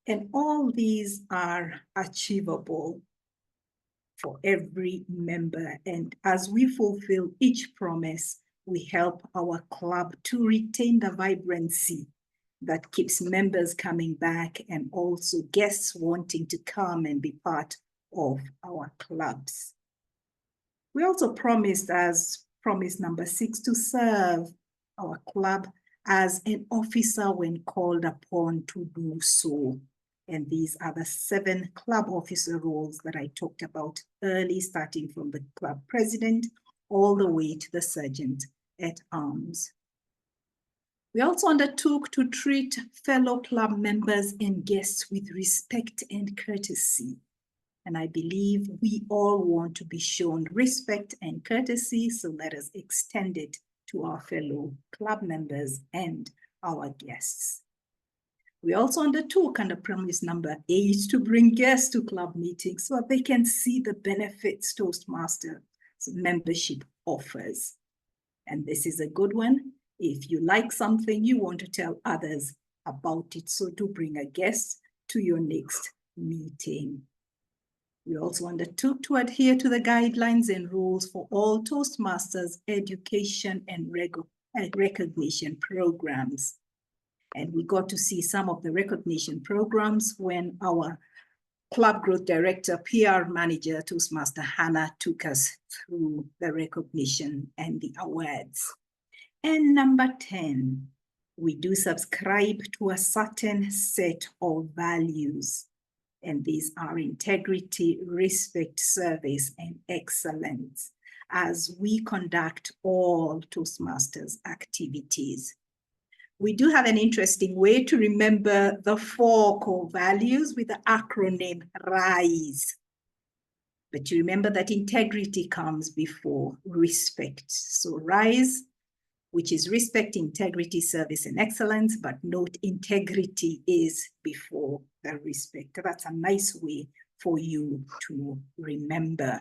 And all these are achievable for every member. And as we fulfill each promise, we help our club to retain the vibrancy that keeps members coming back and also guests wanting to come and be part of our clubs. We also promised, as promise number 6, to serve our club as an officer when called upon to do so. And these are the 7 club officer roles that I talked about early, starting from the club president all the way to the sergeant at arms. We also undertook to treat fellow club members and guests with respect and courtesy. And I believe we all want to be shown respect and courtesy, so let us extend it to our fellow club members and our guests. We also undertook, under promise number 8, to bring guests to club meetings so that they can see the benefits Toastmasters membership offers. And this is a good one. If you like something, you want to tell others about it, so do bring a guest to your next meeting. We also undertook to adhere to the guidelines and rules for all Toastmasters education and recognition programs. And we got to see some of the recognition programs when our club growth director, PR manager, Toastmaster Hanna, took us through the recognition and the awards. And number 10, we do subscribe to a certain set of values. And these are integrity, respect, service, and excellence as we conduct all Toastmasters activities. We do have an interesting way to remember the 4 core values with the acronym RISE. But you remember that integrity comes before respect. So RISE, which is respect, integrity, service, and excellence, but note integrity is before the respect. That's a nice way for you to remember.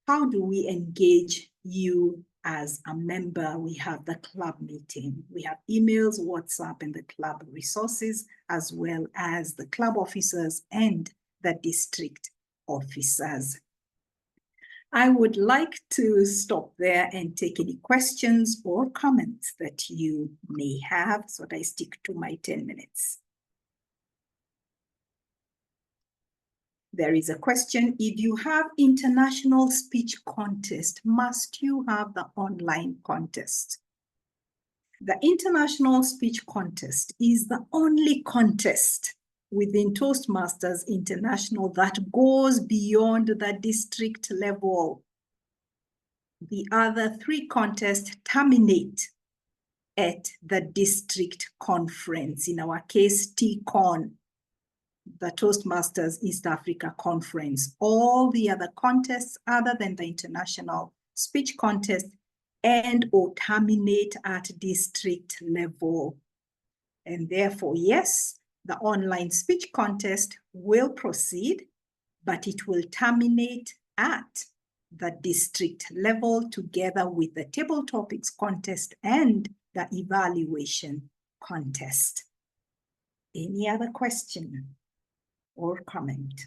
How do we engage you as a member? We have the club meeting. We have emails, WhatsApp, and the club resources, as well as the club officers and the district officers. I would like to stop there and take any questions or comments that you may have, so that I stick to my 10 minutes. There is a question: if you have international speech contest, must you have the online contest? The international speech contest is the only contest within Toastmasters International that goes beyond the district level. The other 3 contests terminate at the district conference, in our case, TCON, the Toastmasters East Africa Conference. All the other contests other than the international speech contest end or terminate at district level. And therefore, yes, the online speech contest will proceed, but it will terminate at the district level together with the table topics contest and the evaluation contest. Any other question or comment?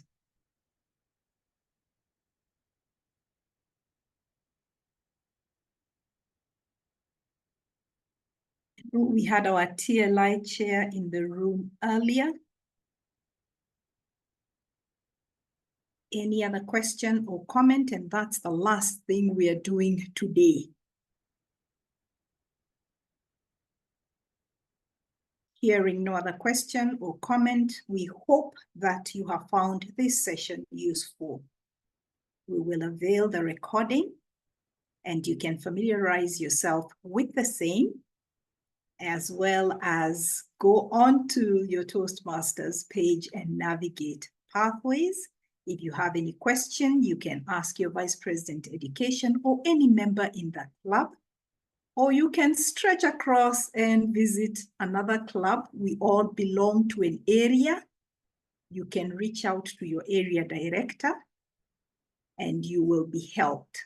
We had our TLI chair in the room earlier. Any other question or comment? And that's the last thing we are doing today. Hearing no other question or comment, we hope that you have found this session useful. We will avail the recording and you can familiarize yourself with the same, as well as go on to your Toastmasters page and navigate pathways. If you have any question, you can ask your Vice President Education or any member in that club, or you can stretch across and visit another club. We all belong to an area. You can reach out to your area director and you will be helped.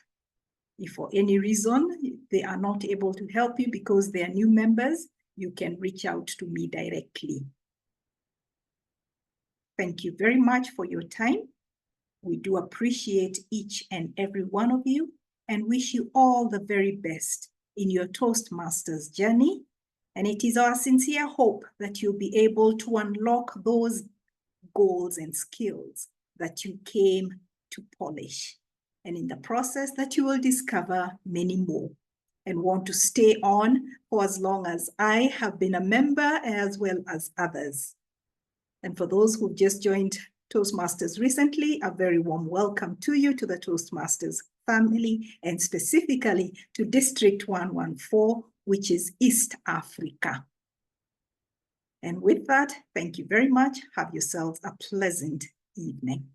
If for any reason they are not able to help you because they are new members, you can reach out to me directly. Thank you very much for your time. We do appreciate each and every one of you and wish you all the very best in your Toastmasters journey. And it is our sincere hope that you'll be able to unlock those goals and skills that you came to polish. And in the process that you will discover many more and want to stay on for as long as I have been a member as well as others. And for those who've just joined Toastmasters recently, a very warm welcome to you, to the Toastmasters family, and specifically to District 114, which is East Africa. And with that, thank you very much. Have yourselves a pleasant evening.